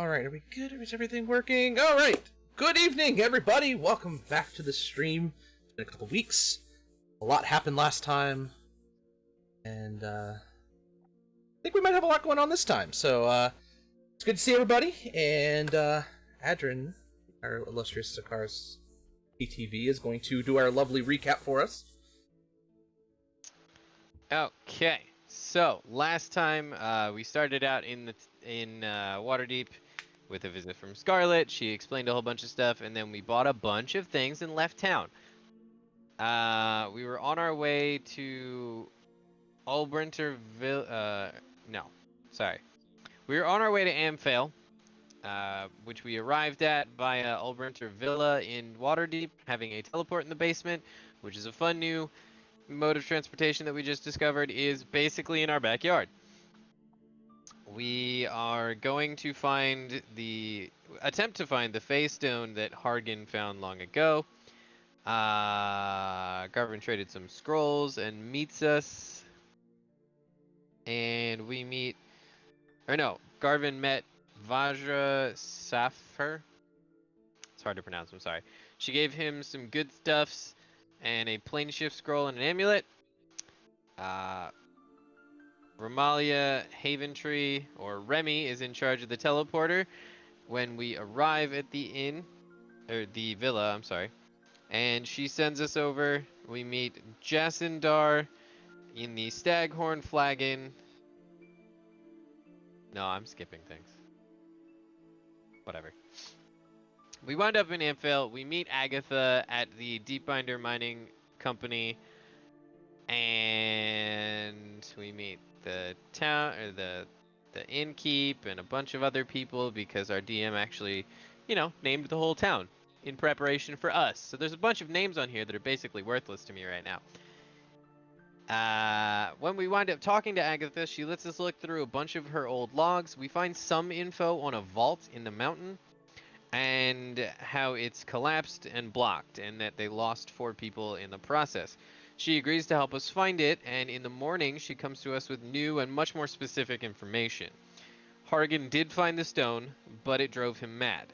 Alright, are we good? Is everything working? Alright! Good evening, everybody! Welcome back to the stream. It's been a couple weeks. A lot happened last time. And, I think we might have a lot going on this time. So, it's good to see everybody. And, Adrian, our illustrious Sakaris PTV, is going to do our lovely recap for us. Okay, so last time we started out in Waterdeep with a visit from Scarlet. She explained a whole bunch of stuff, and then we bought a bunch of things and left town. We were on our way to Ulbrinterville. No, sorry. We were on our way to Amphail, which we arrived at via Ulbrinter Villa in Waterdeep, having a teleport in the basement, which is a fun new mode of transportation that we just discovered is basically in our backyard. We are going to attempt to find the Fey Stone that Hargan found long ago. Garvin traded some scrolls and meets us. And we meet, Garvin met Vajra Safar. It's hard to pronounce, I'm sorry. She gave him some good stuffs and a plane shift scroll and an amulet. Romalia Haventree, or Remy, is in charge of the teleporter when we arrive at the villa, I'm sorry. And she sends us over. We meet Jasindar in the Staghorn Flagon. No, I'm skipping things. Whatever. We wind up in Amphail. We meet Agatha at the Deepbinder Mining Company. And we meet the town, or the innkeep, and a bunch of other people because our DM actually, named the whole town in preparation for us. So there's a bunch of names on here that are basically worthless to me right now. When we wind up talking to Agatha, she lets us look through a bunch of her old logs. We find some info on a vault in the mountain and how it's collapsed and blocked, and that they lost 4 people in the process. She agrees to help us find it, and in the morning she comes to us with new and much more specific information. Hargan did find the stone, but it drove him mad.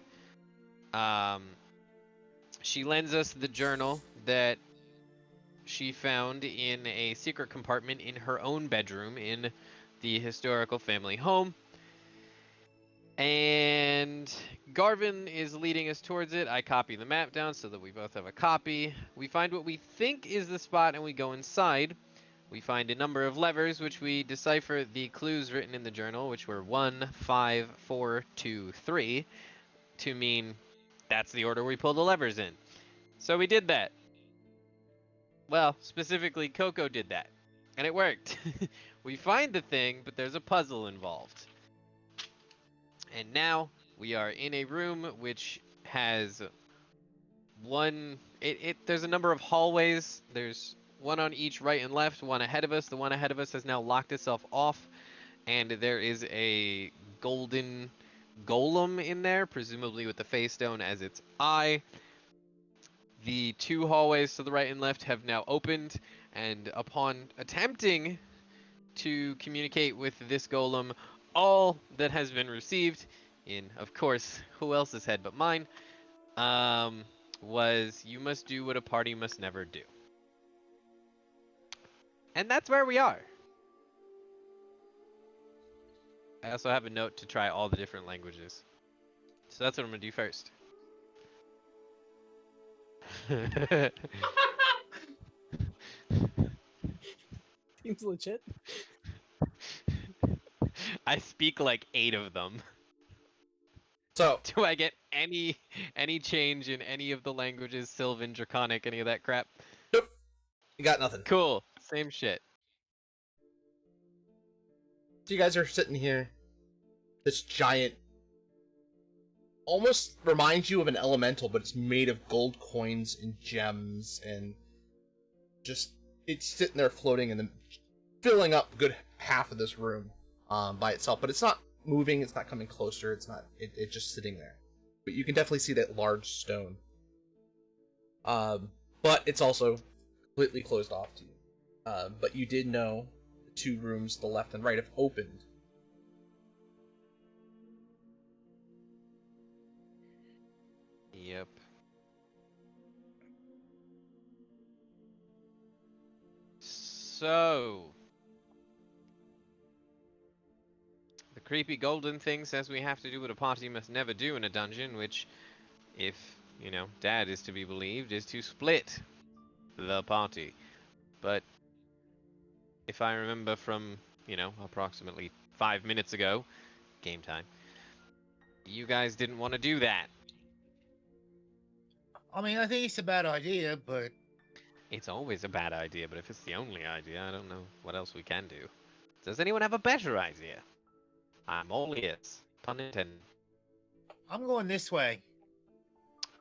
She lends us the journal that she found in a secret compartment in her own bedroom in the historical family home. And Garvin is leading us towards it. I copy the map down so that we both have a copy. We find what we think is the spot and we go inside. We find a number of levers, which we decipher the clues written in the journal, which were 1, 5, 4, 2, 3, to mean that's the order we pull the levers in. So we did that. Well, specifically, Coco did that. And it worked. We find the thing, but there's a puzzle involved. And now we are in a room which has there's a number of hallways. There's one on each right and left, one ahead of us. The one ahead of us has now locked itself off, and there is a golden golem in there, presumably with the Fey Stone as its eye. The 2 hallways to the right and left have now opened, and upon attempting to communicate with this golem, all that has been received, in, of course, who else's head but mine, was, you must do what a party must never do. And that's where we are. I also have a note to try all the different languages. So that's what I'm going to do first. Seems legit. I speak like 8 of them. So, Do I get any change in any of the languages, Sylvan, Draconic, any of that crap? nope. You got nothing. Cool. Same shit. So you guys are sitting here. This giant almost reminds you of an elemental, but it's made of gold coins and gems, and just it's sitting there floating and then filling up a good half of this room by itself. But it's not moving, it's not coming closer, it's just sitting there. But you can definitely see that large stone. But it's also completely closed off to you. But you did know the 2 rooms, the left and right, have opened. Yep. So, the creepy golden thing says we have to do what a party must never do in a dungeon, which, if, you know, Dad is to be believed, is to split the party. But if I remember from, you know, approximately 5 minutes ago, game time, you guys didn't want to do that. I mean, I think it's a bad idea, but It's always a bad idea, but if it's the only idea, I don't know what else we can do. Does anyone have a better idea? I'm all ears. Pun intended. I'm going this way.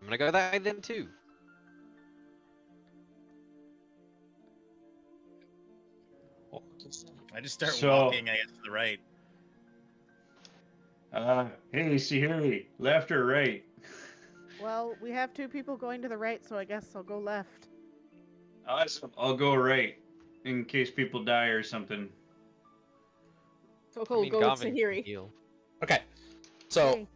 I'm gonna go that way then too. I just start So- walking, I guess, to the right. Hey, Sihiri, left or right? Well, we have 2 people going to the right, so I guess I'll go left. Awesome. I'll go right in case people die or something. Coco I will mean, go with Garvin can Sahiri. heal. Okay. So Hey.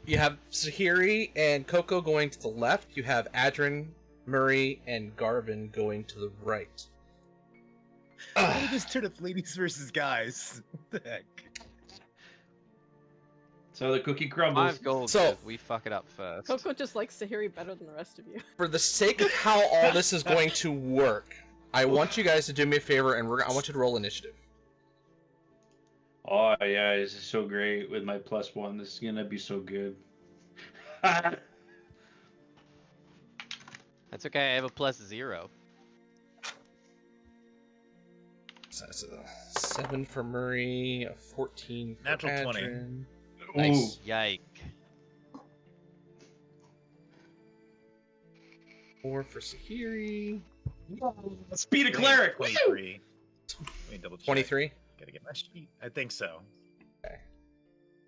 you have Sahiri and Coco going to the left. You have Adrin, Murray, and Garvin going to the right. Look at this turn of ladies versus guys. What the heck? So the cookie crumbles. 5 gold So- says we fuck it up first. Coco just likes Sahiri better than the rest of you. For the sake of how all this is going to work, I want you guys to do me a favor, and I want you to roll initiative. Oh yeah, this is so great with my +1. This is gonna be so good. That's okay, I have a +0. So that's a 7 for Murray, a 14 for Natural 20. Adrin. Ooh, Nice. Yike. 4 for Sahiri. speed of cleric. 23. Let me double check. 23. Gotta get my sheet. I think so.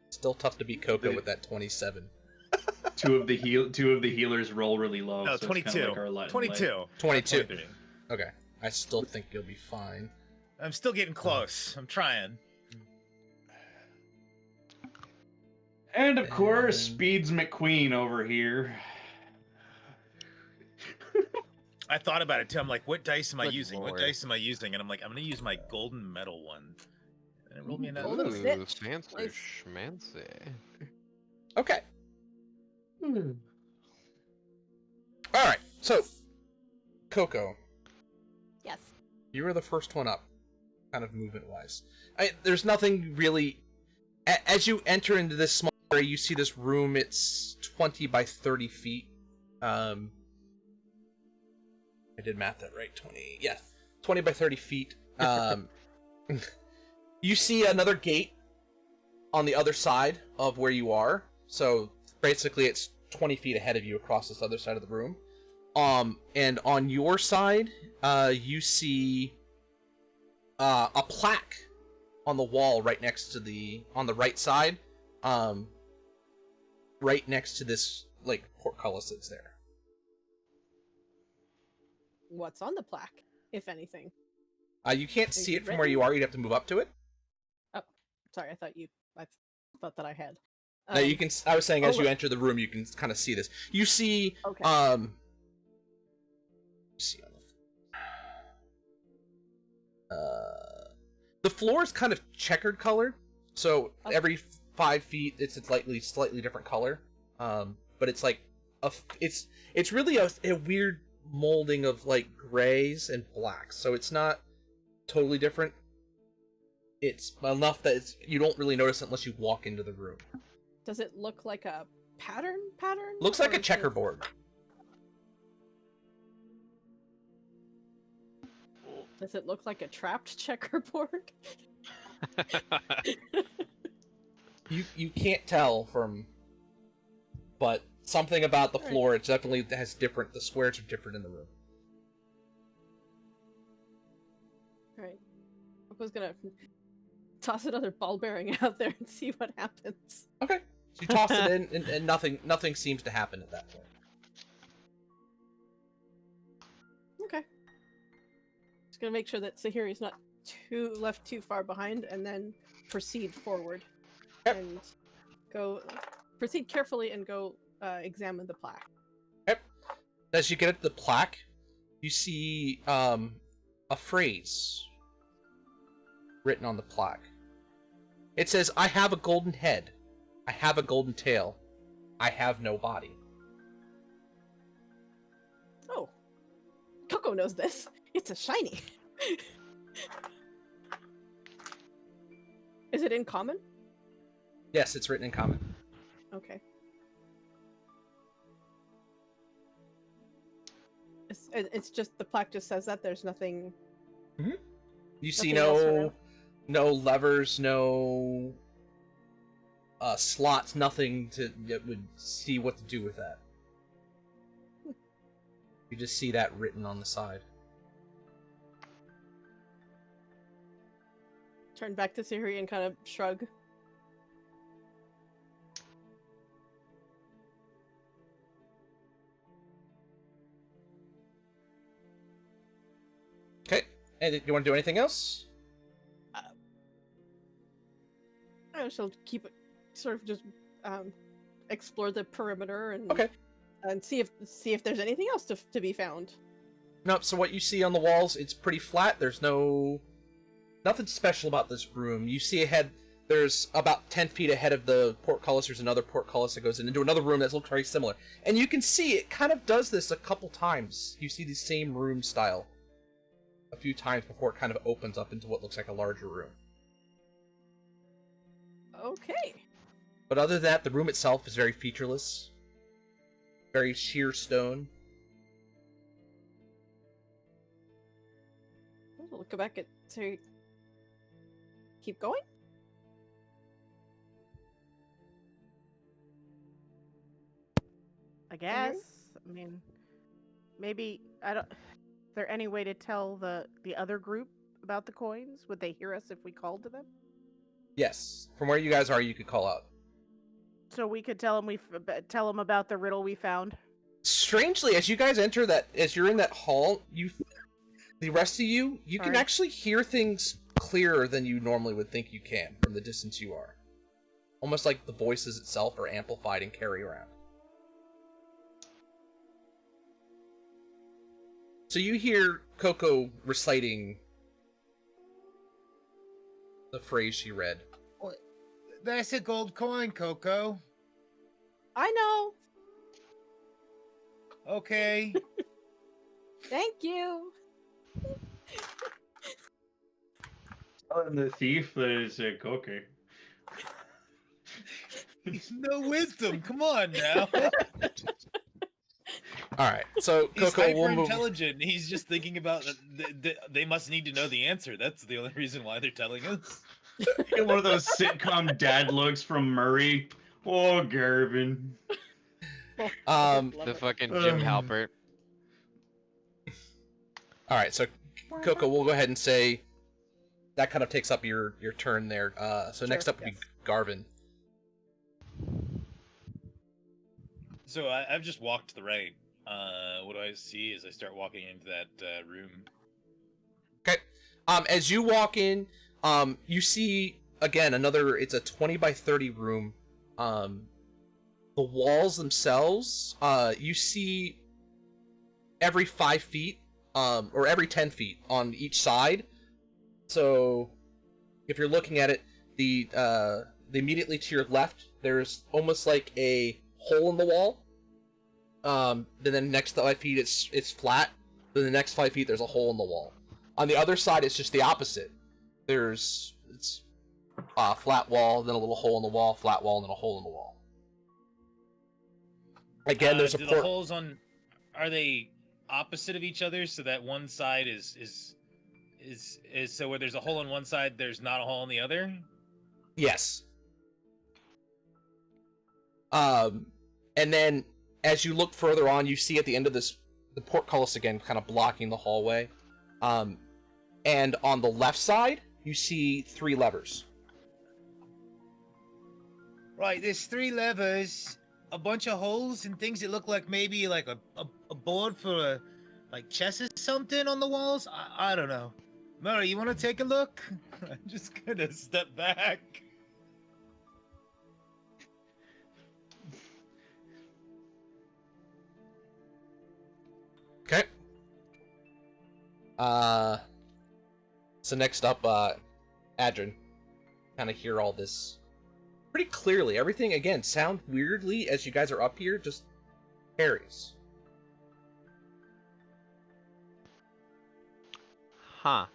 Still tough to beat Coco with that 27. Two of the healers roll really low. No, so it's kinda 22. like our light- 22. 22. 23. Okay. I still think you'll be fine. I'm still getting close. I'm trying. And of course, Speeds McQueen over here. I thought about it too. I'm like, what dice am I Good using? lord. What dice am I using? And I'm like, I'm gonna use my golden metal one. And it rolled me another. Golden Ooh, Stitch. fancy Nice. schmancy. Okay. Alright, so, Coco, Yes. you were the first one up, kind of movement-wise. There's nothing really... As you enter into this small area, you see this room, it's 20 by 30 feet. I did math that right, 20... Yeah, 20 by 30 feet. You see another gate on the other side of where you are, so basically it's 20 feet ahead of you across this other side of the room. And on your side, you see a plaque on the wall right next to on the right side, right next to this, like, portcullis that's there. What's on the plaque, if anything? You can't Is see it it from where you written? are, you'd have to move up to it. Sorry, I thought that I had. No, you can. I was saying, as oh, you enter the room, you can kind of see this. You see, Okay. see on the floor is kind of checkered colored, so Okay. every 5 feet it's a slightly different color. But it's like it's really a weird molding of like grays and blacks, so it's not totally different. It's enough that you don't really notice it unless you walk into the room. Does it look like a pattern? Looks like Or a is it- checkerboard. Does it look like a trapped checkerboard? You can't tell from, but something about the Alright. floor, it definitely has different. The squares are different in the room. Right. I was gonna toss another ball bearing out there and see what happens. Okay, so you toss it in, and nothing seems to happen at that point. Okay. Just gonna make sure that Sahiri's not left too far behind, and then proceed forward. Yep. And proceed carefully and go examine the plaque. As you get at the plaque, you see a phrase written on the plaque. It says, "I have a golden head. I have a golden tail. I have no body." Oh, Coco knows this. It's a shiny. Is it in common? Yes, it's written in common. Okay. It's just the plaque just says that. There's nothing. You see Nothing else no around? no levers, no slots, nothing that would see what to do with that. You just see that written on the side. Turn back to Siri and kind of shrug. Okay. And you want to do anything else? I shall keep it, sort of just explore the perimeter and Okay. and see if there's anything else to be found. Nope. So what you see on the walls, it's pretty flat. There's nothing special about this room. You see ahead. There's about 10 feet ahead of the portcullis. There's another portcullis that goes into another room that looks very similar. And you can see it kind of does this a couple times. You see the same room style a few times before it kind of opens up into what looks like a larger room. Okay. But other than that, the room itself is very featureless. Very sheer stone. We'll go back to keep going. I guess. I mean, maybe I don't. Is there any way to tell the other group about the coins? Would they hear us if we called to them? Yes. From where you guys are, you could call out. So we could tell them about the riddle we found. Strangely, as you guys enter as you're in that hall, the rest of you can Sorry. actually hear things clearer than you normally would think you can from the distance you are. Almost like the voices itself are amplified and carry around. So you hear Coco reciting the phrase she read. That's a gold coin, Coco. I know. Okay. Thank you. Telling the thief that it's a cookie. No wisdom. Come on now. All right, so He's Coco, hyper we'll move. intelligent. He's just thinking about they must need to know the answer. That's the only reason why they're telling us. Get one of those sitcom dad looks from Murray. Oh, Garvin. Um, Love The it. fucking Jim Halpert. All right, so Coco, we'll go ahead and say that kind of takes up your turn there. So Sure, next up would be Garvin. So I've just walked to the right. What do I see as I start walking into that room? Okay. As you walk in, you see again it's a 20 by 30 room. The walls themselves, you see every 5 feet, or every 10 feet on each side. So if you're looking at it, the immediately to your left, there's almost like a hole in the wall. Then the next 5 feet it's flat. Then the next 5 feet there's a hole in the wall. On the other side it's just the opposite. It's flat wall, then a little hole in the wall, flat wall, and then a hole in the wall. Again, there's a do port. the holes are they opposite of each other so that one side is so where there's a hole on one side there's not a hole on the other? Yes. And then as you look further on, you see at the end of the portcullis again, kind of blocking the hallway. And on the left side, you see 3 levers. Right, there's 3 levers, a bunch of holes and things that look like maybe like a board for like chess or something on the walls. I don't know. Murray, you want to take a look? I'm just gonna step back. Okay. So next up, Adrin. Kind of hear all this pretty clearly. Everything, again, sound weirdly as you guys are up here, just carries. Huh.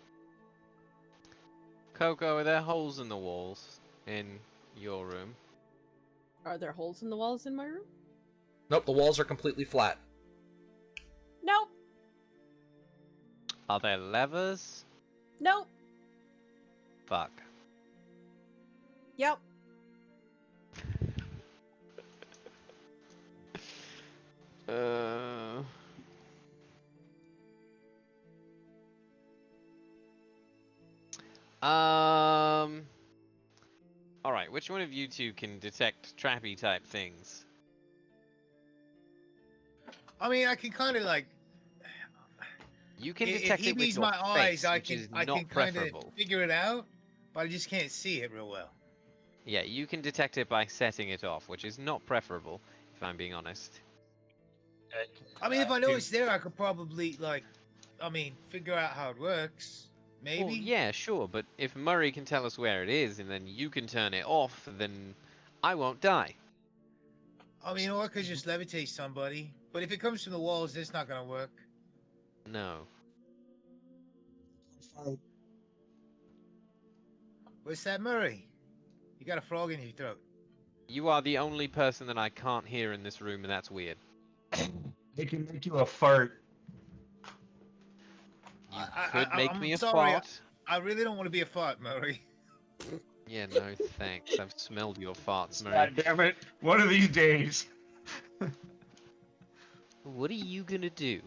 Coco, are there holes in the walls in your room? Are there holes in the walls in my room? Nope, the walls are completely flat. Nope. Are there levers? Nope. Fuck. Yep. Uh... Alright, which one of you two can detect trappy type things? I mean, I can kind of like. You can If detect he it with needs your my face, eyes, I which is can not kind of preferable. figure it out, but I just can't see it real well. Yeah, you can detect it by setting it off, which is not preferable, if I'm being honest. I mean, if I know it's there, I could probably like, I mean, figure out how it works. Maybe. Well, yeah, sure, but if Murray can tell us where it is and then you can turn it off, then I won't die. I mean, or I could just levitate somebody. But if it comes from the walls, that's not gonna work. No. What's that, Murray? You got a frog in your throat. You are the only person that I can't hear in this room, and that's weird. They can make you a fart. You I- could make I'm me a sorry, fart. I really don't want to be a fart, Murray. Yeah, no thanks. I've smelled your farts, Murray. God damn it! One of these days. What are you gonna do?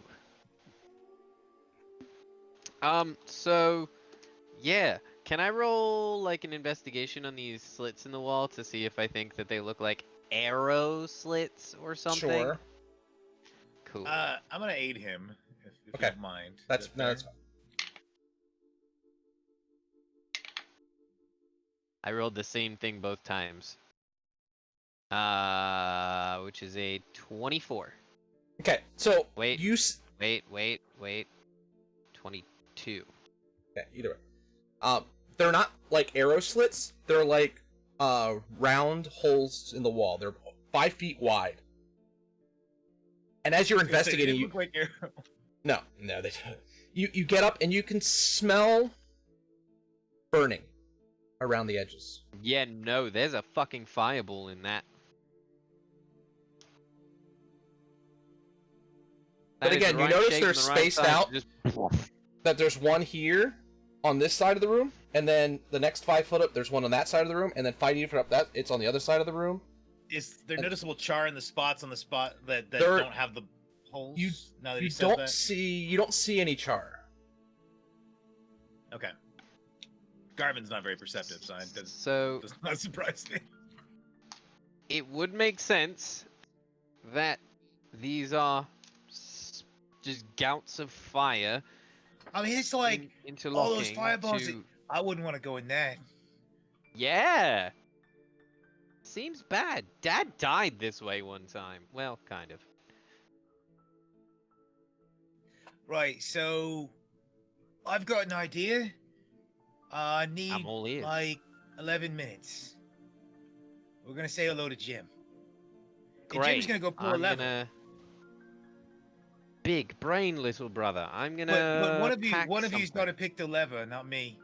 So, yeah. Can I roll, like, an investigation on these slits in the wall to see if I think that they look like arrow slits or something? Sure. Cool. I'm gonna aid him, if Okay. you don't mind. That's Is that no, that's fair? fine. I rolled the same thing both times. Which is a 24. Okay, so Wait. you Wait. 22. okay, either way. They're not like arrow slits. They're like round holes in the wall. They're 5 feet wide. And as you're I was gonna say, they investigating, you look like arrow. no, they don't. You get up and you can smell burning around the edges. Yeah, no, there's a fucking fireball in that. But That is again, the you right notice shape they're and the right spaced size to out. just- That there's one here on this side of the room, and then the next 5 foot up, there's one on that side of the room, and then 5 feet up that, it's on the other side of the room. Is there noticeable char in the spots on the spot that There- don't have the holes? You- now that You he said don't that? see any char. Okay. Garvin's not very perceptive, so it So, does not surprise me. it would make sense that these are just gouts of fire I mean, it's like interlocking all those fireballs. to... I wouldn't want to go in that. Yeah! Seems bad. Dad died this way one time. Well, kind of. Right. So, I've got an idea. I need I'm all ears. like 11 minutes. We're gonna say hello to Jim. And Great. Jim's gonna go pull a I'm lever. gonna... Big brain, little brother. I'm gonna. But one of pack you's got to something. pick the lever, not me.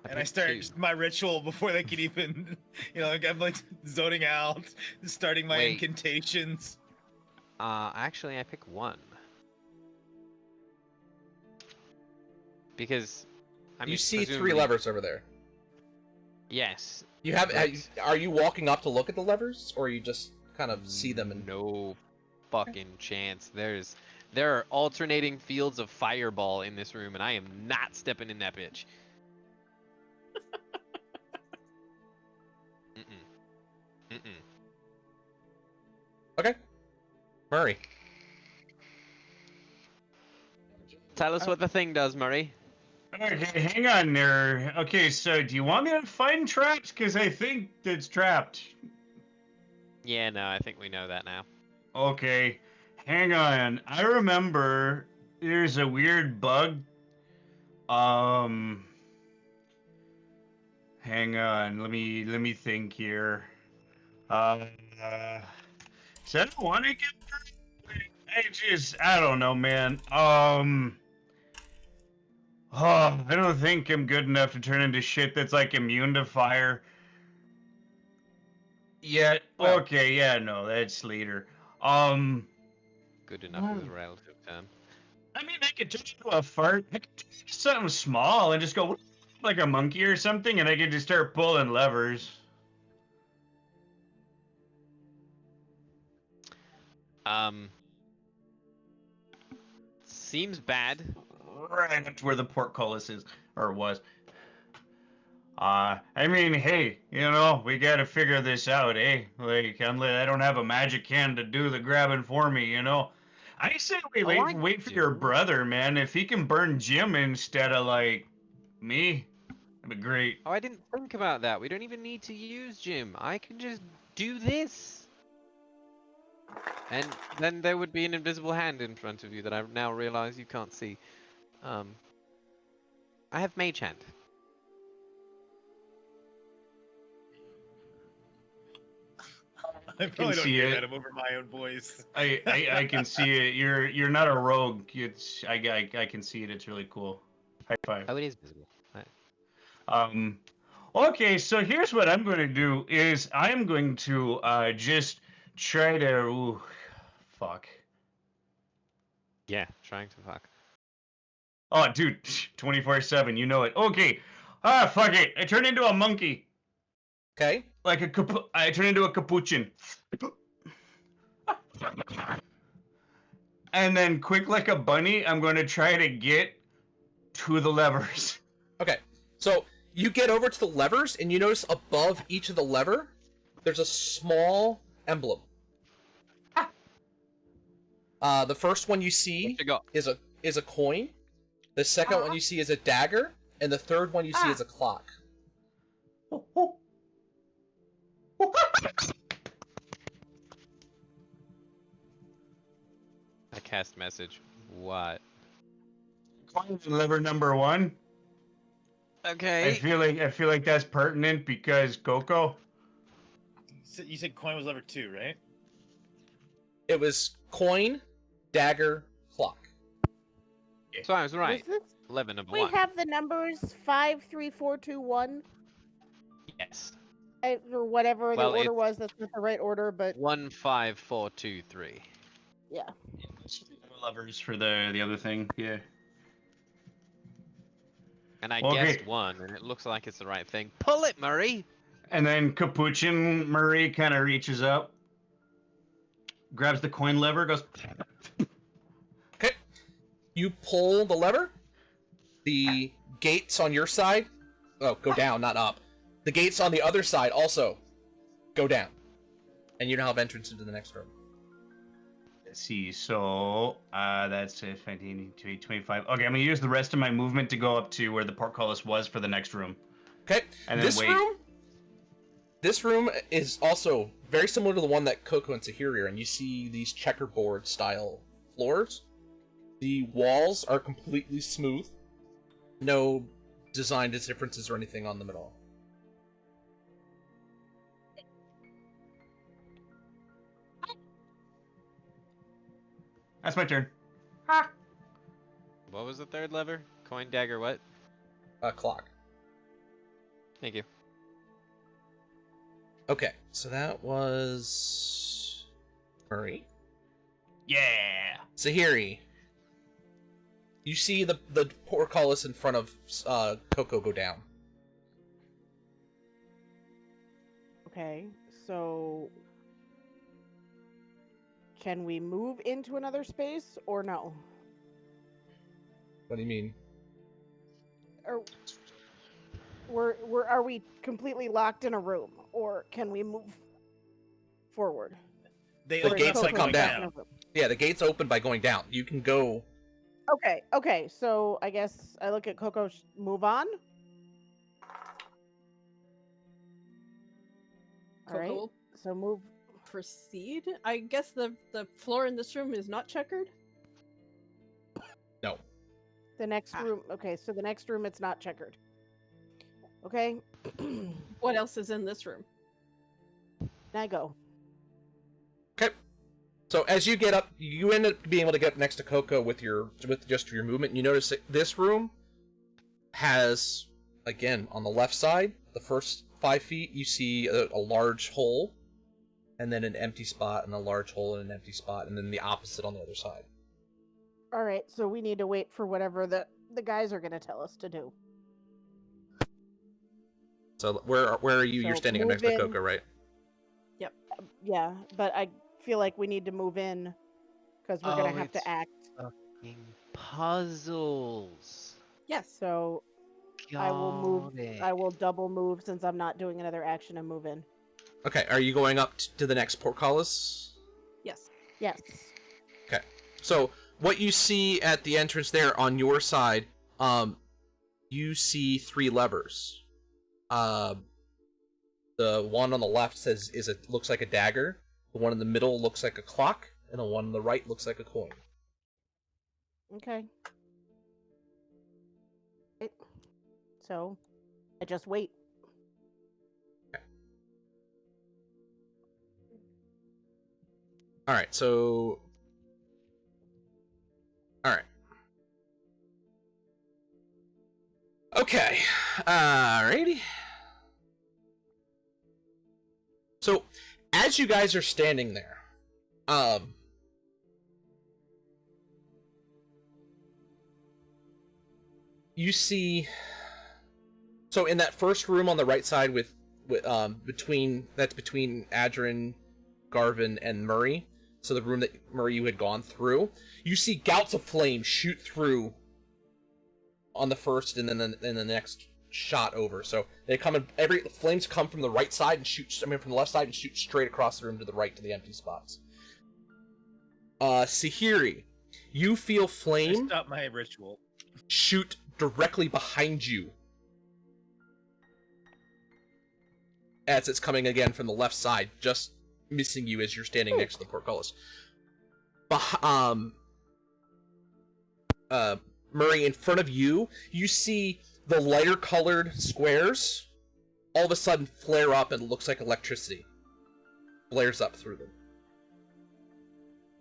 And I picked start two. my ritual before they can even, like I'm like zoning out, starting my Wait. incantations. Actually, I pick one. Because, I mean, You see 3 presumably- levers over there. Yes. You have. Right. Are you walking up to look at the levers, or you just kind of see them and? No fucking chance. There are alternating fields of fireball in this room, and I am not stepping in that bitch. Mm-mm. Okay. Murray. Tell us what the thing does, Murray. Okay, hang on there. Okay, so do you want me to find traps? Because I think it's trapped. Yeah, no, I think we know that now. Okay. Hang on. I remember there's a weird bug. Hang on. Let me think here. So I don't want to get burned. I don't know, man. Oh, I don't think I'm good enough to turn into shit that's like immune to fire. Yet, Well. okay, yeah, no, that's later. Good enough is a relative term. I mean, I could turn into a fart. I could do something small and just go like a monkey or something, and I could just start pulling levers. Seems bad. Right up to where the portcullis is, or was. I mean, hey, we gotta figure this out, eh? Like, I don't have a magic hand to do the grabbing for me, I say we wait for your do. brother, man. If he can burn Jim instead of, like, me, that'd be great. Oh, I didn't think about that. We don't even need to use Jim. I can just do this. And then there would be an invisible hand in front of you that I now realize you can't see. I have Mage Hand. I probably don't see hear it. that. I'm over my own voice. I can see it. You're not a rogue. I can see it. It's really cool. High five. Oh, it is visible. Okay, so here's what I'm going to do is I'm going to just try to fuck. Yeah, trying to fuck. Oh, dude, 24/7, you know it. Okay. Fuck it. I turn into a monkey. Okay. Like I turn into a capuchin. And then quick like a bunny, I'm going to try to get to the levers. Okay. So you get over to the levers, and you notice above each of the lever, there's a small emblem. The first one you see is a coin. The second one you see is a dagger, and the third one you see is a clock. I cast message. What? Coin lever number 1. Okay. I feel like that's pertinent because Coco. You said coin was lever 2, right? It was coin, dagger, clock. So I was right. Was this? 11 number We 1. have the numbers 5, 3, 4, 2, 1, Yes. or whatever Well, the order it's- was. That's not the right order, but 1, 5, 4, 2, 3. yeah. Levers for the other thing, yeah. And I Okay. guessed 1, and it looks like it's the right thing. Pull it, Murray! And then Capuchin Murray kind of reaches up, grabs the coin lever, goes. Okay. You pull the lever. The gates on your side, go down, not up. The gates on the other side also go down, and you now have entrance into the next room. Let's see, so that's 15, 25. Okay, I'm gonna use the rest of my movement to go up to where the portcullis was for the next room. Okay. And then wait. This room is also very similar to the one that Coco and Sahiri are, and you see these checkerboard style floors. The walls are completely smooth. No design differences or anything on them at all. That's my turn. What was the third lever? Coin, dagger, what? Clock. Thank you. Okay, so that was Murray. Yeah. Sahiri. You see the portcullis in front of Coco go down. Okay, so can we move into another space or no? What do you mean? Or are we completely locked in a room, or can we move forward? They The open gates up have by come going down. Yeah, the gates open by going down. You can go. Okay, so I guess I look at Coco, move on. All right, Coco. so move. proceed. I guess the floor in this room is not checkered. No. The next room. Okay, so the next room, it's not checkered. Okay. What else is in this room? Now go. Okay. So as you get up, you end up being able to get next to Coco with just your movement. You notice that this room has, again, on the left side, the first 5 feet, you see a large hole, and then an empty spot, and a large hole and an empty spot, and then the opposite on the other side. All right, so we need to wait for whatever the guys are going to tell us to do. So where are you? You're So standing up next to move in. Coco, right? Yeah, but I feel like we need to move in because we're going to have it's- to act. Puzzles. Yes. So I will move. Got it. I will double move since I'm not doing another action and move in. Okay, are you going up to the next portcullis? Yes. Yes. So what you see at the entrance there on your side, you see 3 levers. The one on the left looks like a dagger. The one in the middle looks like a clock, and the one on the right looks like a coin. Okay. Right. So I just wait. All right, so. All right. Okay. Alrighty. So, as you guys are standing there, you see. So in that first room on the right side, between Adrin, Garvin, and Murray. So the room that Murray you had gone through, you see gouts of flame shoot through on the first, and then the next shot over. So they come in, flames come from the right side and from the left side and shoot straight across the room to the right to the empty spots. Sahiri, you feel I flame stopped my ritual. shoot directly behind you as it's coming again from the left side, just missing you as you're standing next to the portcullis. Murray, in front of you, you see the lighter colored squares all of a sudden flare up and it looks like electricity blares up through them.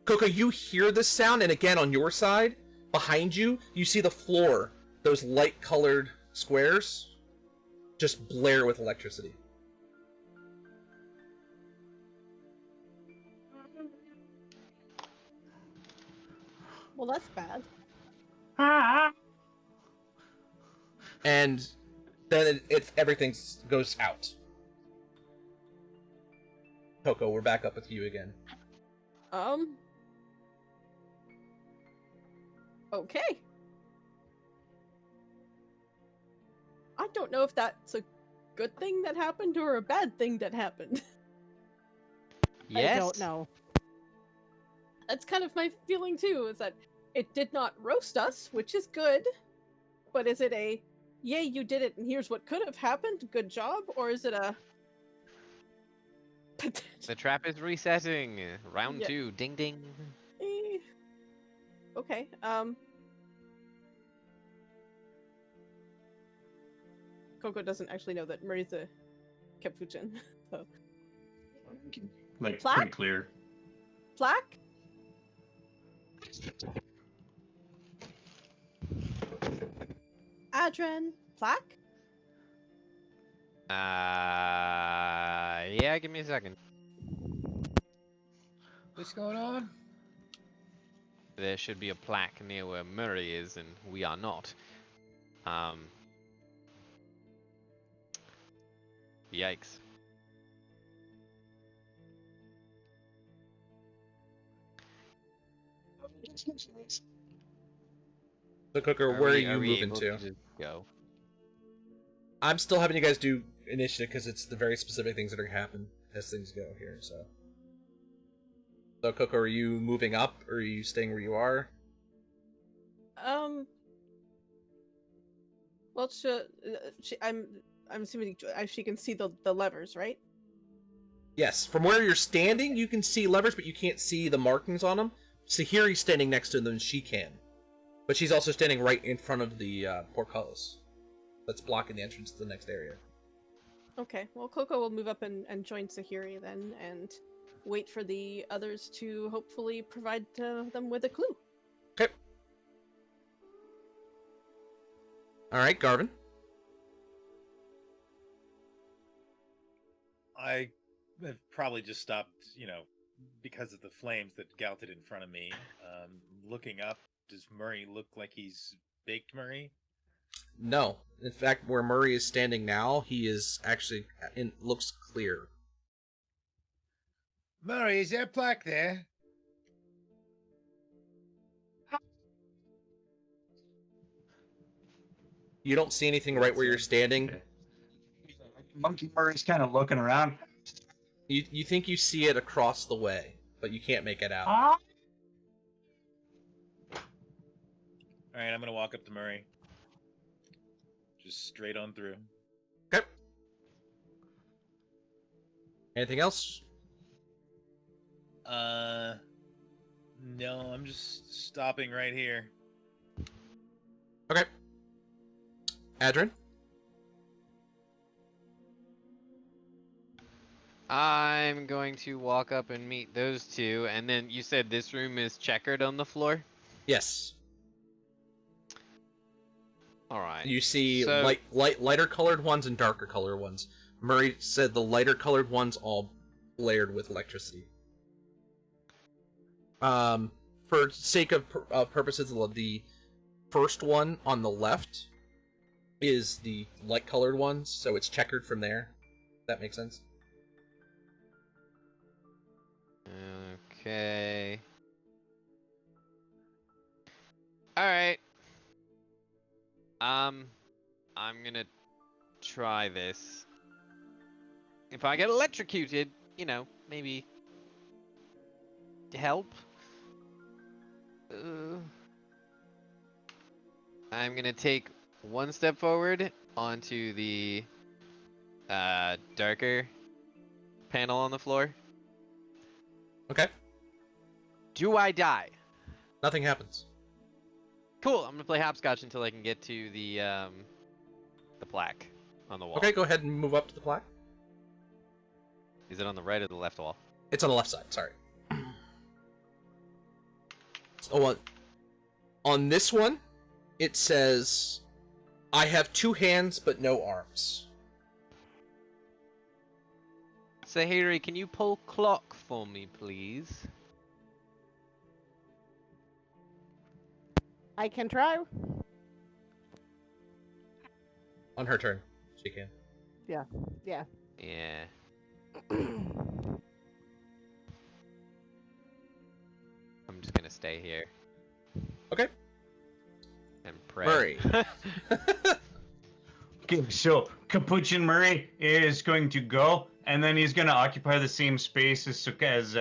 Coco, you hear this sound, and again on your side, behind you, you see the floor, those light colored squares just blare with electricity. Well, that's bad. And then everything goes out. Coco, we're back up with you again. Okay. I don't know if that's a good thing that happened or a bad thing that happened. Yes. I don't know. That's kind of my feeling too, is that it did not roast us, which is good. But is it a, yay, you did it and here's what could have happened, good job? Or is it a... The trap is resetting. Round Yeah. 2. Ding ding. Okay, Coco doesn't actually know that Murray's a Capuchin, so... Like, Plaque? pretty clear. Plaque? Adren? Plaque? Yeah, give me a second. What's going on? There should be a plaque near where Murray is, and we are not. Yikes. So, Coco, where are you moving able to? just go? I'm still having you guys do initiative because it's the very specific things that are gonna happen as things go here. So, Coco, are you moving up or are you staying where you are? Well, I'm assuming she can see the levers, right? Yes, from where you're standing, you can see levers, but you can't see the markings on them. Sahiri's standing next to them, and she can. But she's also standing right in front of the portcullis. That's blocking the entrance to the next area. Okay, well, Coco will move up and join Sahiri then, and wait for the others to hopefully provide them with a clue. Okay. Alright, Garvin. I have probably just stopped, because of the flames that gougted in front of me. Looking up, does Murray look like he's baked Murray? No. In fact, where Murray is standing now, he is actually looks clear. Murray, is there a plaque there? You don't see anything right where you're standing. Monkey Murray's kind of looking around. You think you see it across the way, but you can't make it out. Ah. All right, I'm gonna walk up to Murray. Just straight on through. Okay. Anything else? No, I'm just stopping right here. Okay. Adrian? I'm going to walk up and meet those two, and then you said this room is checkered on the floor? Yes. Alright. You see So- lighter colored ones and darker colored ones. Murray said the lighter colored ones all blared with electricity. For sake of purposes, the first one on the left is the light colored ones, so it's checkered from there. That makes sense? Okay. Alright. I'm gonna try this. If I get electrocuted, maybe help. I'm gonna take one step forward onto the darker panel on the floor. Okay. Do I die? Nothing happens. Cool. I'm gonna play hopscotch until I can get to the plaque on the wall. Okay, go ahead and move up to the plaque. Is it on the right or the left wall? It's on the left side, sorry. So on this one, it says, I have 2 hands but no arms. Sahiri, can you pull clock for me, please? I can try. On her turn, she can. Yeah. Yeah. I'm just gonna stay here Okay. and pray. Murray. Okay, so Capuchin Murray is going to go, and then he's going to occupy the same space as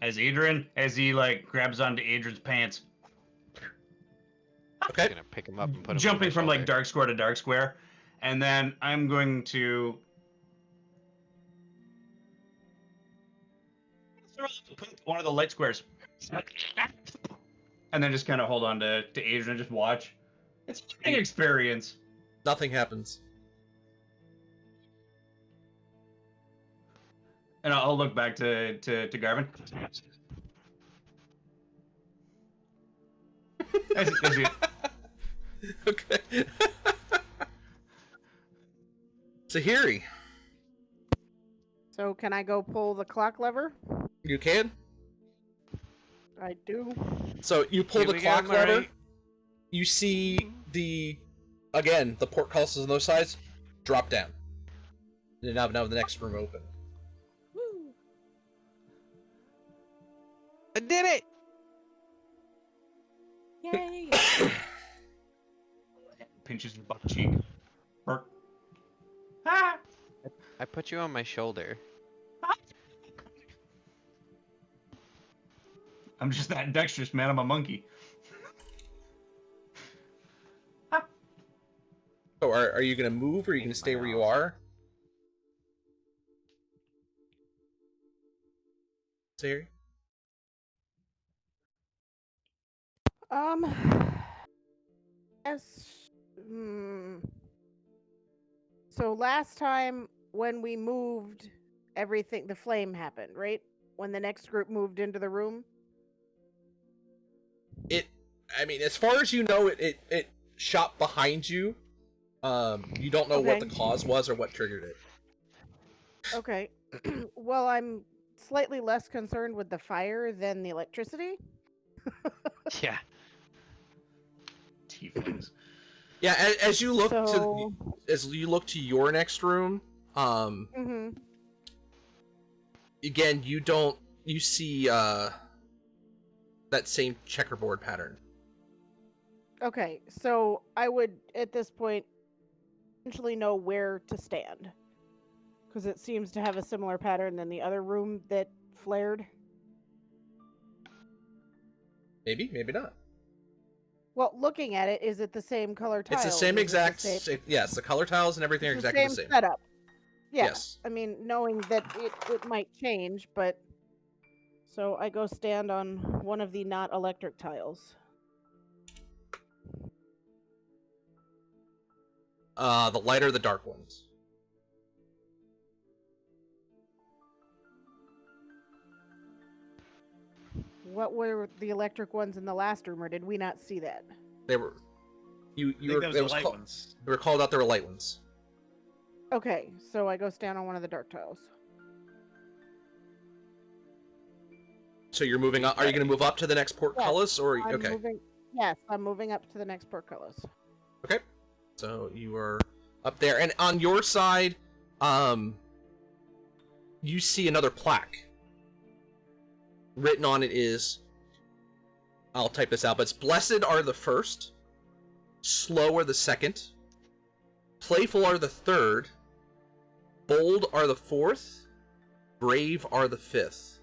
Adrian, as he grabs onto Adrian's pants, Okay. Gonna pick him up and put him jumping on my from shoulder. dark square to dark square, and then I'm going to one of the light squares, and then just kind of hold on to Adrian and just watch. It's a learning experience. Nothing happens. And I'll look back to Garvin. As you, Okay. Sahiri, So can I go pull the clock lever? you can. I do. So you pull Here the we go, clock lever. Murray. You see the portcullis on those sides drop down. And now the next room open. Woo! I did it! Yay! pinches your butt cheek. Burp. Ah! I put you on my shoulder. I'm just that dexterous, man. I'm a monkey. So are you gonna move or are you gonna stay where you are? Sari? As so last time when we moved everything, the flame happened, right? When the next group moved into the room. I mean, as far as you know, it shot behind you. You don't know what the Okay. cause was or what triggered it. Okay. Well, I'm slightly less concerned with the fire than the electricity. Yeah. Tieflings. Yeah, as you look So- to your next room, Mm-hmm. again, you see that same checkerboard pattern. Okay, so I would at this point essentially know where to stand. Because it seems to have a similar pattern than the other room that flared. Maybe, maybe not. Well, looking at it, is it the same color tiles? It's the same Is it exact. same- Yes, the color tiles and everything are it's the exactly same the same. setup. Yeah. Yes. I mean, knowing that it might change, but so I go stand on one of the not electric tiles. The lighter, the dark ones. What were the electric ones in the last room, or did we not see that? They were. You I think were. that was It the was light called. ones. They were called out. They were light ones. Okay, so I go stand on one of the dark tiles. So you're moving up. Are you going to move up to the next portcullis, or I'm okay? moving. Yes, I'm moving up to the next portcullis. Okay. So you are up there, and on your side, you see another plaque. Written on it is, I'll type this out, but it's blessed are the first, slow are the second, playful are the third, bold are the fourth, brave are the fifth.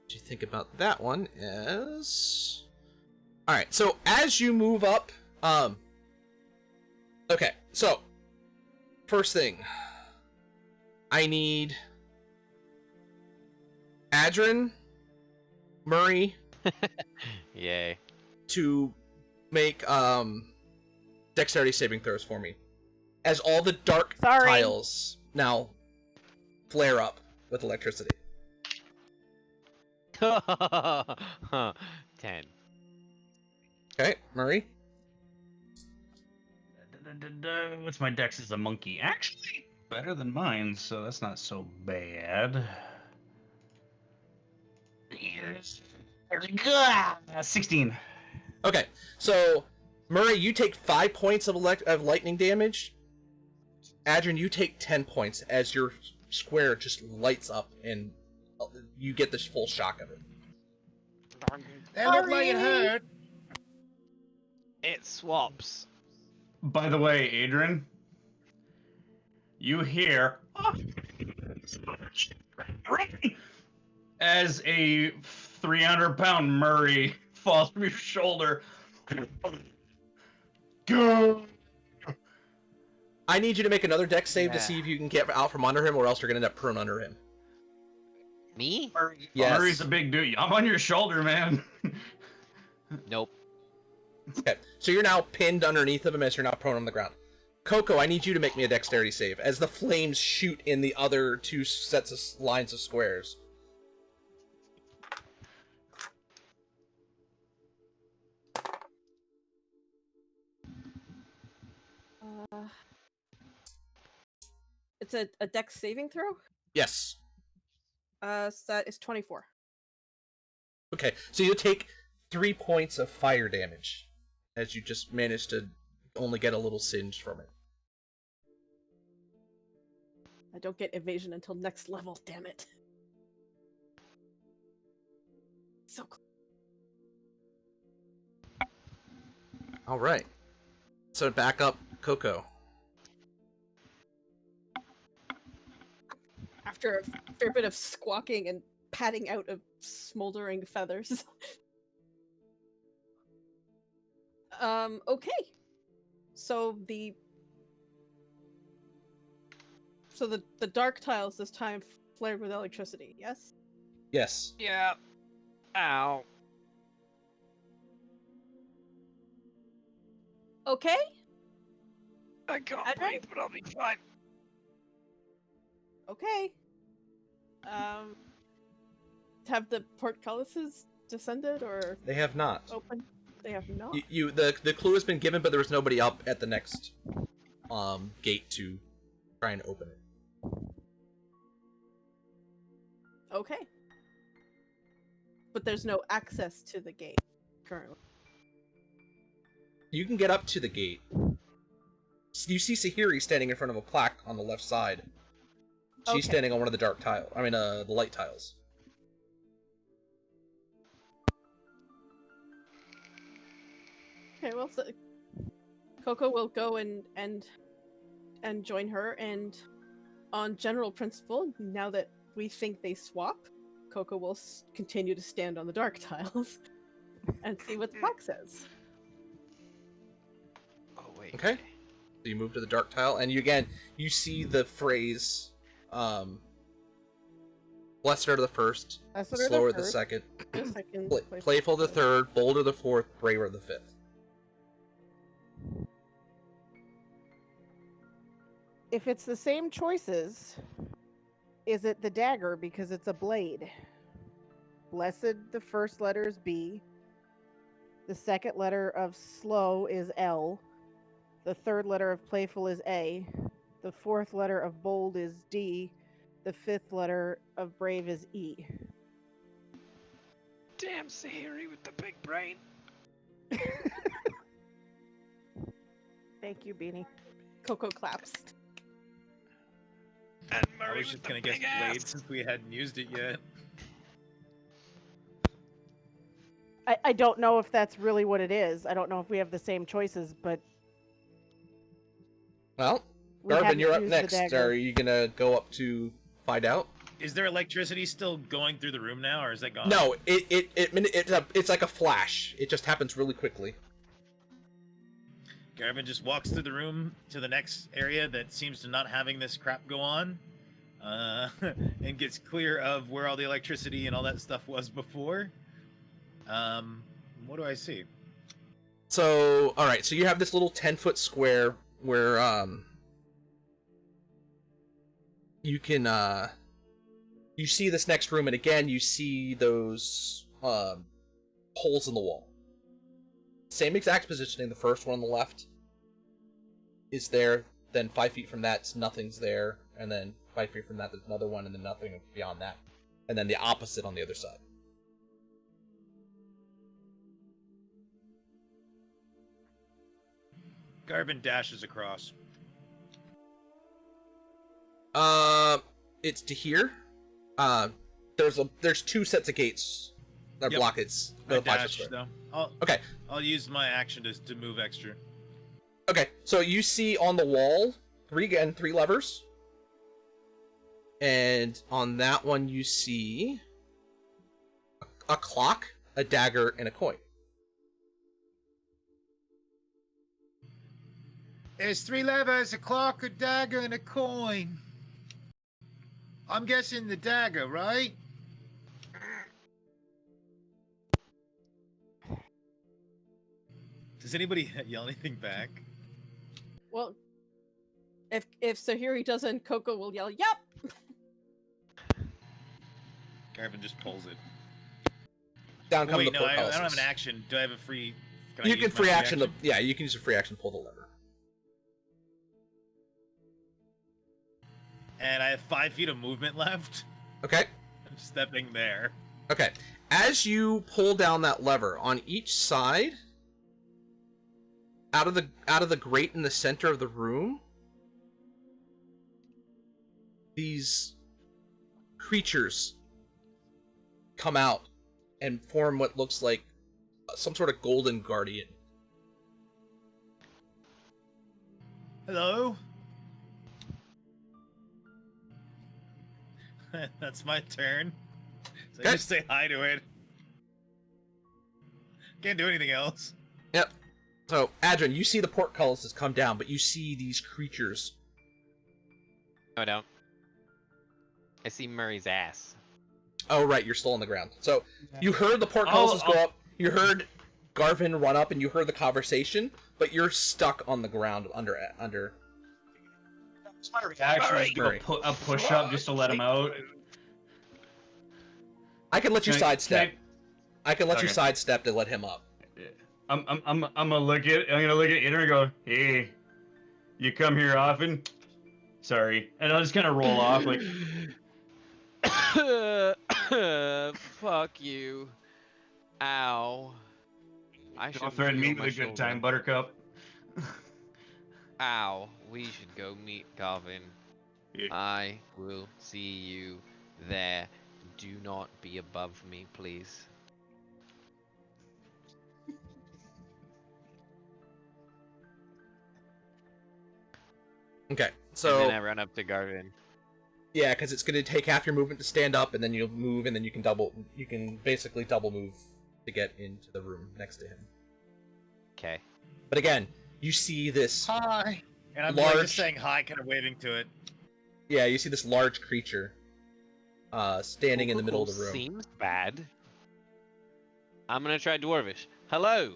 What you think about that one is... Alright, so as you move up, okay, so, first thing, I need Adrin, Murray, Yay. to make, dexterity saving throws for me. As all the dark Sorry. tiles now flare up with electricity. 10. Okay, Murray? What's my dex as a monkey? Actually, better than mine, so that's not so bad. Yes. 16. Okay, so Murray, you take 5 points of lightning damage. Adrian, you take 10 points as your square just lights up and you get this full shock of it. That looked like it hurt. It swaps. By the way, Adrian, you hear as a 300-pound Murray falls from your shoulder. Go! I need you to make another dex save to Yeah. see if you can get out from under him, or else you're gonna end up prone under him. Me? Yes. Murray's a big dude. I'm on your shoulder, man. Nope. Okay, so you're now pinned underneath of him as you're now prone on the ground. Coco, I need you to make me a dexterity save as the flames shoot in the other two sets of lines of squares. It's a dex saving throw? Yes. So that is 24. Okay, so you take 3 points of fire damage as you just managed to only get a little singe from it. I don't get evasion until next level, damn it. So close. All right. So back up, Coco. After a fair bit of squawking and patting out of smoldering feathers. Okay. So the dark tiles this time flared with electricity. Yes. Yes. Yeah. Ow. Okay. I can't Adrian? breathe, but I'll be fine. Okay. Have the portcullises descended or They have not. open? They have not. The clue has been given, but there was nobody up at the next gate to try and open it. Okay. But there's no access to the gate currently. You can get up to the gate. You see Sahiri standing in front of a plaque on the left side. She's Okay. standing on one of the dark tiles. I mean, the light tiles. Okay, well, so Coco will go and join her, and on general principle, now that we think they swap, Coco will continue to stand on the dark tiles and see what the plaque says. Oh wait. Okay. So you move to the dark tile, and you see the phrase, Blessed are the first, Blessed are the slower the first. second, Second, playful the third, bolder the fourth, braver the fifth. If it's the same choices, is it the dagger because it's a blade? Blessed, the first letter is B. The second letter of slow is L. The third letter of playful is A. The fourth letter of bold is D. The fifth letter of brave is E. Damn Sahiri with the big brain. Thank you, Beanie. Coco claps. And I Murray was with just the gonna guess big ass. blade since we hadn't used it yet. I don't know if that's really what it is. I don't know if we have the same choices, but Well, we Garvin, hadn't you're up used the next. dagger. Are you gonna go up to find out? Is there electricity still going through the room now, or is that gone? No, it's like a flash. It just happens really quickly. Garvin just walks through the room to the next area that seems to not having this crap go on, and gets clear of where all the electricity and all that stuff was before. What do I see? So, all right. So you have this little 10-foot square where you can you see this next room, and again you see those holes in the wall. Same exact positioning. The first one on the left is there. Then 5 feet from that, nothing's there, and then 5 feet from that, there's another one, and then nothing beyond that, and then the opposite on the other side. Garvin dashes across. It's to here. There's two sets of gates that Yep. block its I the 5 foot dash, square. though. Okay. I'll use my action to move extra. Okay, so you see on the wall three levers, and on that one you see a clock, a dagger, and a coin. There's 3 levers, a clock, a dagger, and a coin. I'm guessing the dagger, right? Does anybody yell anything back? Well, if Sahiri doesn't, Coco will yell, "Yep!" Garvin just pulls it. Down Oh, come wait, the no, I don't have portcullises. an action. Do I have a free? I You use can my free action. Yeah, you can use a free action to pull the lever. And I have 5 feet of movement left. Okay. I'm stepping there. Okay. As you pull down that lever, on each side, out of the grate in the center of the room, these creatures come out and form what looks like some sort of golden guardian. Hello? That's my turn. So I Okay. just say hi to it. Can't do anything else. Yep. So, Adrian, you see the portcullises come down, but you see these creatures. No, I don't. I see Murray's ass. Oh, right, you're still on the ground. So, you heard the portcullises go up, you heard Garvin run up, and you heard the conversation, but you're stuck on the ground under. It's my reaction is to Murray. go a push up just to let him out. I can let you sidestep. I can let you Okay. sidestep to let him up. I'm gonna look at Idris and go, hey, you come here often? Sorry, and I'll just kind of roll off like. Fuck you. Ow. I should Don't threaten me heal with a my good time, shoulder. Buttercup. Ow. We should go meet Garvin. Yeah. I will see you there. Do not be above me, please. Okay, And so then I run up to Garvin. yeah, because it's going to take half your movement to stand up, and then you'll move, and then you can basically double move to get into the room next to him. Okay. But again, you see this. Hi. And I'm Large- just saying hi, kind of waving to it. Yeah, you see this large creature, standing in the middle of the room. Seems bad. I'm gonna try Dwarvish. Hello.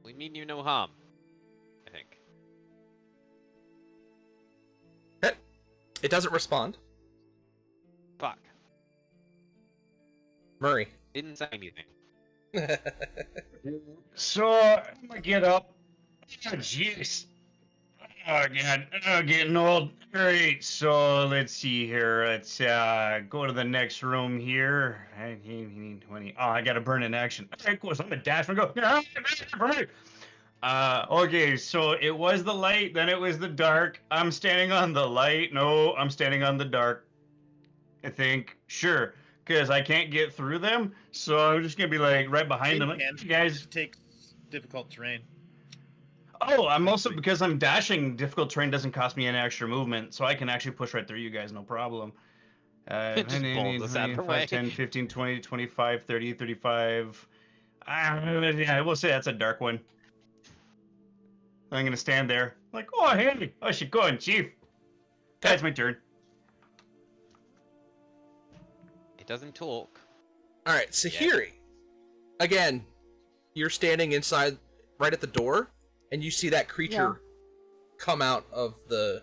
We mean you no harm. I think. It doesn't respond. Fuck. Murray. Didn't say anything. So I'm gonna get up. Oh, jeez. Oh god, getting old. Alright, so let's see here. Let's go to the next room here. 19, 20. Oh, I gotta burn an action. Alright, cool. So I'm gonna dash and go. Okay, so it was the light, then it was the dark. I'm standing on the light. No, I'm standing on the dark. I think. Sure. Because I can't get through them, so I'm just gonna be like right behind them. Like, And "You guys. take difficult terrain. Oh, I'm also because I'm dashing. Difficult terrain doesn't cost me any extra movement, so I can actually push right through you guys, no problem. Just bolt us out of the 5, way. 10, 15, 20, 25, 30, 35. Yeah, I will say that's a dark one. I'm gonna stand there, like, oh hey, I should go on, chief. That's my turn. It doesn't talk. All right, Sahiri. Again, you're standing inside, right at the door, and you see that creature come out of the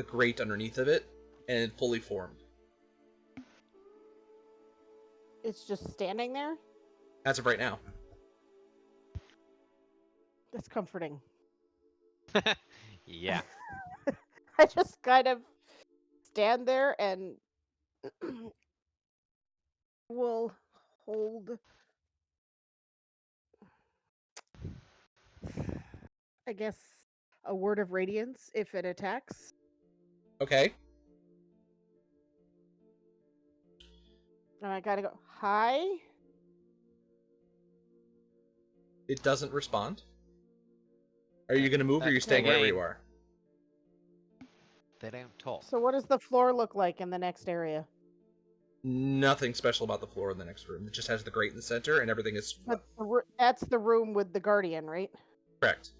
grate underneath of it, and fully formed. It's just standing there? As of right now. That's comforting. Yeah. I just kind of stand there and will hold, I guess, a word of radiance if it attacks. Okay. And I gotta go, hi? It doesn't respond. Are you gonna move, or are you That's staying right where okay. you are? They don't talk. So what does the floor look like in the next area? Nothing special about the floor in the next room. It just has the grate in the center, and everything is That's the room with the guardian, right? correct.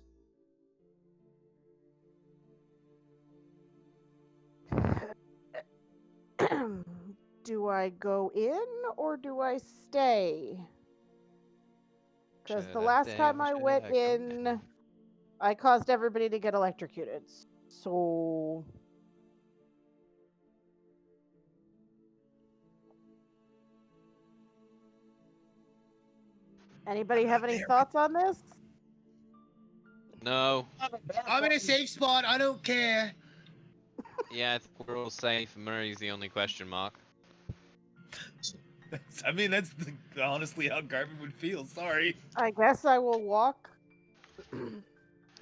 Do I go in or do I stay? Because Should the I last stay time or I should went I go in, I caused everybody to get electrocuted. So anybody have any thoughts on this? No. I'm in a safe spot. I don't care. Yeah, I think we're all safe. Murray's the only question mark. I mean, that's honestly how Garvin would feel. Sorry. I guess I will walk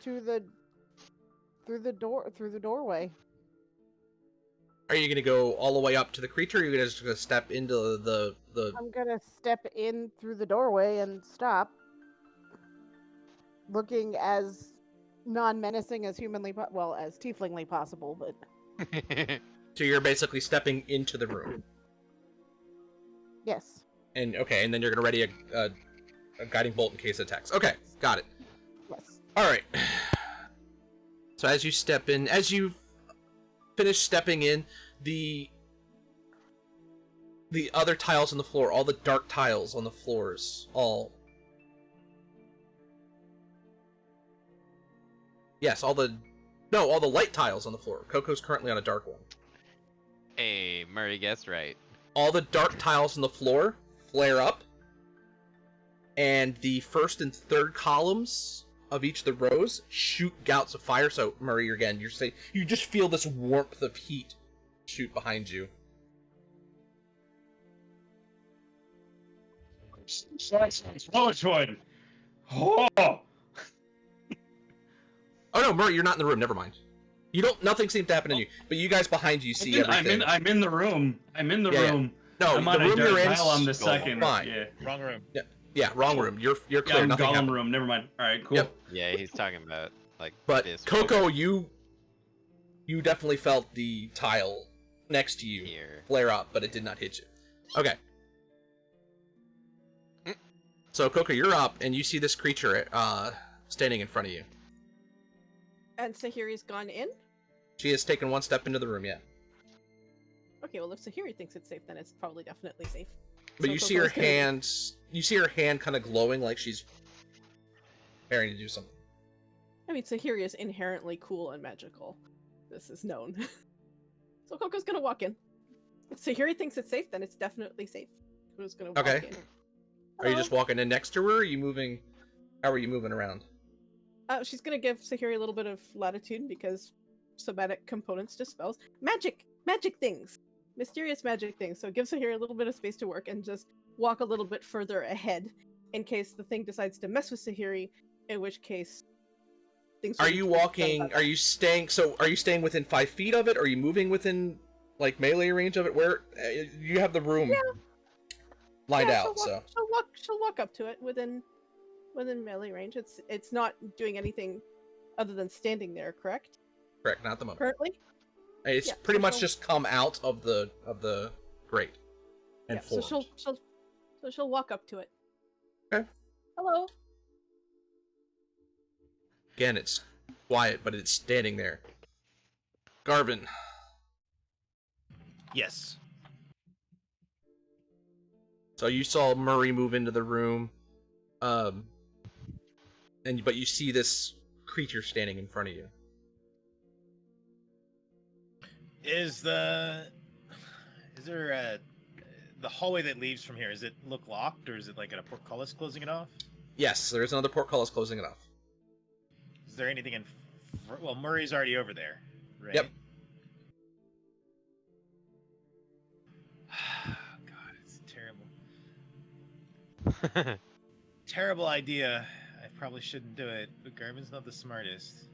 through the doorway. Are you gonna go all the way up to the creature, or are you just gonna step into the I'm gonna step in through the doorway and stop, looking as non-menacing as as tieflingly possible, but So you're basically stepping into the room, yes. and okay, and then you're gonna ready a a guiding bolt in case it attacks. Okay, got it. Yes. All right. So as you step in, as you finish stepping in, the other tiles on the floor, all the dark tiles on the floors, all the light tiles on the floor. Coco's currently on a dark one. Hey, Murray guessed right. All the dark tiles on the floor flare up, and the first and third columns of each of the rows shoot gouts of fire. So, Murray, again, you just feel this warmth of heat shoot behind you. Swallowswood. Oh, Oh no, Murray, you're not in the room. Never mind. Nothing seemed to happen to you, but you guys behind you see everything. I'm in the room. I'm in the Yeah, yeah. room. No, I'm the on a room dark you're in. tile on the Oh, second. fine. Yeah. Wrong room. Yeah, wrong room. You're clear. Yeah, I'm Nothing Gollum happened. room. Never mind. All right, cool. Yep. Yeah, he's talking about like But this Coco, you definitely felt the tile next to you here. flare up, but it did not hit you. Okay. So Coco, you're up, and you see this creature standing in front of you. And Sahiri's gone in? She has taken one step into the room yet. Okay, well if Sahiri thinks it's safe, then it's probably definitely safe. But So you see Coco's her gonna- hand. You see her hand kind of glowing, like she's preparing to do something. I mean, Sahiri is inherently cool and magical. This is known. So Coco's gonna walk in. If Sahiri thinks it's safe, then it's definitely safe. Coco's gonna walk Okay. in. Are you Hello. just walking in next to her? Or are you moving? How are you moving around? She's gonna give Sahiri a little bit of latitude because somatic components to spells. Magic things! Mysterious magic things. So give Sahiri a little bit of space to work and just walk a little bit further ahead in case the thing decides to mess with Sahiri, in which case things Are will you be done walking? about Are you staying? So are you staying within 5 feet of it? Are you moving within like melee range of it? Where you have the room lined Yeah, out? So she'll walk up to it within melee range. It's not doing anything other than standing there, correct? correct, not at the moment. Currently? It's yeah, pretty so much she'll- just come out of the grate and Yeah, so formed. she'll walk up to it. Okay. Hello. Again, it's quiet, but it's standing there. Garvin, Yes. so you saw Murray move into the room, but you see this creature standing in front of you. Is there the hallway that leaves from here? Does it look locked, or is it like a portcullis closing it off? Yes, there is another portcullis closing it off. Is there anything in? Well, Murray's already over there, right? Yep. God, it's terrible. Terrible idea. I probably shouldn't do it, but Garvin's not the smartest.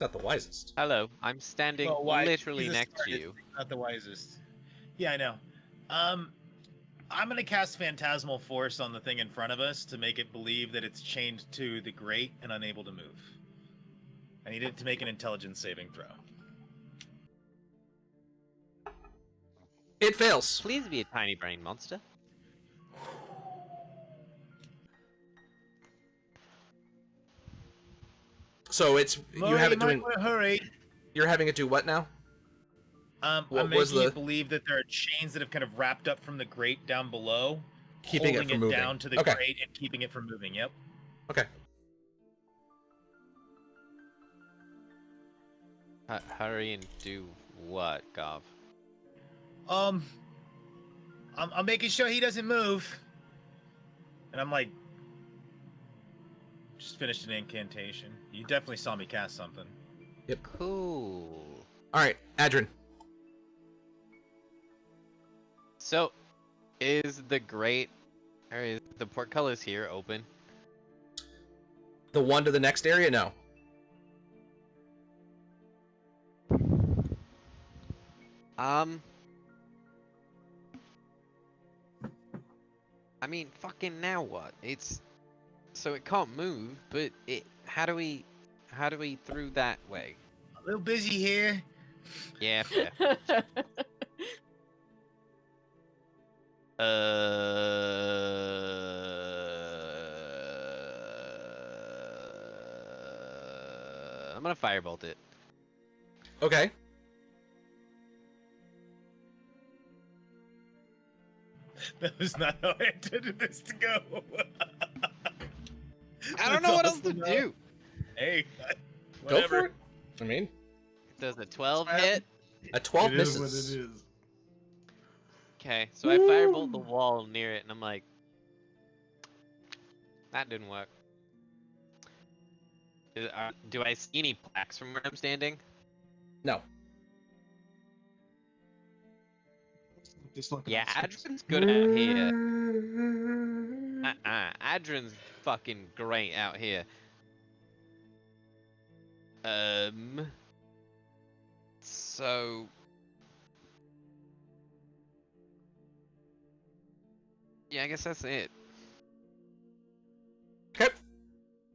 Not the wisest. Hello, I'm standing Well, why- literally he's the next to smartest, you. Not the wisest. Yeah, I know. I'm gonna cast Phantasmal Force on the thing in front of us to make it believe that it's chained to the grate and unable to move. I need it to make an intelligence saving throw. It fails. Please be a tiny brain monster. So it's Murray, you have it might doing. wanna hurry. You're having it do what now? What I'm was making the- it believe that there are chains that have kind of wrapped up from the grate down below, Keeping it holding from moving. down to the Okay. grate and keeping it from moving. Yep. Okay. Hurry and do what, Gov? I'm making sure he doesn't move. And I'm like, just finished an incantation. You definitely saw me cast something. Cool. All right, Adrian. So, is the grate, or is the portcullis here open? The one to the next area? No. I mean, fucking now what? So it can't move, but how do we through that way? A little busy here. Yeah, fair. I'm gonna firebolt it. Okay. That was not how I intended this to go. I don't That's know what else to awesome, though. do. Hey, Go whatever. for it. I mean, Does a 12 Fine. hit? a 12 It is misses. what it is. Okay, so I firebolt the wall near it, and I'm like, that didn't work. Do I see any plaques from where I'm standing? No. Just look. Yeah, Adrin's good out here. Adrin's fucking great out here. So... Yeah, I guess that's it. Okay.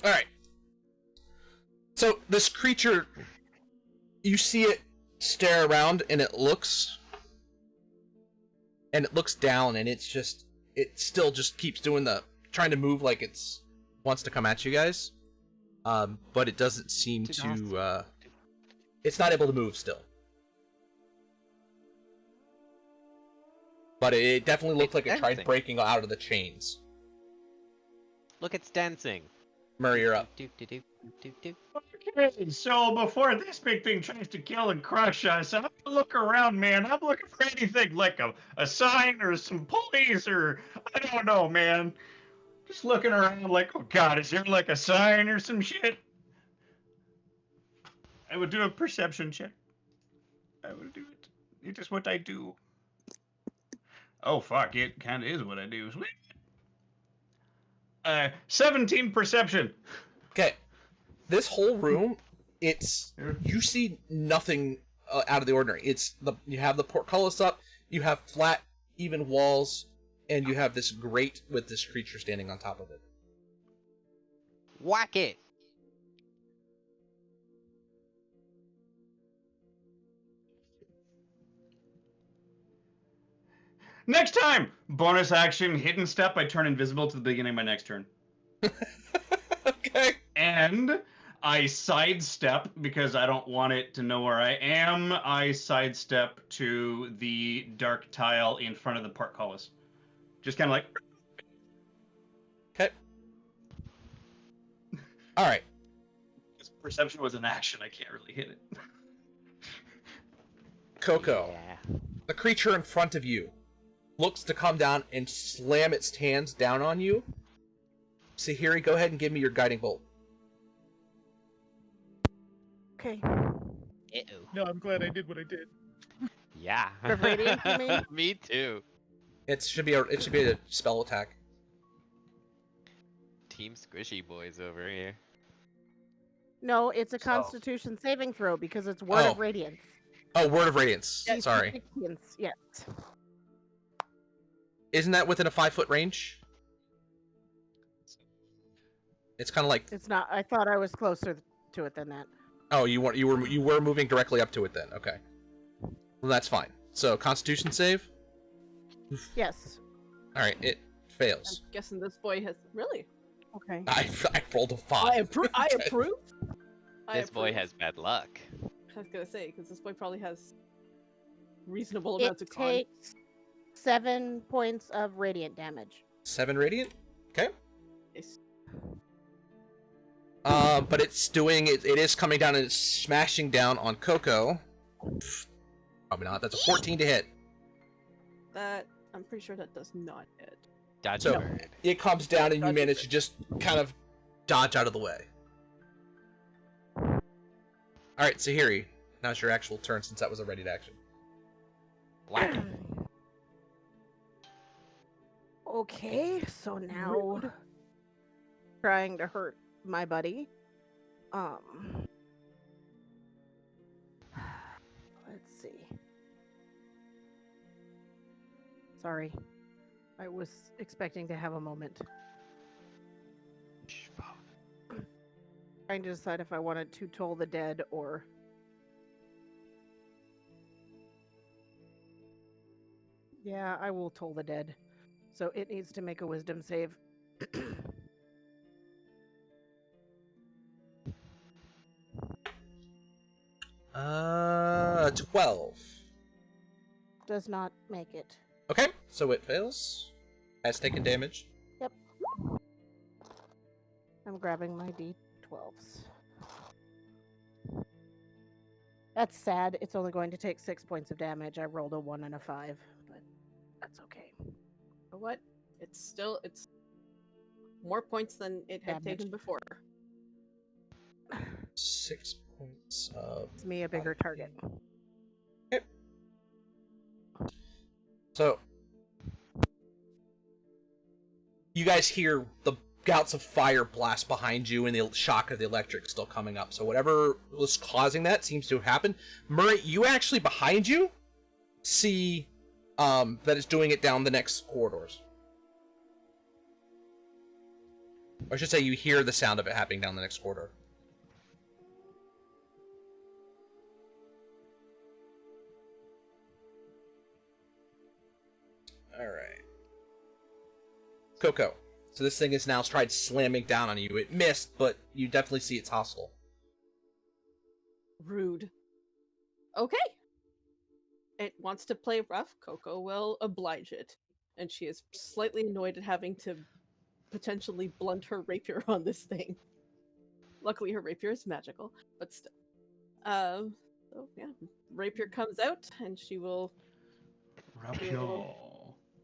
All right. So this creature, you see it stare around, and it looks down, and it still just keeps doing trying to move like it's wants to come at you guys. But it doesn't seem to. It's not able to move still. But it definitely looked like it tried dancing. breaking out of the chains. Look, it's dancing. Murray, you're up. Okay, so before this big thing tries to kill and crush us, I'm gonna look around, man. I'm looking for anything like a sign or some pulleys or I don't know, man. Just looking around like, oh god, is there like a sign or some shit? I would do a perception check. I would do it. It is what I do. Oh fuck, it kinda is what I do. Sweet. 17 perception. Okay, this whole room, you see nothing out of the ordinary. You have the portcullis up, you have flat, even walls, and you have this grate with this creature standing on top of it. Whack it! Next time! Bonus action, hidden step, I turn invisible to the beginning of my next turn. Okay. And I sidestep, because I don't want it to know where I am, I sidestep to the dark tile in front of the portcullis. Just kind of like... Okay. Alright. Perception was an action, I can't really hit it. Coco, Yeah. the creature in front of you looks to come down and slam its hands down on you. Sahiri, go ahead and give me your guiding bolt. Okay. Uh-oh. No, I'm glad I did what I did. Yeah. Of radiant, you mean? Me too. It should be a spell attack. Team Squishy Boys over here. No, it's a So- Constitution saving throw because it's Word Oh. of Radiance. Oh, Word of Radiance. Yes, Sorry. Yes. Isn't that within a 5-foot range? It's kind of like, It's not. I thought I was closer to it than that. oh, you were moving directly up to it then. Okay. Well, that's fine. So, Constitution save. Yes. All right, it I'm fails. guessing this boy has really. Okay. I rolled a 5. I approve. I approve. This boy has bad luck. I was gonna say because this boy probably has reasonable It amounts of con. takes 7 points of radiant damage. 7 radiant. Okay. Nice. But it's doing it. It is coming down and it's smashing down on Coco. Probably not. That's a 14 to hit. That I'm pretty sure that does not hit. Dodge So- bird. It comes down and you Dodge manage to just kind of dodge out of the way. All right, Sahiri. Now's your actual turn since that was a ready action. Whack it. Okay, so now trying to hurt my buddy. Let's see. Sorry. I was expecting to have a moment. Trying to decide if I wanted to toll the dead or yeah, I will toll the dead. So it needs to make a wisdom save. 12. Does not make it. Okay, so it fails. Has taken damage. Yep. I'm grabbing my d12s. That's sad. It's only going to take 6 points of damage. I rolled a 1 and a 5, but that's okay. You know what? It's more points than it had Damage. taken before. 6 points of... It's me a bigger target. Okay. So... You guys hear the gouts of fire blast behind you and the shock of the electric still coming up. So whatever was causing that seems to have happened. Murray, you actually behind you see that it's doing it down the next corridors. Or I should say you hear the sound of it happening down the next corridor. Alright. Coco. So this thing is now tried slamming down on you. It missed, but you definitely see it's hostile. Rude. Okay. It wants to play rough. Coco will oblige it. And she is slightly annoyed at having to potentially blunt her rapier on this thing. Luckily, her rapier is magical, but still. So yeah, rapier comes out, and she will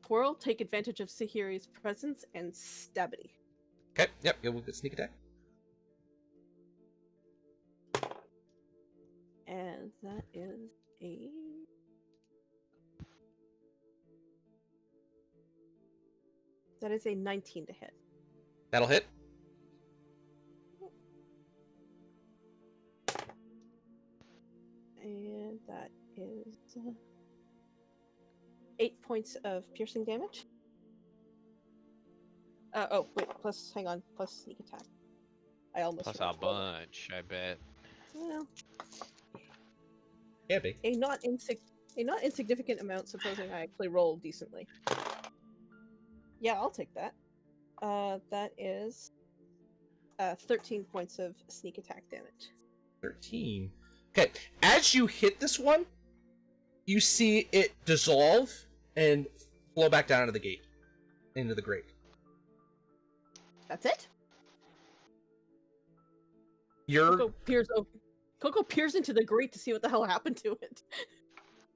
twirl, take advantage of Sahiri's presence, and stabity. Okay, yep, you'll get sneak attack. And that is a... That is a 19 to hit. That'll hit. And that is 8 points of piercing damage. Oh, wait, plus, hang on, plus sneak attack. I almost Plus a forgot to roll that. bunch, I bet. Well, Yeah, be. a not insignificant amount, supposing I actually roll decently. Yeah, I'll take that. That is 13 points of sneak attack damage. 13. Okay, as you hit this one, you see it dissolve and flow back down into the gate. Into the grate. That's it? You're... Coco peers into the grate to see what the hell happened to it.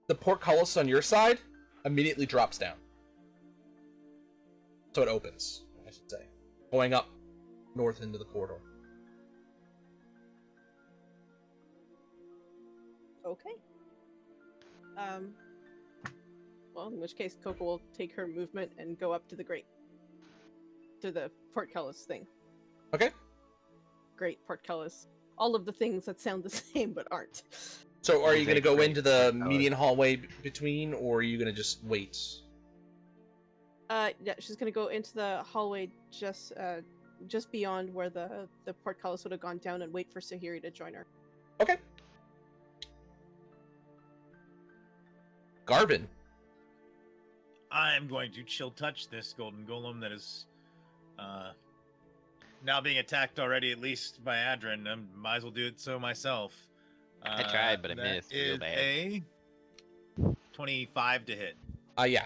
The portcullis on your side immediately drops down. So it opens, I should say. Going up north into the corridor. Okay. Well, in which case, Coco will take her movement and go up to the grate. To the portcullis thing. Okay. Grate, portcullis. All of the things that sound the same but aren't. So are you going to go Great. into the median hallway between, or are you going to just wait? Yeah, she's gonna go into the hallway just beyond where the portcullis would have gone down and wait for Sahiri to join her. Okay. Garvin. I'm going to chill touch this golden golem that is now being attacked already, at least by Adrin. I might as well do it so myself. I tried, but I that missed real is bad. a 25 to hit. Yeah.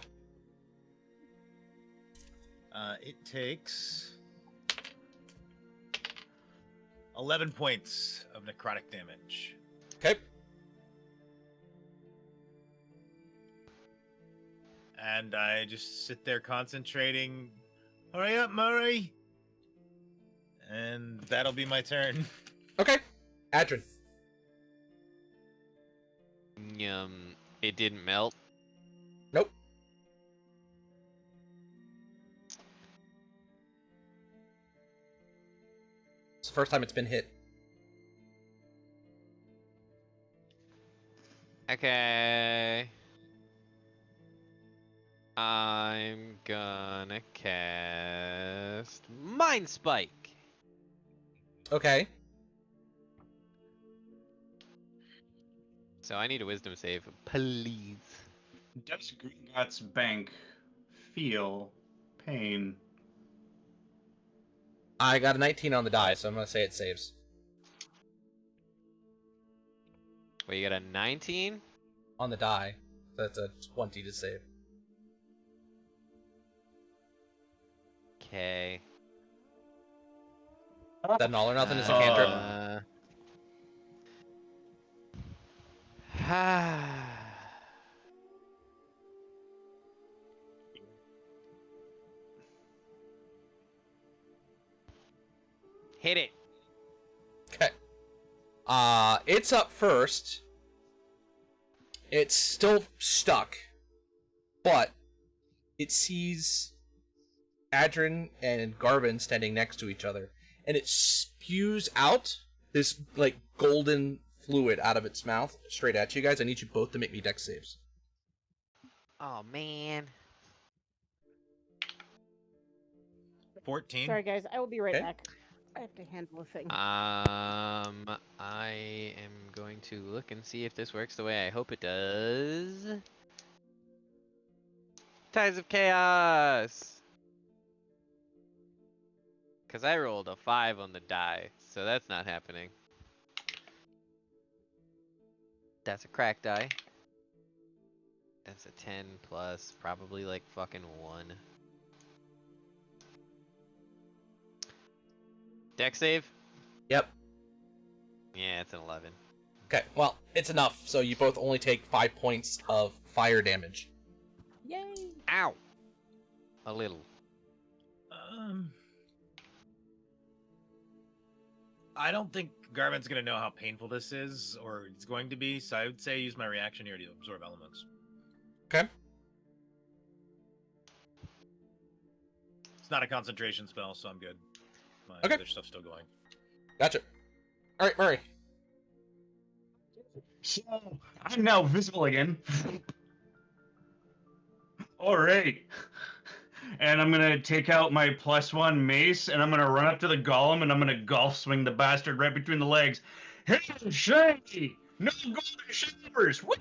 It takes 11 points of necrotic damage. Okay. And I just sit there concentrating. Hurry up, Murray! And that'll be my turn. Okay. Adrin. It didn't melt. Nope. It's the first time it's been hit. Okay. I'm gonna cast Mind Spike. Okay. So I need a wisdom save, please. Does Gringotts Bank feel pain? I got a 19 on the die, so I'm going to say it saves. Wait, you got a 19? on the die. That's a 20 to save. Okay. Is that an all or nothing as a cantrip? Hit it. Okay. It's up first. It's still stuck, but it sees Adrin and Garvin standing next to each other, and it spews out this like golden fluid out of its mouth straight at you guys. I need you both to make me dex saves. Oh man. 14. Sorry, guys. I will be right Okay. back. I have to handle a thing. I am going to look and see if this works the way I hope it does. Tides of Chaos! Because I rolled a 5 on the die, so that's not happening. That's a crack die. That's a 10 plus probably like fucking 1. Dex save? Yep. Yeah, it's an 11. Okay. Well, it's enough. So you both only take 5 points of fire damage. Yay! Ow! A little. I don't think Garvin's gonna know how painful this is, or it's going to be. So I would say use my reaction here to absorb elements. Okay. It's not a concentration spell, so I'm good. My Okay. other stuff's still going. Gotcha. All right, Murray. So, I'm now visible again. Alright. And I'm gonna take out my +1 mace, and I'm gonna run up to the golem, and I'm gonna golf swing the bastard right between the legs. Hey, shiny! No golden showers! Whee!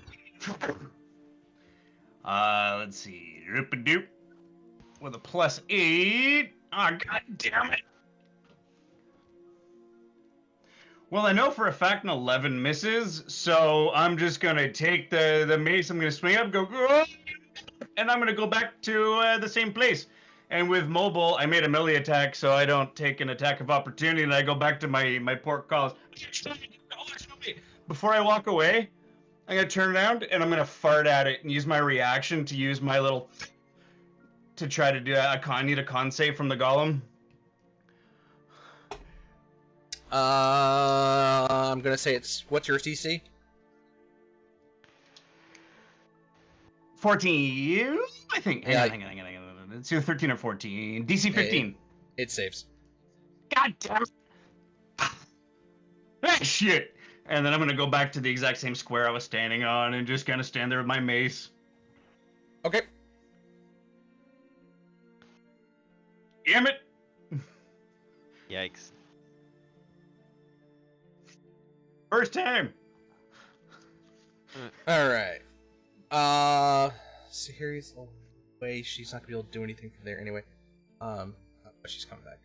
Let's see. Doop-a-doop. With a +8. Ah, god damn it! Well, I know for a fact an 11 misses, so I'm just gonna take the mace, I'm gonna swing up, go, "Oh!" and I'm gonna go back to the same place. And with mobile, I made a melee attack, so I don't take an attack of opportunity, and I go back to my portcullis. Before I walk away, I'm gonna turn around, and I'm gonna fart at it, and use my reaction to use my little... to try to do I need a con save from the golem. I'm gonna say it's what's your DC? 14, I think. Yeah. Hang on. It's either 13 or 14. DC 15. It saves. God damn it. Ah, shit. And then I'm gonna go back to the exact same square I was standing on and just kind of stand there with my mace. Okay. Damn it. Yikes. First time. All right. Sahiri's away. She's not gonna be able to do anything from there anyway. But she's coming back.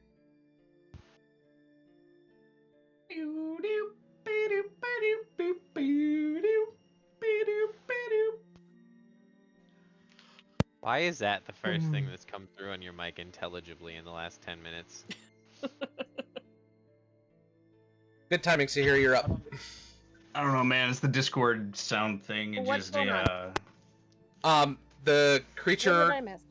Why is that the first thing that's come through on your mic intelligibly in the last 10 minutes? Good timing, Sahiri. You're up. I don't know, man. It's the Discord sound thing. It What's just going The What did creature, I miss?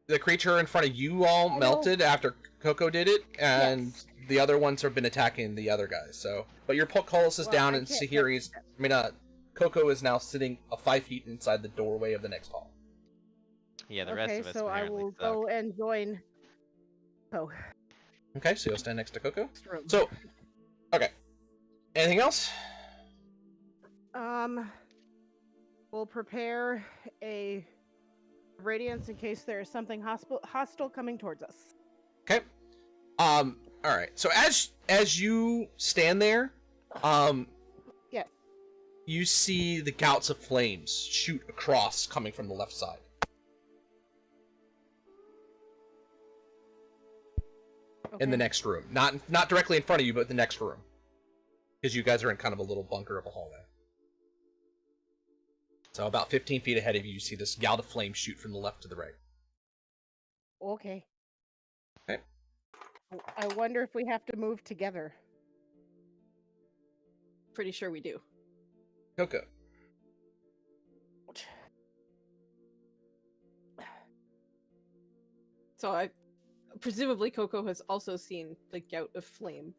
the creature in front of you all Hello? melted after Coco did it, and Yes. the other ones have been attacking the other guys. So, but your portcullis is Well, down, I and can't Sahiri's. Coco is now sitting 5 feet inside the doorway of the next hall. Yeah, the rest Okay, of us so I apparently will suck. go and join. Oh, Okay, so you'll stand next to Coco. next room. So, okay. Anything else? We'll prepare a radiance in case there is something hostile coming towards us. Okay. All right. So as you stand there, Yes. you see the gouts of flames shoot across, coming from the left side. In the Okay. next room, not directly in front of you, but the next room, because you guys are in kind of a little bunker of a hallway. So about 15 feet ahead of you, you see this gout of flame shoot from the left to the right. Okay. Okay. I wonder if we have to move together. Pretty sure we do. Coco. So I presumably Coco has also seen the gout of flame.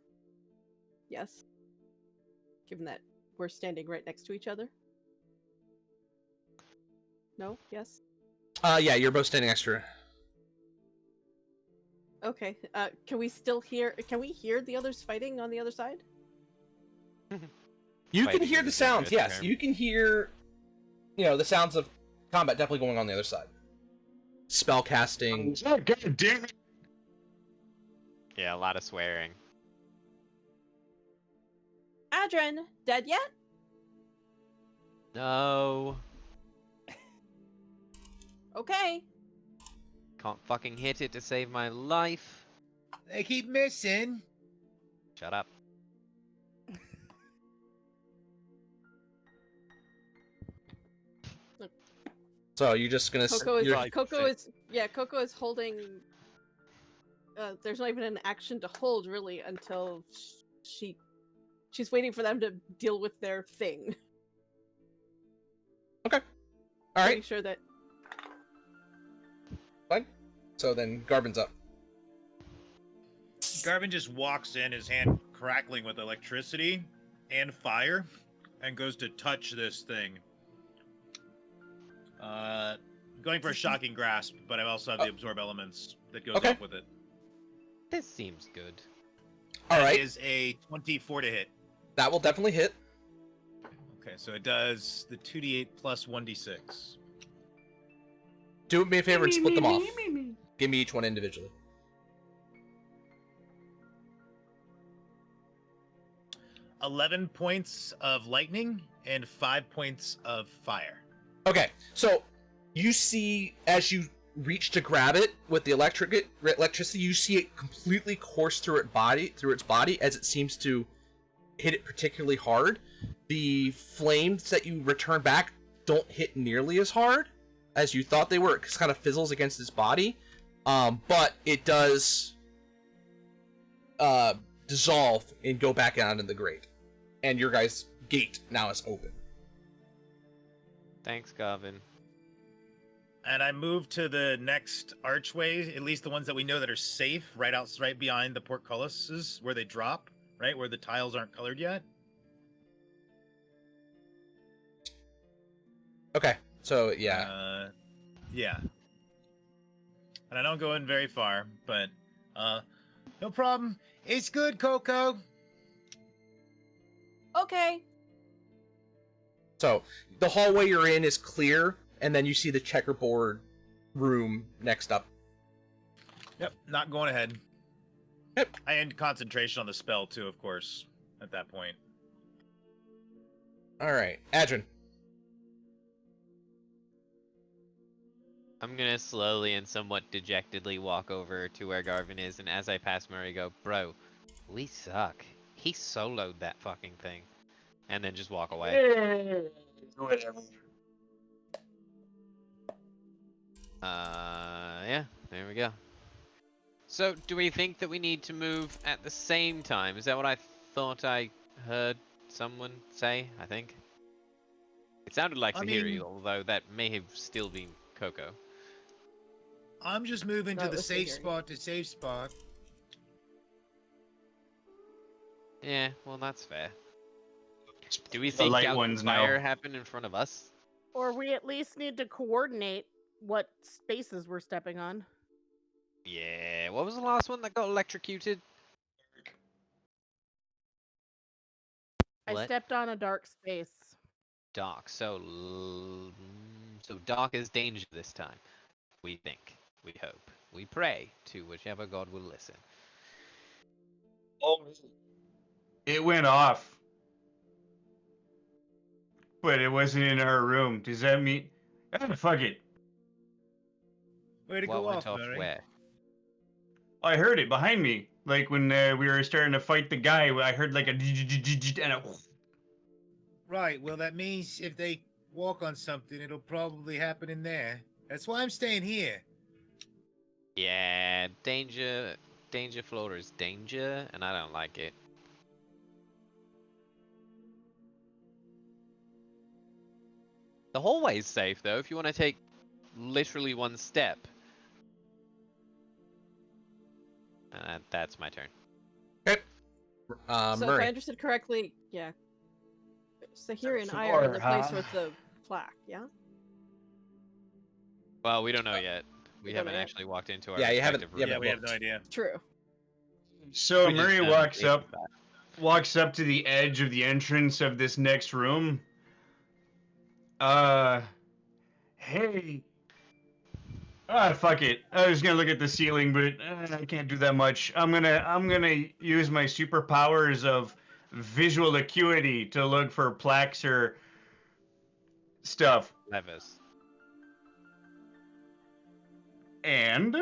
Yes. Given that we're standing right next to each other. No? Yes? Yeah, you're both standing extra. Okay. Can we still hear can we hear the others fighting on the other side? You can Fighting hear is the a sounds, dangerous yes. term. You can hear, the sounds of combat definitely going on the other side. Spell casting. God damn it! Yeah, a lot of swearing. Adren, dead yet? No. Okay. Can't fucking hit it to save my life. They keep missing. Shut up. So you're just gonna. Coco is you're- Coco is holding there's not even an action to hold really until she's waiting for them to deal with their thing. All Making right. sure that Fine. So then Garvin's up. Garvin just walks in, his hand crackling with electricity and fire, and goes to touch this thing. Going for a shocking grasp, but I also have the absorb elements that goes Okay. up with it. This seems good. All That right. is a 24 to hit. That will definitely hit. Okay, so it does the 2d8 plus 1d6. Do me a favor and split them off. Give me each one individually. – 11 points of lightning and 5 points of fire. Okay, so you see as you reach to grab it with the electricity, you see it completely course through its body as it seems to hit it particularly hard. The flames that you return back don't hit nearly as hard as you thought they were. It kind of fizzles against its body, but it does dissolve and go back out into the grate, and your guys' gate now is open. Thanks, Garvin. And I move to the next archway, at least the ones that we know that are safe, right behind the portcullises where they drop, right where the tiles aren't colored yet. Okay, so yeah. Yeah. And I don't go in very far, but no problem. It's good, Coco. okay. So the hallway you're in is clear, and then you see the checkerboard room next up. Yep, not going ahead. Yep. I end concentration on the spell too, of course, at that point. All right, Adrian. I'm gonna slowly and somewhat dejectedly walk over to where Garvin is, and as I pass Murray, go, bro, we suck. He soloed that fucking thing. And then just walk away. Whatever. Yeah, there we go. So, do we think that we need to move at the same time? Is that what I thought I heard someone say, I think? It sounded like I Sahiri, mean- although that may have still been Coco. I'm just moving No, to it the was safe Sahiri. spot to safe spot. Yeah, well, that's fair. Do we The think light Gout ones now. Fire happened in front of us? Or we at least need to coordinate what spaces we're stepping on. Yeah, what was the last one that got electrocuted? I What? stepped on a dark space. Dark. So dark is danger this time. We think. We hope. We pray to whichever god will listen. Oh, it went off. But it wasn't in our room. Does that mean... Ah, fuck it. Way to What go went off, off Murray. where? I heard it behind me. Like when we were starting to fight the guy, I heard like a and a... Right, well that means if they walk on something, it'll probably happen in there. That's why I'm staying here. Yeah, danger floaters, danger, and I don't like it. The hallway's safe though, if you want to take literally one step. That's my turn. Okay. So if Murray. I understood correctly, yeah. Sahiri and Some I are in more, the place huh? with the plaque, yeah? Well, we don't know yet. We don't haven't know yet. actually walked into our Yeah, you haven't- respective you rooms. haven't Yeah, we have looked. no idea. True. So We just Murray know walks the up to the edge of the entrance of this next room. Hey. Ah, fuck it. I was gonna look at the ceiling, but I can't do that much. I'm gonna use my superpowers of visual acuity to look for plaques or stuff. levers. And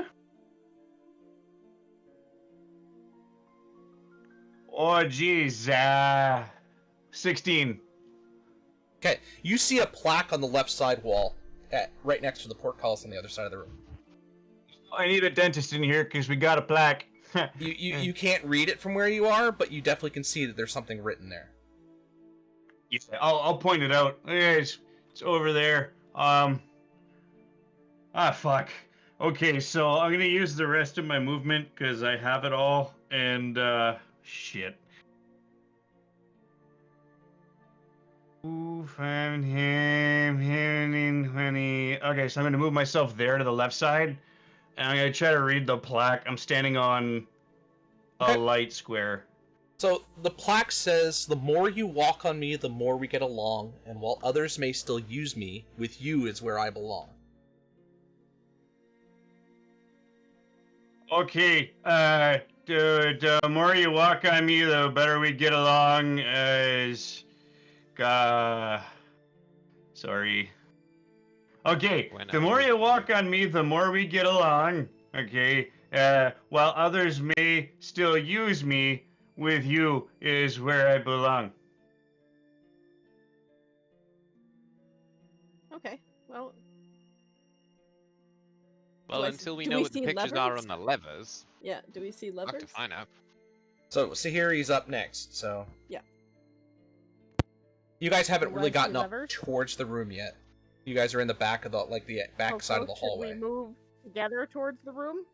oh geez, 16. Okay, you see a plaque on the left side wall, right next to the portcullis on the other side of the room. I need a dentist in here because we got a plaque. You can't read it from where you are, but you definitely can see that there's something written there. Yeah, I'll point it out. Yeah, it's over there. Fuck. Okay, so I'm gonna use the rest of my movement because I have it all, and shit. Ooh, 5, 10, 15, 20. Okay, so I'm gonna move myself there to the left side, and I'm gonna try to read the plaque. I'm standing on a Okay. light square. So the plaque says, "The more you walk on me, the more we get along, and while others may still use me, with you is where I belong." Okay, the more you walk on me, the better we get along. Sorry. Okay, When the more others you walk on me, the more we get along. Okay, while others may still use me, with you is where I belong. Okay, well, Well, I until we do know we what the see pictures are levers? on the levers, yeah, do we see I'll have to levers? find out. So Sahiri's up next, so... Yeah. You guys haven't Do really I see gotten up levers? towards the room yet. You guys are in the back of the, the back side of the Coco, hallway. Should we move together towards the room?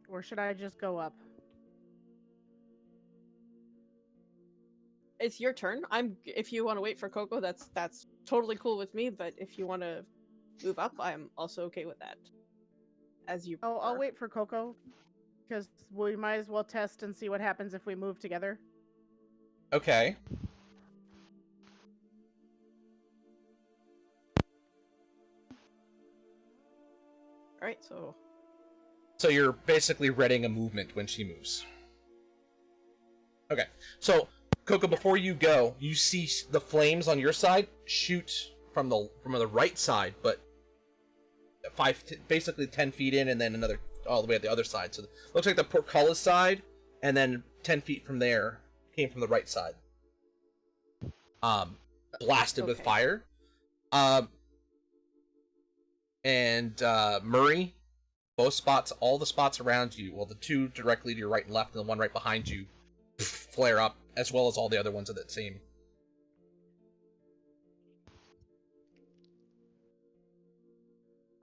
Or should I just go up? It's your turn. If you want to wait for Coco, that's totally cool with me, but if you want to move up, I'm also okay with that. As you I'll prefer. wait for Coco, because we might as well test and see what happens if we move together. Okay. Alright, so So you're basically readying a movement when she moves. Okay, so Coco, before you go, you see the flames on your side shoot from the right side, but basically 10 feet in, and then another all the way at the other side. So it looks like the portcullis side, and then 10 feet from there came from the right side. Blasted with Okay. fire. And Murray, both spots, all the spots around you, well, the two directly to your right and left, and the one right behind you, flare up, as well as all the other ones of that same.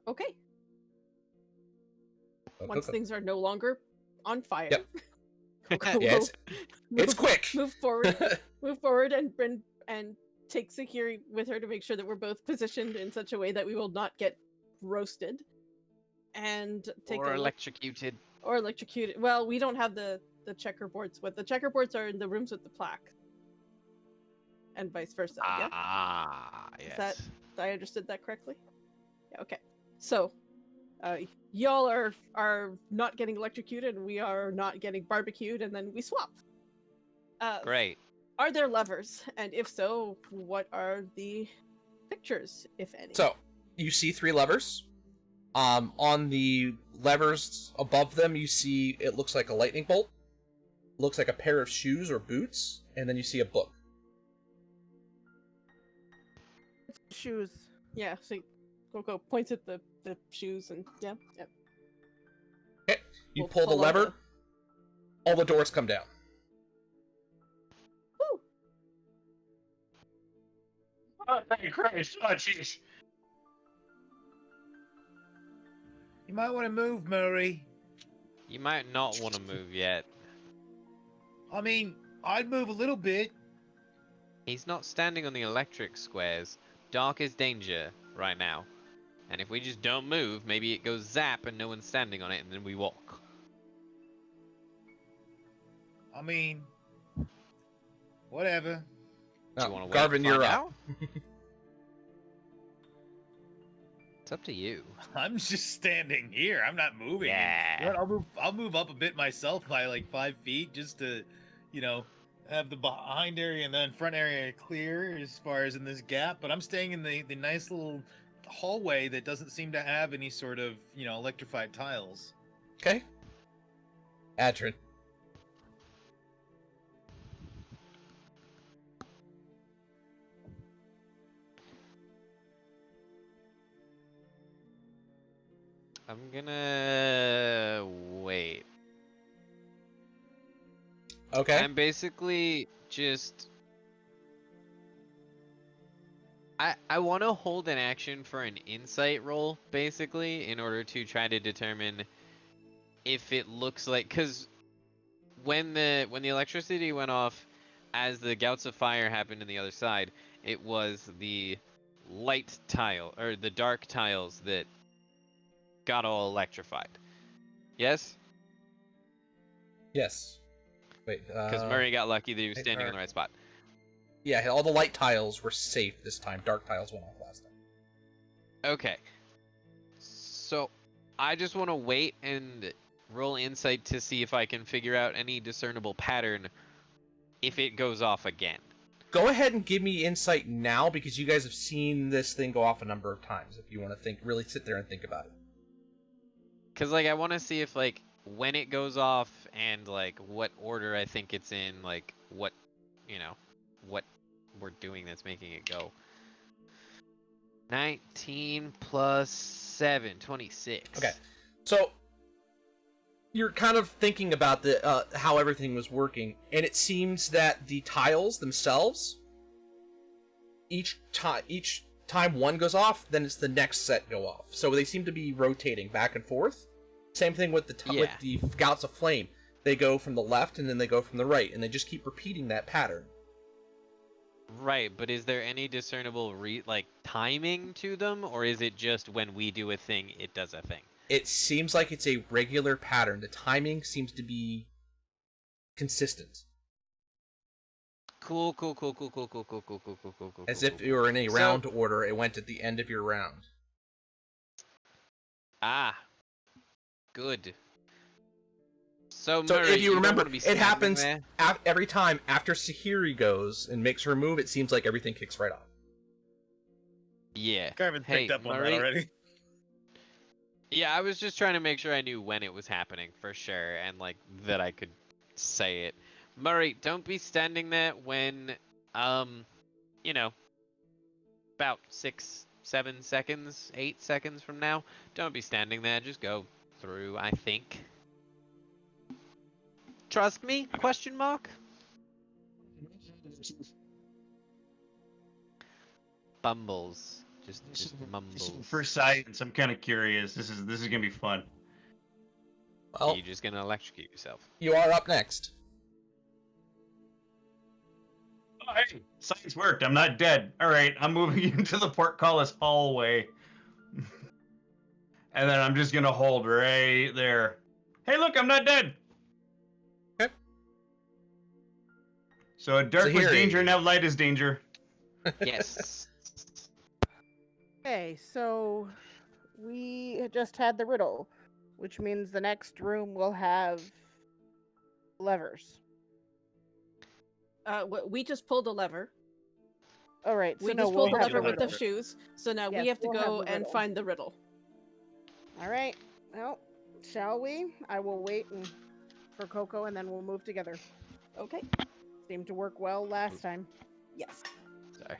okay. Oh, Once Coco. things are no longer on fire. Yep. Coco Yeah, will it's quick. move forward and take Sakiri with her to make sure that we're both positioned in such a way that we will not get roasted. And take Or a look, electrocuted. or electrocuted. Well, we don't have the checkerboards. What the checkerboards are in the rooms with the plaque. And vice versa, yeah? Ah, yes. that- I understood that correctly? Yeah, okay. So, y'all are not getting electrocuted, and we are not getting barbecued, and then we swap. Great. Are there levers? And if so, what are the pictures, if any? So, you see 3 levers. On the levers above them, you see it looks like a lightning bolt. looks like a pair of shoes or boots, and then you see a book. Shoes. Yeah, so Coco points at the shoes and yeah. Okay, you We'll pull the pull on lever, all the doors come down. Woo! Oh, thank Christ. Oh, jeez. You might want to move, Murray. You might not want to move yet. I mean, I'd move a little bit. He's not standing on the electric squares. Dark is danger right now. And if we just don't move, maybe it goes zap and no one's standing on it and then we walk. I mean, whatever. Do you Now, want to wait Garvin, and you're find up. out? It's up to you. I'm just standing here. I'm not moving. Yeah. You know what, I'll move up a bit myself by like 5 feet just to, you know, have the behind area and then front area clear as far as in this gap. But I'm staying in the nice little hallway that doesn't seem to have any sort of, you know, electrified tiles. Okay. Adrin. I'm gonna wait. Okay. I'm basically just... I want to hold an action for an insight roll, basically, in order to try to determine if it looks like... Because when the electricity went off, as the gouts of fire happened on the other side, it was the light tile, or the dark tiles that got all electrified. Yes? Yes. Wait. Because Murray got lucky that he was they standing are- on the right spot. Yeah, all the light tiles were safe this time. Dark tiles went off last time. Okay. So, I just want to wait and roll insight to see if I can figure out any discernible pattern if it goes off again. Go ahead and give me insight now, because you guys have seen this thing go off a number of times. If you want to really sit there and think about it. Because, like, I want to see if, like, when it goes off and, like, what order I think it's in, like, what, you know, what we're doing that's making it go. 19 plus 7, 26. Okay. So you're kind of thinking about the how everything was working, and it seems that the tiles themselves, each time one goes off, then it's the next set go off. So they seem to be rotating back and forth. Same thing with with Yeah. the gouts of flame. They go from the left and then they go from the right, and they just keep repeating that pattern. Right, but is there any discernible timing to them, or is it just when we do a thing, it does a thing? It seems like it's a regular pattern. The timing seems to be consistent. Cool. As if you were in a So- round order, it went at the end of your round. Ah, good. So, So Murray, if you don't remember, wanna be it standing happens there? every time after Sahiri goes and makes her move, it seems like everything kicks right off. Yeah. Garvin Hey, picked up on Murray? that already. Yeah, I was just trying to make sure I knew when it was happening for sure, and like that I could say it. Murray, don't be standing there when, you know, about 6, 7 seconds, 8 seconds from now. Don't be standing there. Just go through. I think. Trust me? Question mark. Bumbles. Just mumbles. For science, I'm kind of curious. This is gonna be fun. Well, You're just gonna electrocute yourself. you are up next. Oh, hey, science worked. I'm not dead. All right, I'm moving into the portcullis hallway, and then I'm just gonna hold right there. Hey, look, I'm not dead. Okay. So dark was Zahiri. danger, now light is danger. Yes. Okay, so we just had the riddle, which means the next room will have levers. We just pulled a lever. All right, so We no, just we'll pulled the have lever the with the riddle. shoes. So now Yes, we have to we'll have go the and riddle. find the riddle. All right, well, shall we? I will wait and for Coco, and then we'll move together. Okay. Seemed to work well last time. Yes. Sorry.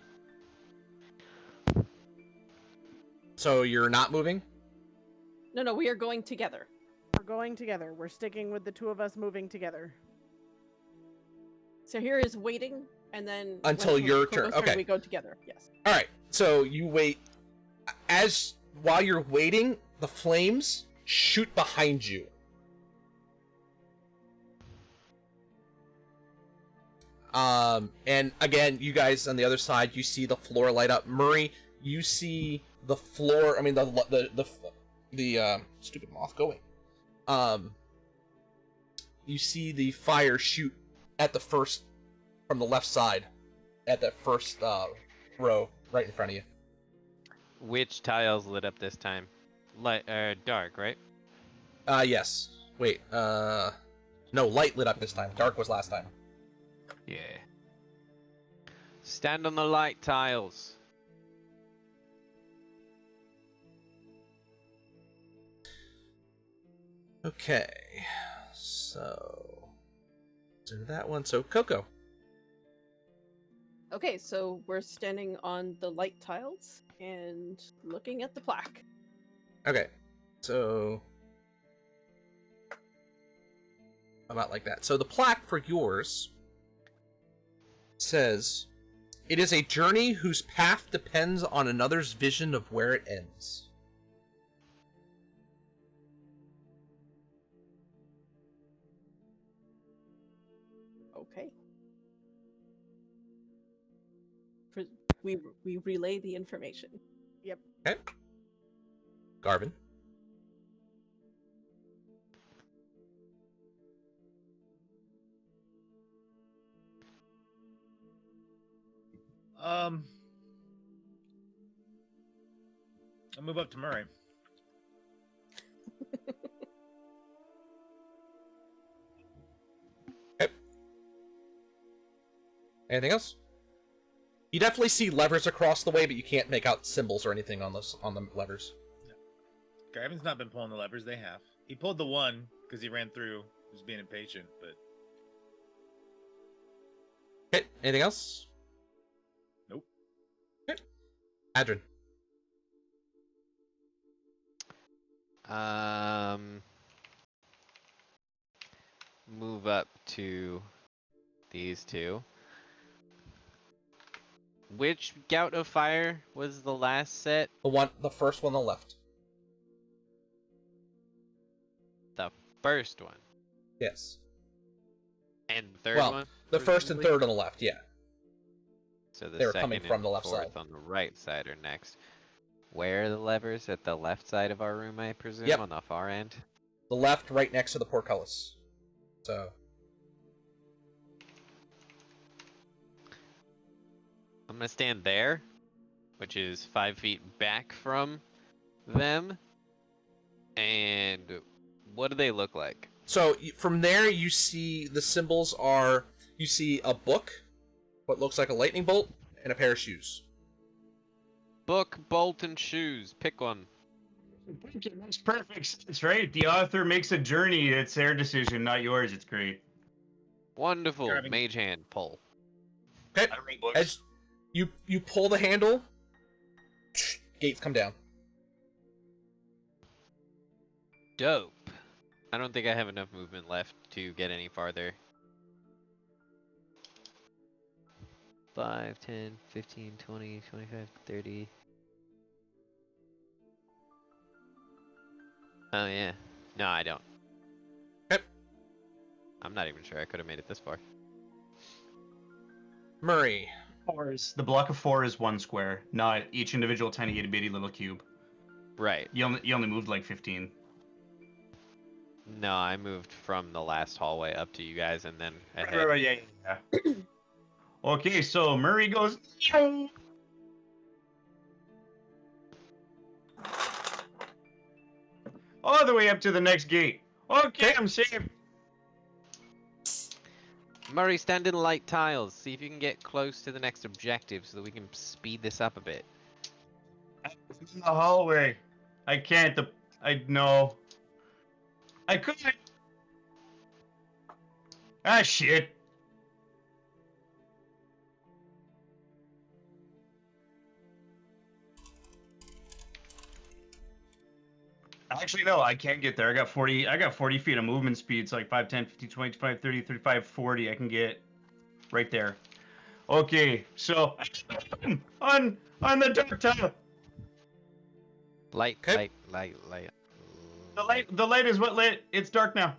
So you're not moving? No, we are going together. We're going together. We're sticking with the two of us moving together. So here is waiting, and then Until when your Coco's turn, okay. we go together. Yes. All right. So you wait. While you're waiting, the flames shoot behind you. And again, you guys on the other side, you see the floor light up. Murray, you see the floor. I mean, the stupid moth going. You see the fire shoot at the first from the left side, at that first row right in front of you. Which tiles lit up this time? Light, dark, right? Yes. Wait. No, light lit up this time. Dark was last time. Yeah. Stand on the light tiles. Okay. So that one. So Coco. Okay, so we're standing on the light tiles and looking at the plaque. Okay. So about like that. So the plaque for yours says, "It is a journey whose path depends on another's vision of where it ends." Okay. We relay the information. Okay. Garvin. I'll move up to Murray. Anything else? You definitely see levers across the way, but you can't make out symbols or anything on the levers. Garvin's not been pulling the levers. They have. He pulled the one because he ran through. He was being impatient, but Okay. Anything else? Nope. Okay. Adrian. Move up to these two. Which Gout of Fire was the last set? The first one on the left. The first one. Yes. And the third Well, one? The first and third on the left, yeah. So the they were second coming from and the left fourth side. on the right side are next. Where are the levers? At the left side of our room, I presume? Yep. On the far end? The left, right next to the portcullis. So. I'm gonna stand there, which is 5 feet back from them. And what do they look like? So from there, you see the symbols are. You see a book, what looks like a lightning bolt, and a pair of shoes. Book, bolt, and shoes. Pick one. It makes perfect sense, right? The author makes a journey. It's their decision, not yours. It's great. Wonderful. Grabbing- Mage hand pull. Okay. I read books. As you pull the handle, gates come down. Dope. I don't think I have enough movement left to get any farther. 5, 10, 15, 20, 25, 30. Oh yeah. No, I don't. Okay. I'm not even sure I could have made it this far. Murray. The block of 4 is 1 square, not each individual tiny itty bitty little cube. Right. You only moved like 15. No, I moved from the last hallway up to you guys and then ahead. Yeah. Okay, so Murray goes all the way up to the next gate. Okay, I'm safe. Murray, stand in light tiles. See if you can get close to the next objective so that we can speed this up a bit. In the hallway. I can't. I could. Ah, shit. Actually, no, I can't get there. I got 40 feet of movement speed. It's like 5, 10, 15, 20, 25, 30, 35, 40. I can get right there. Okay, so on the dark tile. Light, Okay. light. The light is what lit. It's dark now.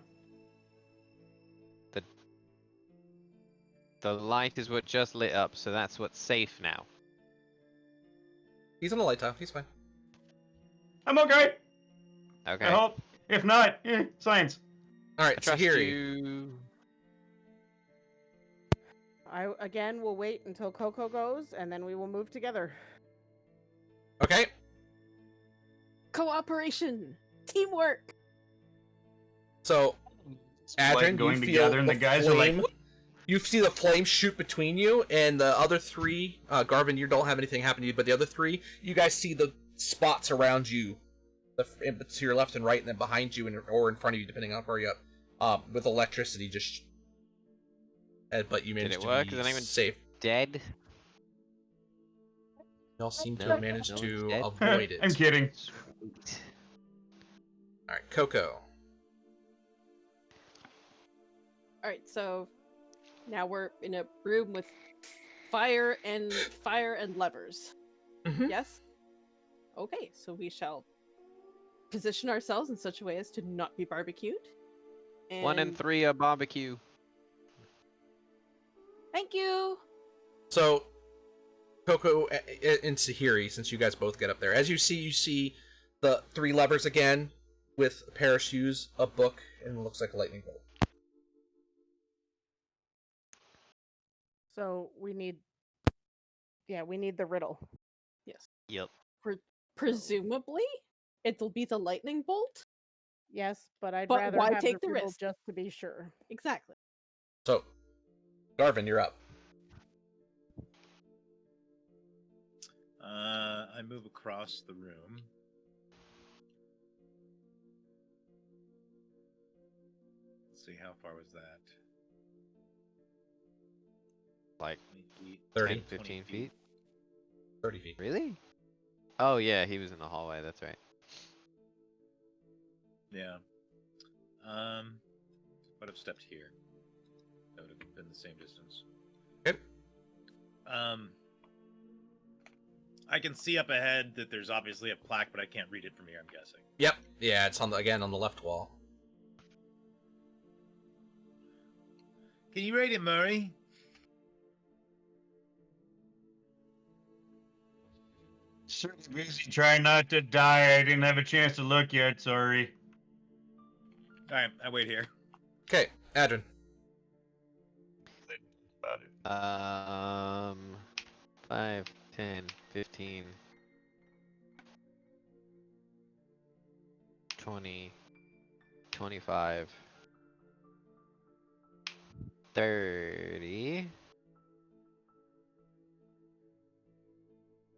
The light is what just lit up, so that's what's safe now. He's on the light tile. He's fine. I'm okay. Okay. I hope. If not, science. All I right, trust Sahiri. you. I again will wait until Coco goes, and then we will move together. Okay. Cooperation, teamwork. So, Adrian, Like going you together, feel and the guys flame, are like, you see the flame shoot between you, and the other three, Garvin, you don't have anything happen to you, but the other three, you guys see the spots around you, to your left and right, and then behind you, or in front of you, depending on how far you up, with electricity just. But you managed it to work? be Is anyone safe. Dead? Y'all seem to No, have managed no to one's dead. avoid it. I'm kidding. Sweet. All right, Coco. All right, so now we're in a room with fire and levers. Mhm. Yes. Okay, so we shall position ourselves in such a way as to not be barbecued. 1 and 3 a barbecue. Thank you. So, Coco and Sahiri, since you guys both get up there, as you see the 3 levers again with a pair of shoes, a book, and it looks like a lightning bolt. So we need the riddle. Yes. Yep. Presumably, it'll be the lightning bolt. Yes, but I'd But rather why have take the the riddle risk? just to be sure. Exactly. So, Garvin, you're up. I move across the room. Let's see, how far was that? Like 20 feet. 30. 10, 15 feet. 30 feet. Really? Oh yeah, he was in the hallway, that's right. Yeah. But I've stepped here. That would have been the same distance. Okay. I can see up ahead that there's obviously a plaque, but I can't read it from here, I'm guessing. Yep. Yeah, it's on the left wall. Can you read it, Murray? Certainly busy trying not to die. I didn't have a chance to look yet. Sorry. Alright, I wait here. Okay, Adrian. About it. 5, 10, 15, 20, 25, 30.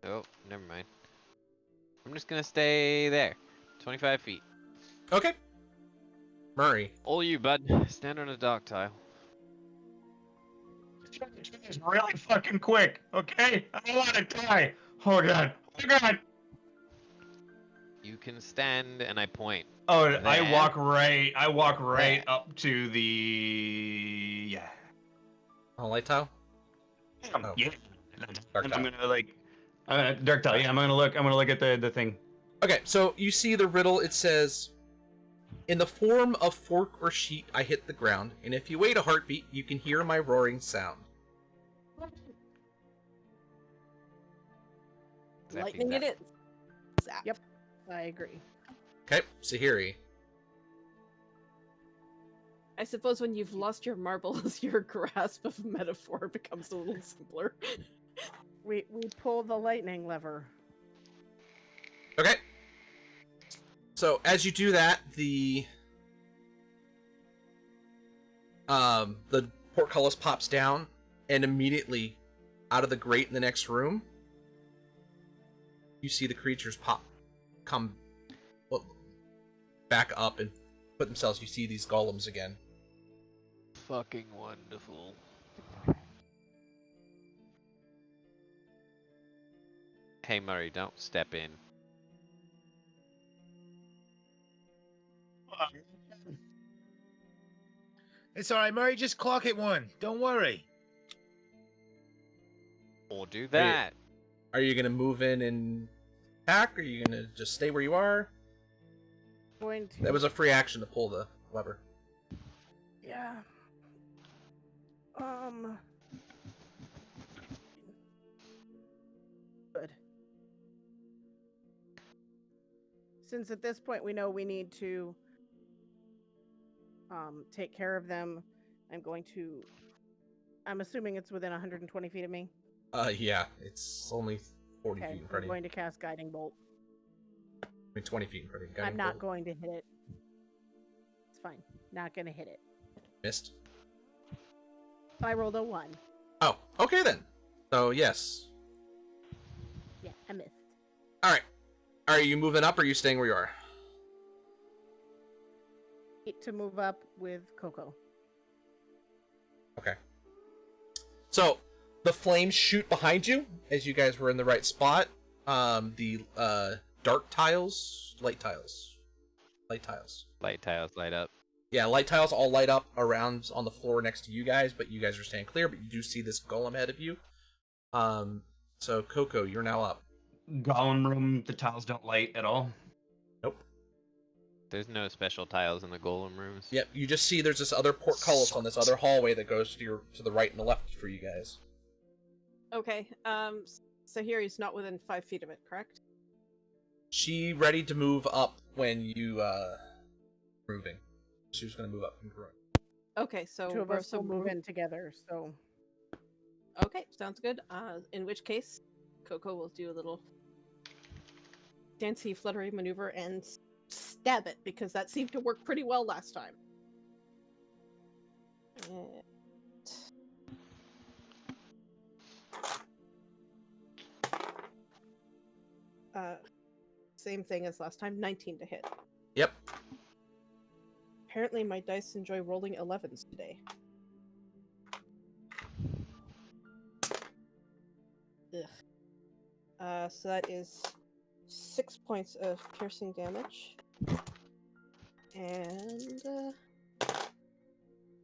Oh, never mind. I'm just gonna stay there. 25 feet. Okay. Murray. All you, bud. Stand on a dark tile. It's really fucking quick, okay? I don't want to die. Oh god. Oh god. You can stand, and I point. Oh, There. I walk right There. up to the On the light tile? Oh. yeah. Dark And tile. I'm gonna like dark tile. Yeah, I'm gonna look at the thing. Okay, so you see the riddle. It says, "In the form of fork or sheet, I hit the ground, and if you wait a heartbeat, you can hear my roaring sound." Zappy Lightning zap. it is. Zap. Yep. I agree. Okay, Sahiri. I suppose when you've lost your marbles, your grasp of metaphor becomes a little simpler. We pull the lightning lever. Okay. So as you do that, the portcullis pops down, and immediately, out of the grate in the next room, you see the creatures come back up and put themselves. You see these golems again. fucking wonderful. Hey Murray, don't step in. It's all right, Murray. Just clock it 1. Don't worry. Or do that. Are you gonna move in and attack, or are you gonna just stay where you are? Going to. That was a free action to pull the lever. Yeah. Good. Since at this point we know we need to take care of them, I'm assuming it's within 120 feet of me. Yeah, it's only 40 Okay, feet in I'm front of you. going to cast Guiding Bolt. I mean, 20 feet in front of you. I'm Guiding not bolt. going to hit it. It's fine. Not gonna hit it. Missed. I rolled a 1. Oh, okay then. So, yes. Yeah, I missed. Alright. Are you moving up, or are you staying where you are? To move up with Coco. Okay. So, the flames shoot behind you, as you guys were in the right spot. The dark tiles, light tiles. Light tiles. Light tiles light up. Yeah, light tiles all light up around on the floor next to you guys, but you guys are staying clear, but you do see this golem ahead of you. So Coco, you're now up. Golem room, the tiles don't light at all. Nope. There's no special tiles in the golem rooms. Yep, you just see there's this other portcullis on this other hallway that goes to the right and the left for you guys. Okay. So here he's not within 5 feet of it, correct? She ready to move up when you moving. She was gonna move up and grow. Okay, so Two of we're us will move in together, so. Okay, sounds good. In which case, Coco will do a little dancey, fluttery maneuver and stab it, because that seemed to work pretty well last time. Same thing as last time, 19 to hit. Yep. Apparently my dice enjoy rolling 11s today. Ugh. So that is 6 points of piercing damage. And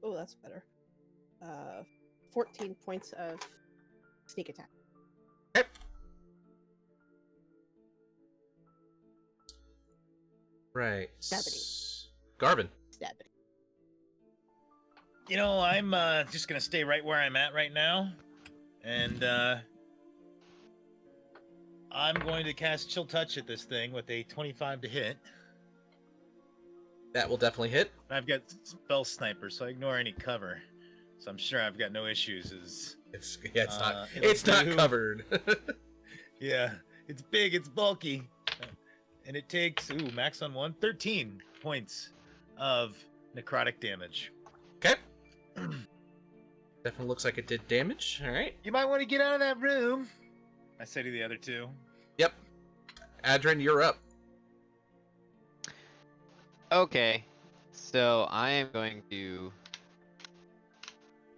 oh, that's better. 14 points of sneak attack. Okay. Right. Stabbity. Garvin. Stab it. You know, I'm just gonna stay right where I'm at right now, and I'm going to cast Chill Touch at this thing with a 25 to hit. That will definitely hit. I've got Spell Sniper, so I ignore any cover. So I'm sure I've got no issues. It's it'll it's not do- covered. Yeah, it's big, it's bulky, and it takes max on 13 points of necrotic damage. Okay. Definitely looks like it did damage. All right. You might want to get out of that room. I say to the other two. Yep. Adrin, you're up. Okay, so I am going to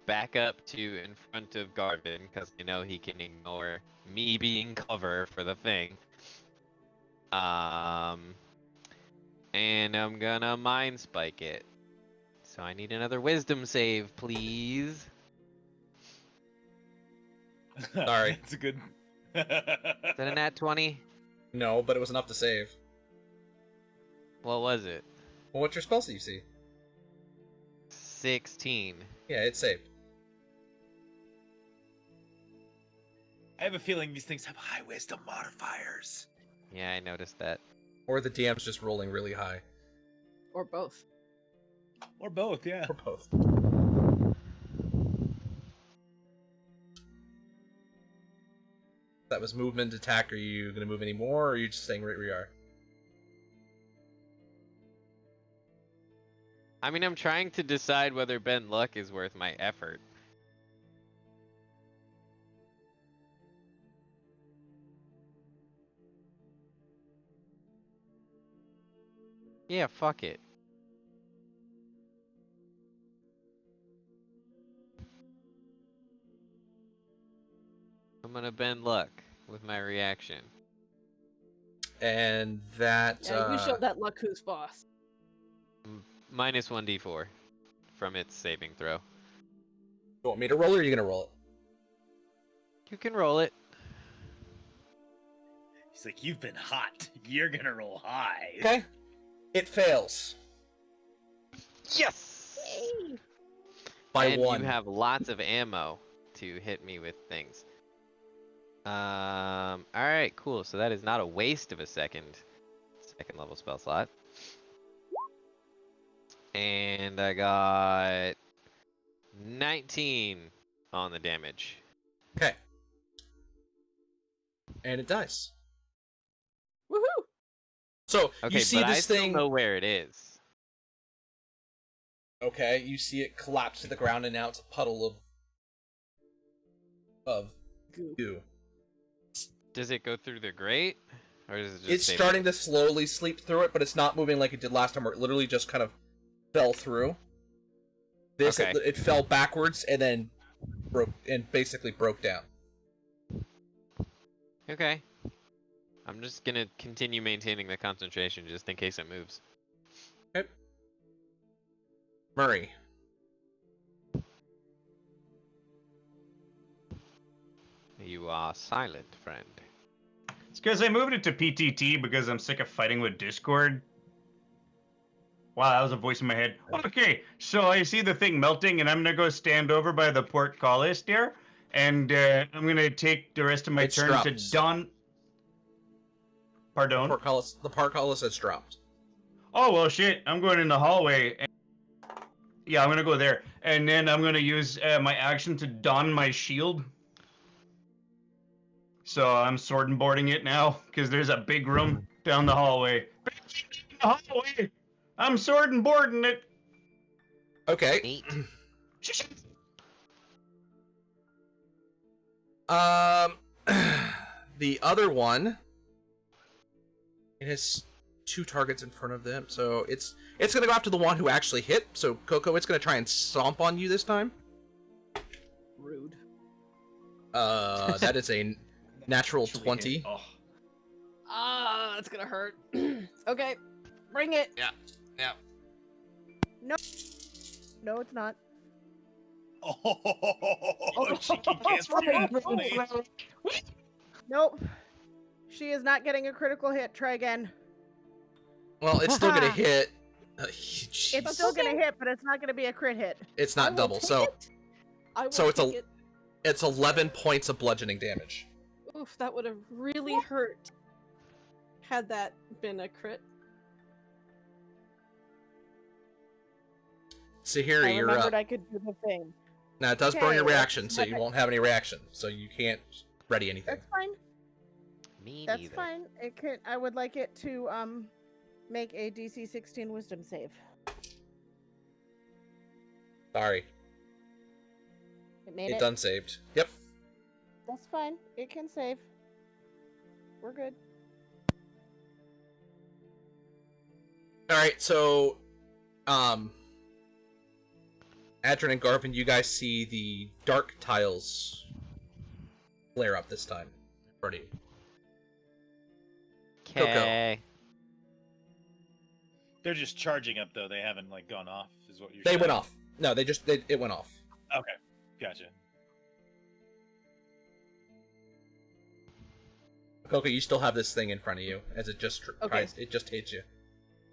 back up to in front of Garvin, because I know he can ignore me being cover for the thing. And I'm gonna Mind Spike it. So I need another Wisdom save, please. Sorry. It's a good. Is that a nat 20? No, but it was enough to save. What was it? Well, what's your spell CC? 16. Yeah, it's saved. I have a feeling these things have high wisdom modifiers. Yeah, I noticed that. Or the DM's just rolling really high. Or both. Or both, yeah. Or both. That was movement, attack. Are you going to move any more, or are you just staying right where you are? I mean, I'm trying to decide whether Ben Luck is worth my effort. Yeah, fuck it. I'm gonna bend luck with my reaction. And that. Yeah, you showed that luck who's boss. Minus 1d4 from its saving throw. You want me to roll it, or are you gonna roll it? You can roll it. He's like, you've been hot. You're gonna roll high. Okay. It fails Yes! by and 1. you have lots of ammo to hit me with things. Alright, cool. So that is not a waste of a second level spell slot. And I got 19 on the damage. Okay. And it dies. Woohoo! So Okay, you see but this I still thing. know where it is. Okay, you see it collapse to the ground, and now it's a puddle of goo. Does it go through the grate? Or does it just It's stay starting to slowly sleep through it, but it's not moving like it did last time, where it literally just kind of fell through. This Okay. it fell backwards and then basically broke down. there? Okay. I'm just gonna continue maintaining the concentration just in case it moves. Okay. Murray. You are silent, friend. It's because I moved it to PTT because I'm sick of fighting with Discord. Wow, that was a voice in my head. Okay, so I see the thing melting, and I'm gonna go stand over by the portcullis there, and I'm gonna take the rest of my It's turn dropped. to don. Pardon? The portcullis has dropped. Oh well, shit! I'm going in the hallway. Yeah, I'm gonna go there, and then I'm gonna use my action to don my shield. So I'm sword and boarding it now because there's a big room down the hallway. I'm sword and boarding it. Okay. Neat. The other one. It has 2 targets in front of them, so it's gonna go after the one who actually hit. So Coco, it's gonna try and stomp on you this time. Rude. That is a natural Actually 20. hit. Oh. Ah, that's gonna hurt. Okay, bring it. Yeah. No, it's not. Oh, cheeky cancer. Nope. She is not getting a critical hit. Try again. Well, it's still gonna hit. It's still gonna hit, but it's not gonna be a crit hit. It's I not will double, take so it. I will so it's take it. it's 11 points of bludgeoning damage. Oof, that would have really hurt. Had that been a crit. Sahiri, I you're up. remembered I could do the thing. Now it does burn your Okay, reaction, so that's you okay. won't have any reaction, so you can't ready anything. That's fine. Me That's neither. fine. It could. I would like it to make a DC 16 Wisdom save. Sorry, It made it it. done saved. Yep. That's fine. It can save. We're good. All right, so Adrian and Garvin, you guys see the dark tiles flare up this time. Pretty. Coco. Okay. They're just charging up though. They haven't like gone off. Is what you're They saying? went off. No, it went off. Okay, gotcha. Coco, you still have this thing in front of you as it just Okay. it just hits you.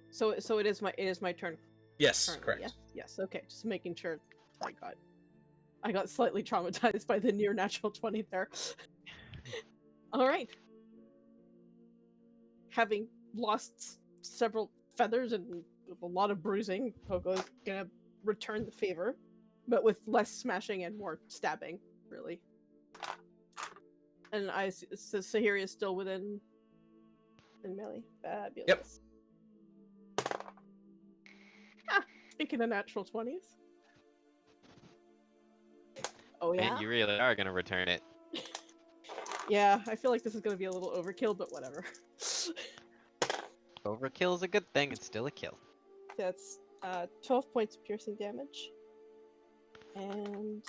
So it is my turn. Yes, Currently, correct. yeah? Yes. Okay. Just making sure. I got slightly traumatized by the near natural 20 there. All right. Having lost several feathers and a lot of bruising, Coco's gonna return the favor, but with less smashing and more stabbing, really. And so Sahiri is still within melee. Fabulous. Speaking of natural 20s. Oh yeah. And you really are gonna return it. Yeah, I feel like this is gonna be a little overkill, but whatever. Overkill is a good thing. It's still a kill. That's 12 points of piercing damage. And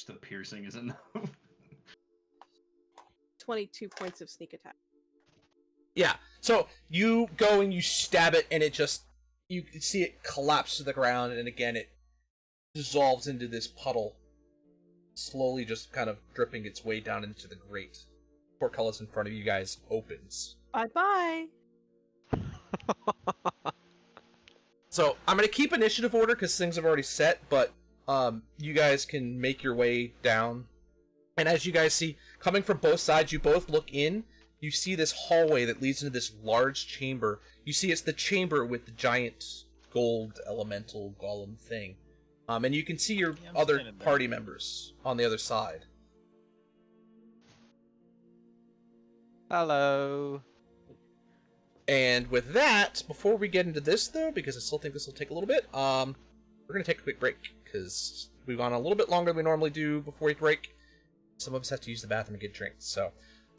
Just the piercing is enough. 22 points of sneak attack. Yeah. So you go and you stab it, and it just you can see it collapse to the ground, and again it dissolves into this puddle, slowly just kind of dripping its way down into the grate. Portcullis in front of you guys opens. Bye bye. So I'm gonna keep initiative order because things have already set, but you guys can make your way down. And as you guys see, coming from both sides, you both look in. You see this hallway that leads into this large chamber. You see it's the chamber with the giant gold elemental golem thing. And you can see your Yeah, I'm other standing there. party members on the other side. Hello. And with that, before we get into this though, because I still think this will take a little bit, we're gonna take a quick break because we've gone a little bit longer than we normally do before we break. Some of us have to use the bathroom and get drinks, so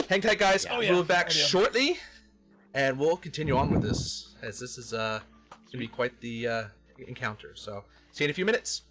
hang tight, guys. Oh, We'll yeah. be back Oh, yeah. shortly, and we'll continue on with this as this is gonna be quite the encounter. So see you in a few minutes.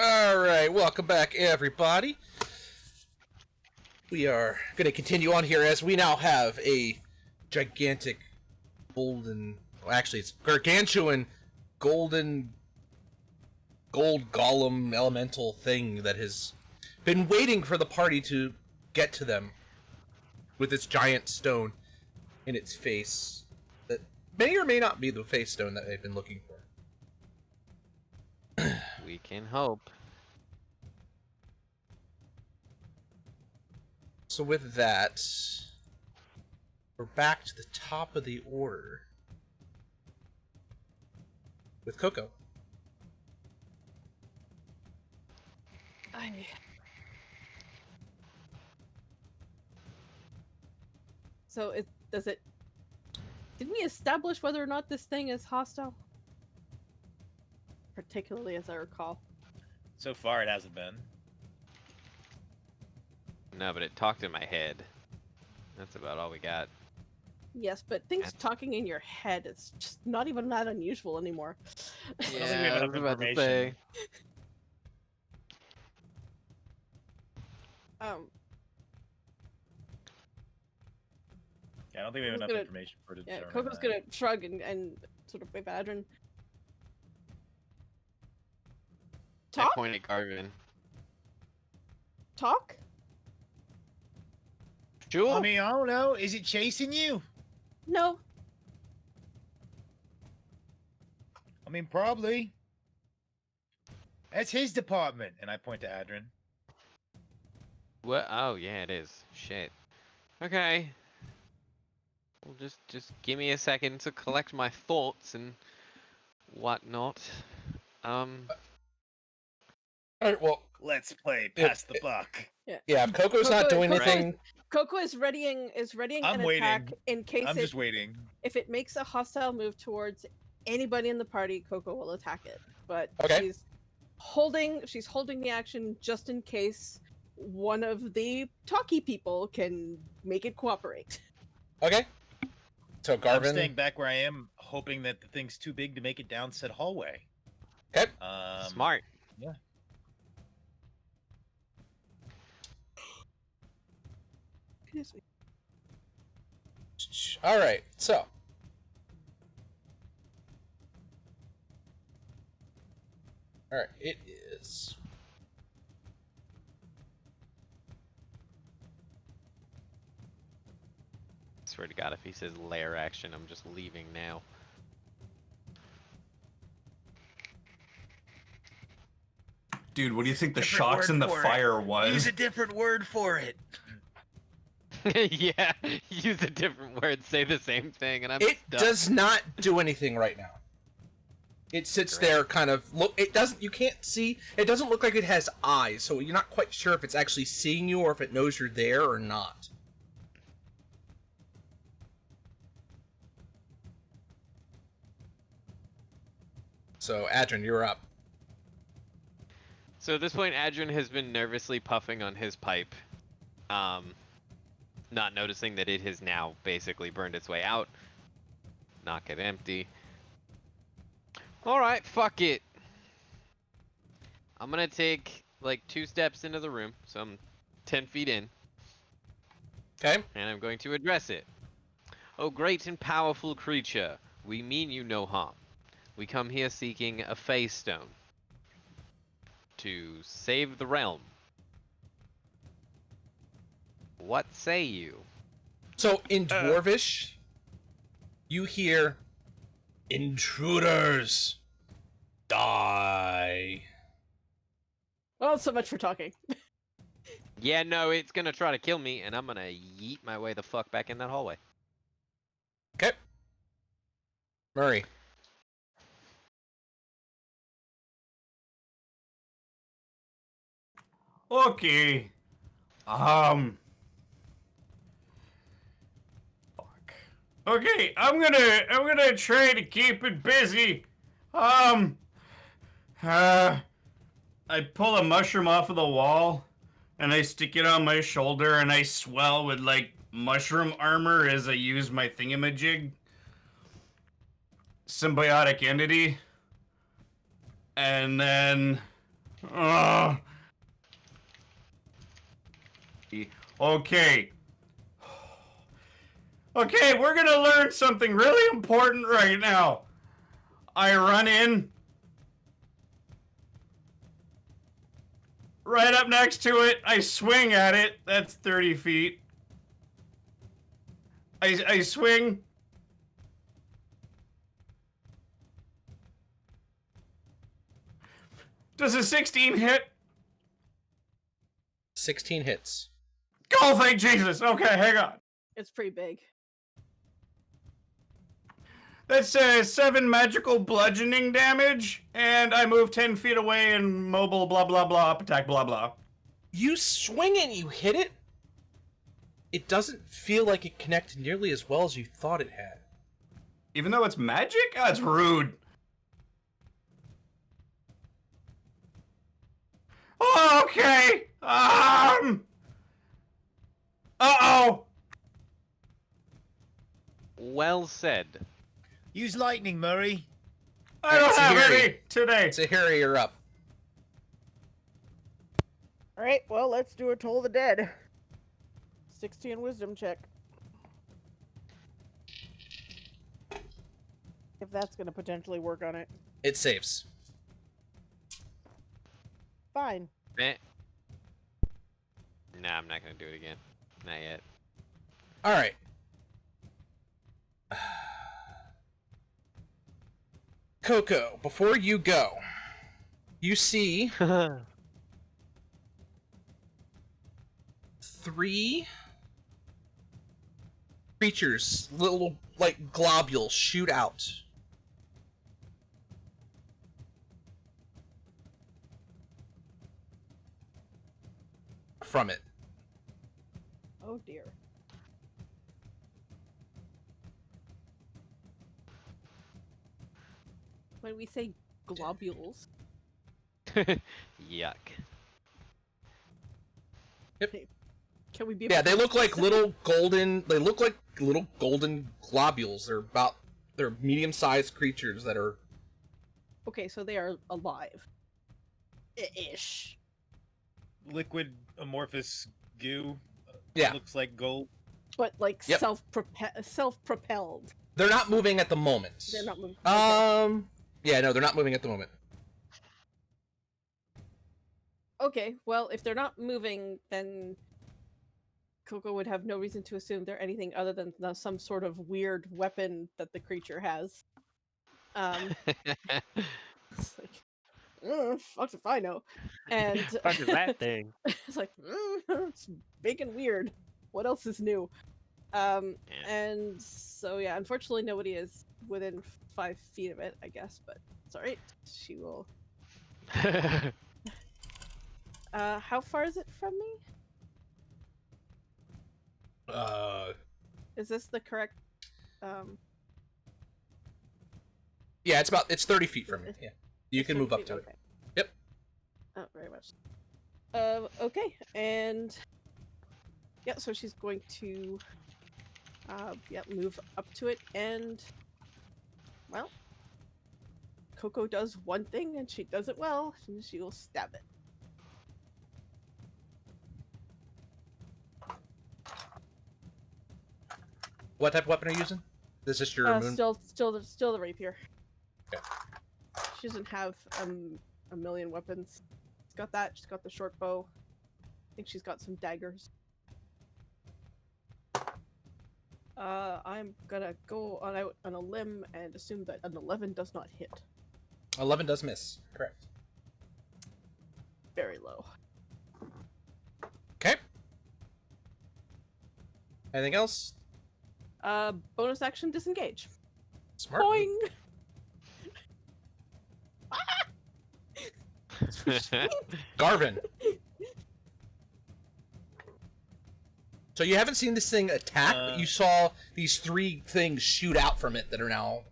Alright, welcome back, everybody. We are going to continue on here as we now have a gigantic golden... Well, actually, it's gargantuan golden... gold golem elemental thing that has been waiting for the party to get to them with its giant stone in its face that may or may not be the face stone that they've been looking for. We can hope. So with that, we're back to the top of the order with Coco. So did we establish whether or not this thing is hostile? Particularly as I recall. So far, it hasn't been. No, but it talked in my head. That's about all we got. Yes, but things talking in your head, it's just not even that unusual anymore. think we have Yeah, I enough was about to information. say. Yeah, I don't think we have Coco's enough gonna- information for it to Yeah, determine Coco's that. gonna shrug and sort of wave at Adrian. I Talk? point at Garvin. Talk? Sure. I mean, I don't know. Is it chasing you? No. I mean, probably. That's his department. And I point to Adrian. What? Oh, yeah, it is. Shit. Okay. Well, just give me a second to collect my thoughts and whatnot. Alright, well, Let's play Yeah, pass the buck. yeah, if Coco's not doing Coco- anything... Coco is readying I'm an attack waiting. in case I'm just waiting. if it makes a hostile move towards anybody in the party, Coco will attack it. But Okay. she's holding the action just in case one of the talky people can make it cooperate. Okay. So I'm Garvin... staying back where I am, hoping that the thing's too big to make it down said hallway. Okay. Smart. Excuse me. Alright, so... Alright, it is... Swear to God, if he says lair action, I'm just leaving now. Dude, what do you think the Different shocks word in the for it. fire Use was? a different word for it. Yeah, use a different word, say the same thing, and I'm It stuck. does not do anything right now. It sits there kind of look it doesn't you can't see it doesn't look like it has eyes, so you're not quite sure if it's actually seeing you or if it knows you're there or not. So Adrian, you're up. So at this point, Adrian has been nervously puffing on his pipe, not noticing that it has now basically burned its way out. Knock it empty. Alright, fuck it. I'm gonna take like 2 steps into the room, so I'm 10 feet in, Okay? and I'm going to address it. Oh, great and powerful creature, we mean you no harm. We come here seeking a phase stone to save the realm. What say you? So in Dwarvish, you hear intruders die. Well, so much for talking. Yeah, no, it's gonna try to kill me, and I'm gonna yeet my way the fuck back in that hallway. Okay. Murray. Okay. Fuck. Okay, I'm gonna try to keep it busy. I pull a mushroom off of the wall and I stick it on my shoulder and I swell with like mushroom armor as I use my thingamajig. Symbiotic entity. And then Okay. Okay, we're gonna learn something really important right now. I run in. Right up next to it, I swing at it. That's 30 feet. I swing. Does a 16 hit? 16 hits. Oh, thank Jesus. Okay, hang on. It's pretty big. That's 7 magical bludgeoning damage, and I move 10 feet away and mobile, blah, blah, blah, up attack, blah, blah. You swing and you hit it. It doesn't feel like it connected nearly as well as you thought it had. Even though it's magic? That's rude. Okay. Uh-oh. Well said. Use lightning, Murray. I don't It's have Harry. any today. Zahiri, you're up. All right, well, let's do a Toll the Dead. 16 wisdom check. If that's going to potentially work on it. It saves. Fine. Nah, I'm not gonna do it again. Not yet. All right. Coco, before you go, you see 3 creatures, little like globules, shoot out. From it. Oh dear. When we say globules, Yuck. can we be? Yeah, they look like little golden. They look like little golden globules. They're medium-sized creatures that are. Okay, so they are alive. Ish. Liquid amorphous goo. Yeah. Looks like gold. But like Yep. self-propelled. They're not moving at the moment. They're not moving. Yeah, no, they're not moving at the moment. Okay, well, if they're not moving, then Coco would have no reason to assume they're anything other than some sort of weird weapon that the creature has. It's like, fuck if I know. And Fuck is that thing? it's like, it's big and weird. What else is new? And so yeah, unfortunately nobody is within 5 feet of it, I guess, but it's alright. She will. How far is it from me? Is this the correct? Yeah, it's 30 feet from you. Yeah, you can move up to it. Okay. Yep. Oh, very much. Okay, and yeah, so she's going to move up to it, and well, Coco does one thing and she does it well, and she will stab it. What type of weapon are you using? Is this your moon? Still the rapier. Okay. She doesn't have a million weapons. She's got that. She's got the short bow. I think she's got some daggers. I'm gonna go out on a limb and assume that an 11 does not hit. 11 does miss. Correct. Very low. Okay. Anything else? Bonus action disengage. Smart. Boing! Garvin. So you haven't seen this thing attack, but you saw these 3 things shoot out from it that are now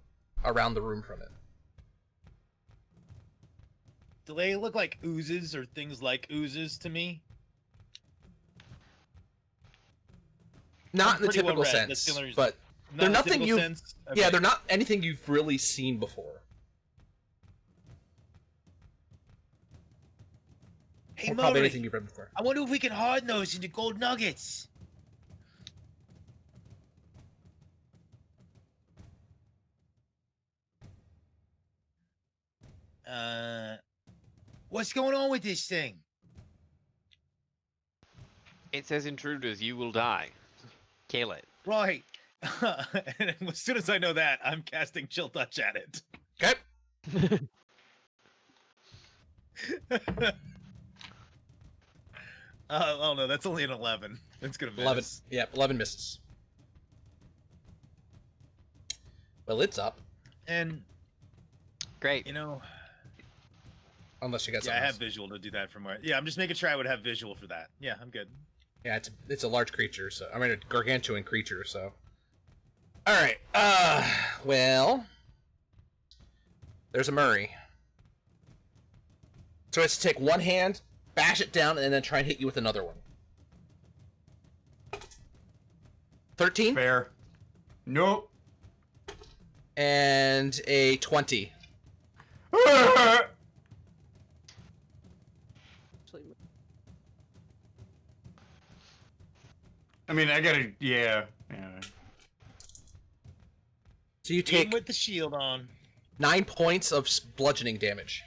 around the room from it. Do they look like oozes or things like oozes to me? Not in the Pretty well typical read, that's sense, the only reason. but Not they're in the nothing typical you've. sense? Yeah, Okay. they're not anything you've really seen before. Hey, Or probably Murray, anything you've read before. I wonder if we can harden those into gold nuggets. What's going on with this thing? It says intruders, you will die. Kill it. Right. And as soon as I know that, I'm casting Chill Touch at it. Okay. Oh no, that's only an 11. It's gonna miss. 11. Yeah, 11 misses. Well, it's up. And Great. you know, Unless you got yeah, I something have else. visual to do that from where. Yeah, I'm just making sure I would have visual for that. Yeah, I'm good. Yeah, it's a large creature, so I mean a gargantuan creature, so. Alright, well. There's a Murray. So it's to take one hand, bash it down, and then try and hit you with another one. 13 Fair. Nope. and a 20. I mean, I gotta, yeah. So you Aim take with the shield on. 9 points of bludgeoning damage.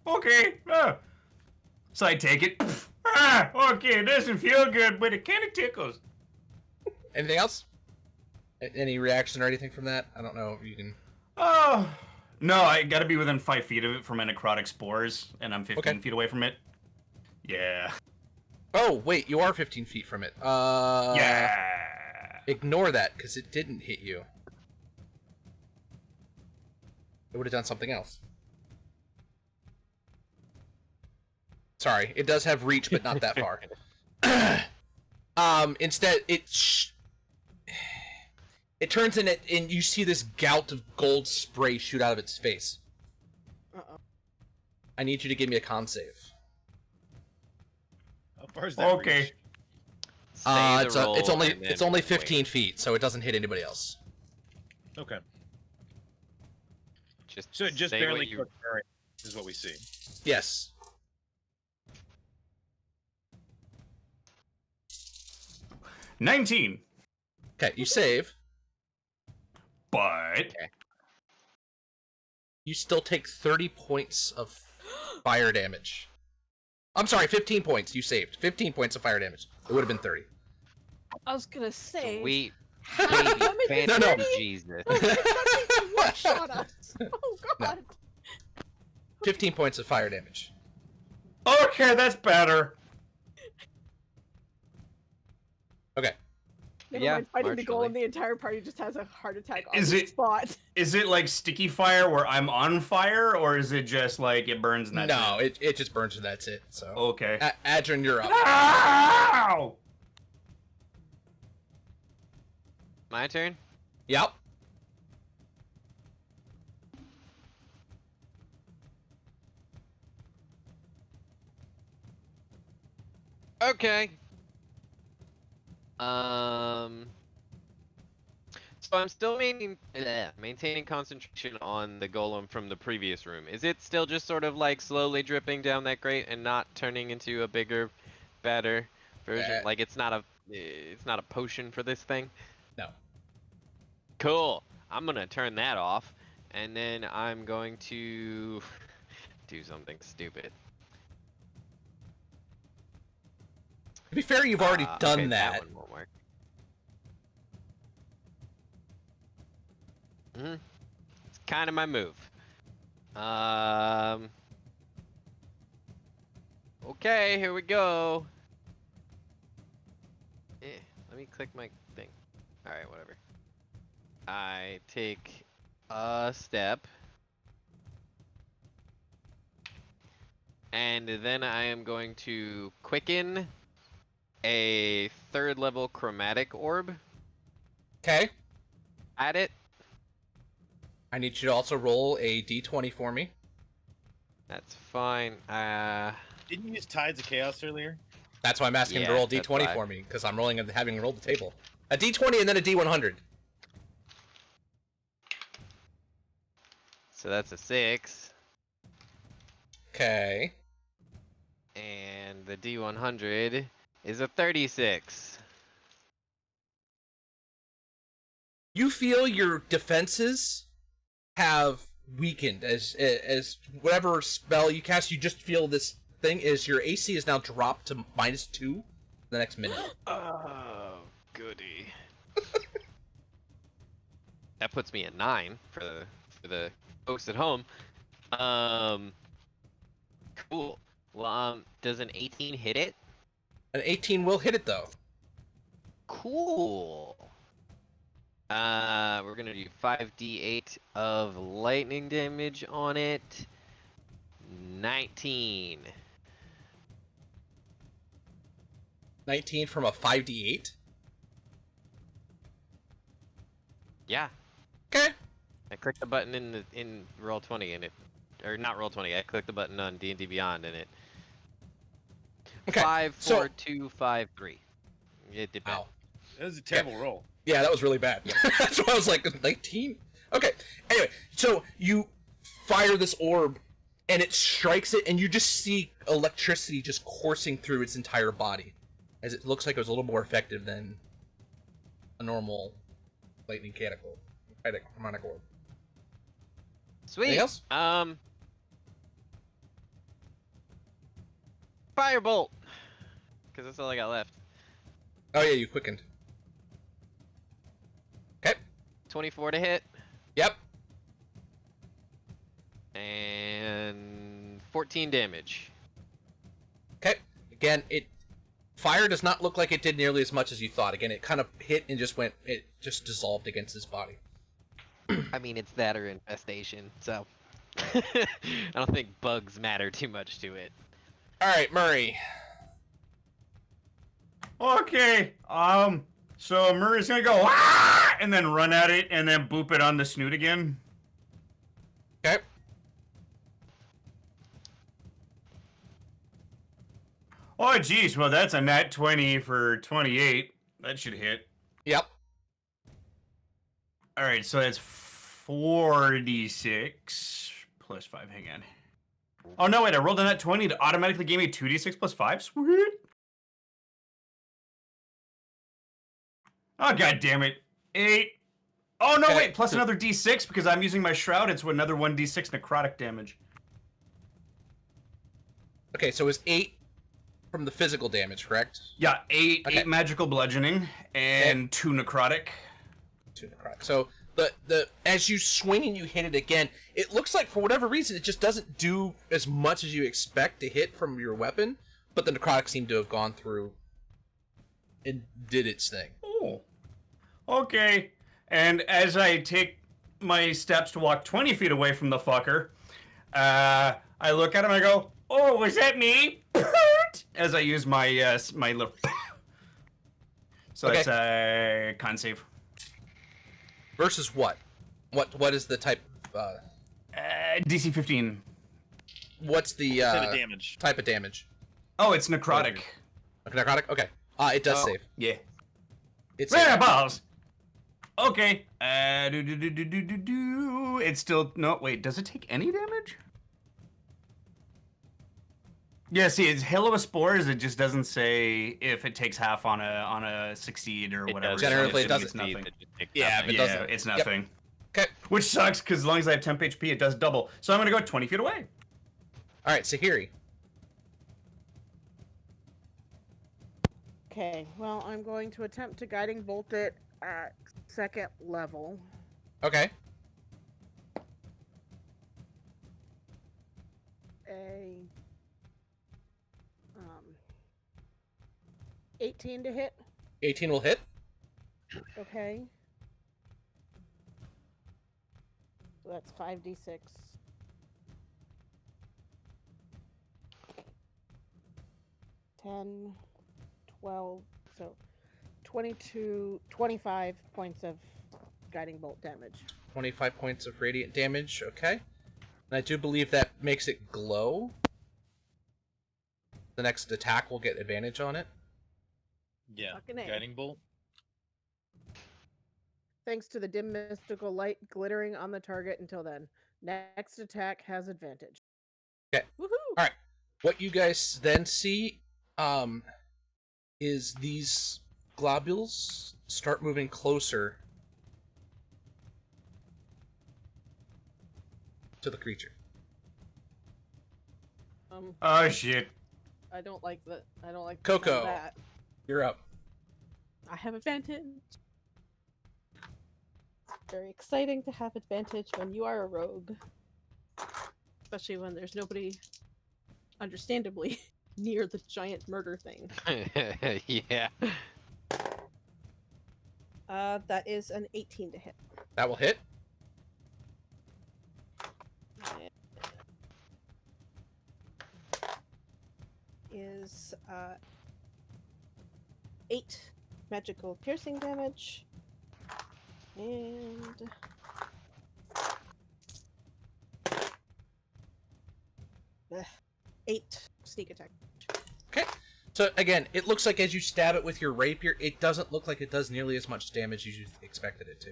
Okay. So I take it. Okay, it doesn't feel good, but it kind of tickles. Anything else? Any reaction or anything from that? I don't know if you can. Oh. No, I gotta be within 5 feet of it for my necrotic spores, and I'm 15 Okay. feet away from it. Yeah. Oh, wait, you are 15 feet from it. Yeah. Ignore that, because it didn't hit you. It would have done something else. Sorry, it does have reach, but not that far. Instead, it turns in it, and you see this gout of gold spray shoot out of its face. Uh-oh. I need you to give me a con save. How far is that? Okay. reach? Say the It's roll only and then it's only wait. 15 feet, so it doesn't hit anybody else. Okay. Just So it just say barely what you... cooked Murray, is what we see. Yes. $19. Okay, you save. But You still take 30 points of fire damage. I'm sorry, 15 points. You saved 15 points of fire damage. It would have been 30. I was gonna say. Sweet half baby of them is No, no. fantasy 30? Jesus. One shot us. Oh god. 15 points of fire damage. okay, that's better. Okay. Never Yeah, mind fighting the goal, marginally. and the entire party just has a heart attack on Is the it- spot. Is it like sticky fire where I'm on fire, or is it just like it burns and that's No, it? it just burns and that's it. So. Okay. Adrian, you're up. Ow! My turn? Yep. Okay. So I'm still maintaining concentration on the golem from the previous room. Is it still just sort of like slowly dripping down that grate and not turning into a bigger, better version? Like it's not a potion for this thing? No. Cool. I'm gonna turn that off, and then I'm going to do something stupid. To be fair, you've already done Okay, that. one won't work. It's kind of my move. Okay, here we go. Let me click my thing. All right, whatever. I take a step. And then I am going to quicken a 3rd level chromatic orb Okay. at it. I need you to also roll a d20 for me. That's fine. Didn't you use Tides of Chaos earlier? That's why I'm asking him to Yeah, roll a that's d20 why. for me, because I'm rolling and having rolled the table. A d20 and then a d100. So that's a 6. Okay. And the D100 is a 36. You feel your defenses have weakened as whatever spell you cast. You just feel this thing is your AC is now dropped to -2 the next minute. Oh, goody. That puts me at 9 for the folks at home. Cool. Well, does an 18 hit it? An 18 will hit it though. Cool. We're gonna do 5d8 of lightning damage on it. 19. 19 from a 5d8. Yeah. Okay. I clicked the button in Roll20 and it, or not Roll20. I clicked the button on D&D Beyond and it. Okay. 5, 4, So- 2, 5, 3. It did bad. Ow. That was a terrible roll. Yeah, that was really bad. That's why I was like 19. Okay. Anyway, so you fire this orb, and it strikes it, and you just see electricity just coursing through its entire body, as it looks like it was a little more effective than a normal lightning harmonic orb. Sweet. Anything else? Firebolt. Because that's all I got left. Oh yeah, you quickened. Okay. 24 to hit. Yep. And 14 damage. Okay. Again, fire does not look like it did nearly as much as you thought. Again, it kind of hit and it just dissolved against his body. I mean, it's that or infestation, so I don't think bugs matter too much to it. All right, Murray. Okay. So Murray's gonna go ah! and then run at it and then boop it on the snoot again. Okay. Oh geez, well that's a nat 20 for 28. That should hit. Yep. All right, so that's 4d6 plus 5. Hang on. Oh no, wait! I rolled a nat 20 to automatically give me 2d6 plus 5. Sweet. Oh god damn it! 8. Oh no, Okay, wait! Plus so- another d6 because I'm using my shroud. It's another 1d6 necrotic damage. Okay, so it's 8 from the physical damage, correct? Yeah, 8 Okay. 8 magical bludgeoning and 2 necrotic. 2 necrotic. So the as you swing and you hit it again, it looks like for whatever reason it just doesn't do as much as you expect to hit from your weapon, but the necrotic seemed to have gone through and did its thing. Oh. Okay. And as I take my steps to walk 20 feet away from the fucker, I look at him and I go, "Oh, was that me?" As I use my my little. So Okay. it's a con save. Versus what? What is the type? DC 15. What's the Bit of damage. type of damage? Oh, it's necrotic. Necrotic. Okay. It does Oh. save. Yeah. It's Yeah, balls. Okay. It's still no. Wait, does it take any damage? Yeah. See, it's Halo of Spores. It just doesn't say if it takes half on a succeed or It whatever. does. so Generally, it's it doesn't. It's nothing. Yeah, nothing. it Yeah, doesn't. it's Yep. nothing. Okay. Which sucks because as long as I have temp HP, it does double. So I'm gonna go 20 feet away. All right, Sahiri. Okay, well, I'm going to attempt to guiding bolt it at 2nd level. Okay. A 18 to hit. 18 will hit. Okay. So that's 5d6. $10, 12, so 25 points of guiding bolt damage. 25 points of radiant damage. Okay. And I do believe that makes it glow. The next attack will get advantage on it. Yeah. Fucking A. Guiding bolt. Thanks to the dim mystical light glittering on the target until then. Next attack has advantage. Woohoo! What you guys then see is these globules start moving closer to the creature. Oh shit. I don't like that. I don't like the sound Coco. of that. You're up. I have advantage. Very exciting to have advantage when you are a rogue. Especially when there's nobody, understandably, near the giant murder thing. Yeah. That is an 18 to hit. That will hit. Is 8 magical piercing damage. And 8 sneak attack. Okay. So again, it looks like as you stab it with your rapier, it doesn't look like it does nearly as much damage as you expected it to.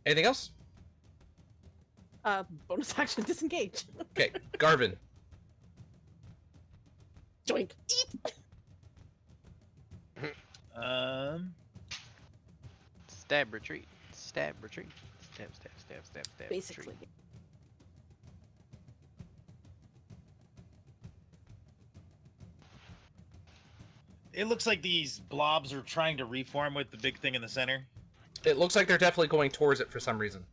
Anything else? Bonus action disengage. Okay, Garvin. Joink. Stab retreat. Stab retreat. Stab, stab, stab, stab, stab. Basically. Retreat. It looks like these blobs are trying to reform with the big thing in the center. It looks like they're definitely going towards it for some reason.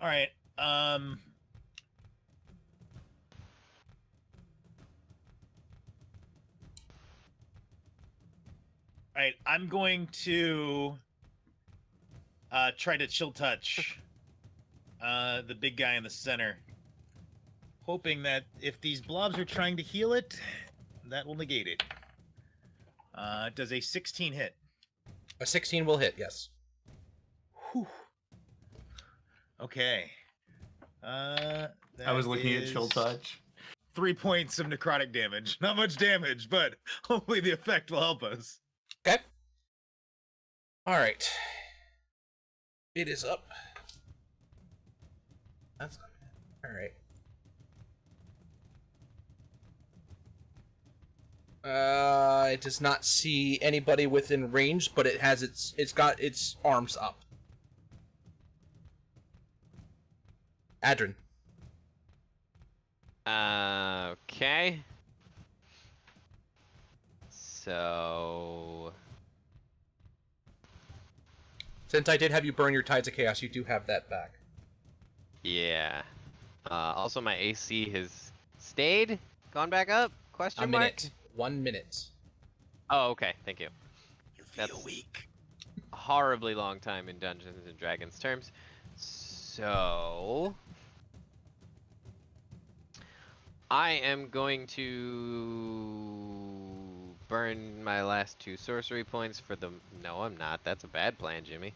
All right. All right. I'm going to try to chill touch the big guy in the center, hoping that if these blobs are trying to heal it, that will negate it. Does a 16 hit? A 16 will hit, yes. Whew. Okay. I was looking at chill touch. 3 points of necrotic damage. Not much damage, but hopefully the effect will help us. Okay. Alright. It is up. That's not bad. Alright. It does not see anybody within range, but it has it's got its arms up. Adrin. Okay. So Since I did have you burn your Tides of Chaos, you do have that back. yeah. Also, my AC has stayed, gone back up. Question A mark. minute. 1 minute. Oh, okay. Thank you. You feel That's- weak. A horribly long time in Dungeons and Dragons terms. So I am going to burn my last 2 sorcery points for the. No, I'm not. That's a bad plan, Jimmy.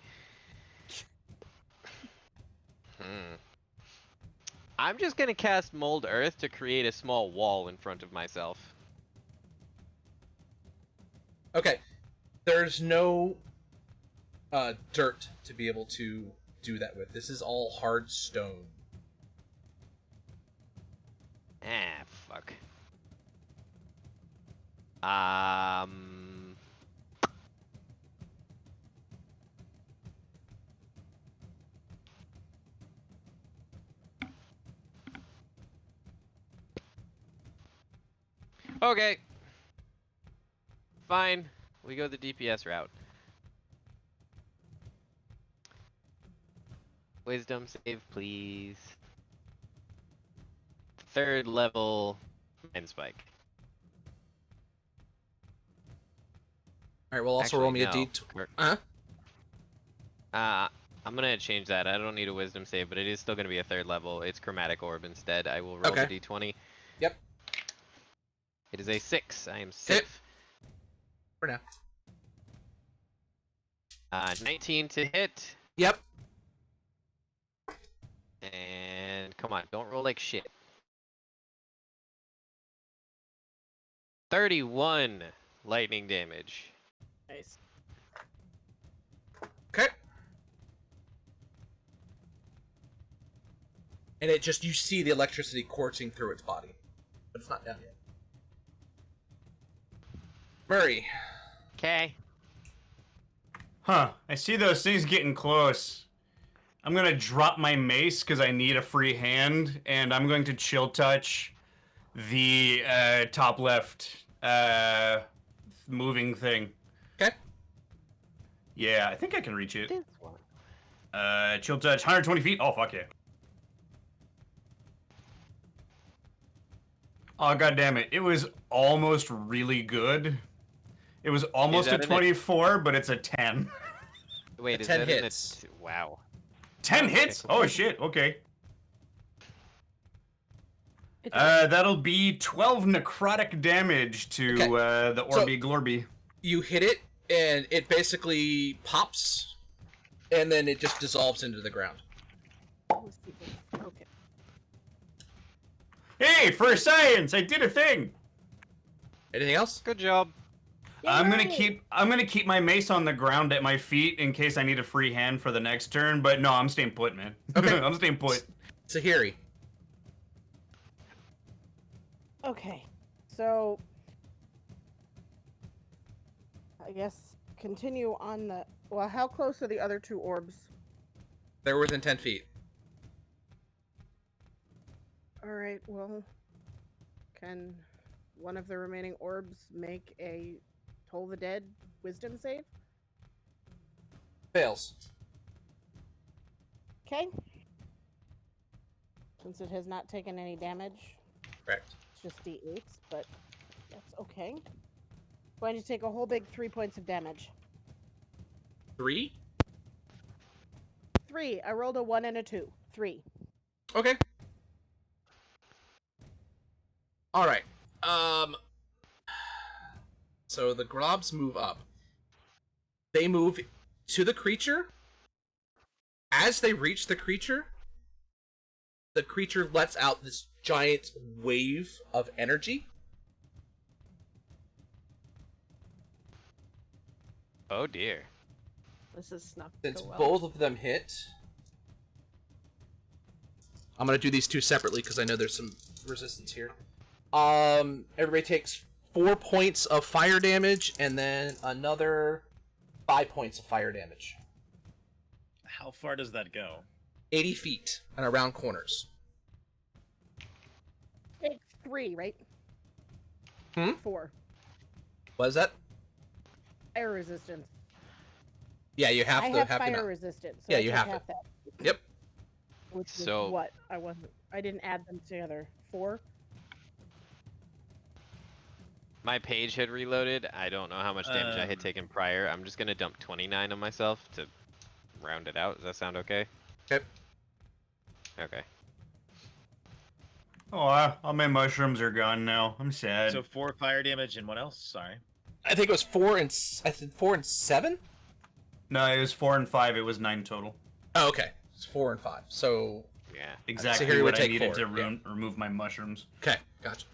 I'm just gonna cast Mold Earth to create a small wall in front of myself. Okay. There's no dirt to be able to do that with. This is all hard stone. Ah, fuck. Okay. Fine. We go the DPS route. Wisdom save, please. 3rd level Mind Spike. Alright, well also roll me a Actually, D. no. Huh? I'm gonna change that. I don't need a wisdom save, but it is still gonna be a 3rd level. It's Chromatic Orb instead. I will roll Okay. the D20. Yep. It is a 6. I am safe. For now. 19 to hit. Yep. And come on, don't roll like shit. 31 lightning damage. Nice. and it just, you see the electricity coursing through its body, but it's not down yet. Murray. Okay. Huh. I see those things getting close. I'm gonna drop my mace because I need a free hand, and I'm going to chill touch the top left moving thing. Okay. Yeah, I think I can reach it. This one. Chill touch, 120 feet. Oh, fuck yeah. Oh, god damn it. It was almost really good. It was almost a that an 24, but it's a 10. Wait, is 10 that hits. Wow. 10 Okay, hits? cool. Oh, shit. Okay. It does. That'll be 12 necrotic damage to Okay. the So- Orby Glorby. You hit it, and it basically pops, and then it just dissolves into the ground. Okay. Hey, for science, I did a thing. Anything else? Good job. I'm gonna Yay! keep my mace on the ground at my feet in case I need a free hand for the next turn. But no, I'm staying put, man. Okay. I'm staying put. Sahiri. Okay, so I guess continue on the. Well, how close are the other two orbs? They're within 10 feet. All right. Well, can one of the remaining orbs make a Toll the Dead Wisdom save? Fails. Okay. Since it has not taken any damage, Correct. it's just D8s, but that's okay. Going to take a whole big 3 points of damage. 3? 3. I rolled a 1 and a 2. 3. Okay. Alright. So the globs move up. They move to the creature. As they reach the creature lets out this giant wave of energy. Oh dear. This is not Since go well. both of them hit, I'm gonna do these two separately because I know there's some resistance here. Everybody takes 4 points of fire damage and then another 5 points of fire damage. How far does that go? 80 feet and around corners. It's 3, right? Hmm? 4. What is that? Fire resistance. Yeah, you have I to have have to fire know. resistance. So Yeah, I you take have half it. that. Yep. Which is So- what? I didn't add them together. 4? My page had reloaded. I don't know how much damage I had Um, taken prior. I'm just gonna dump 29 on myself to round it out. Does that sound okay? Okay. Okay. Oh, all my mushrooms are gone now. I'm sad. So 4 fire damage and what else? Sorry. I think it was 4 and 7. No, it was 4 and 5. It was 9 total. Oh, okay. It's 4 and 5. So Yeah. Exactly here we what I take needed 4, to yeah. remove my mushrooms. okay, gotcha.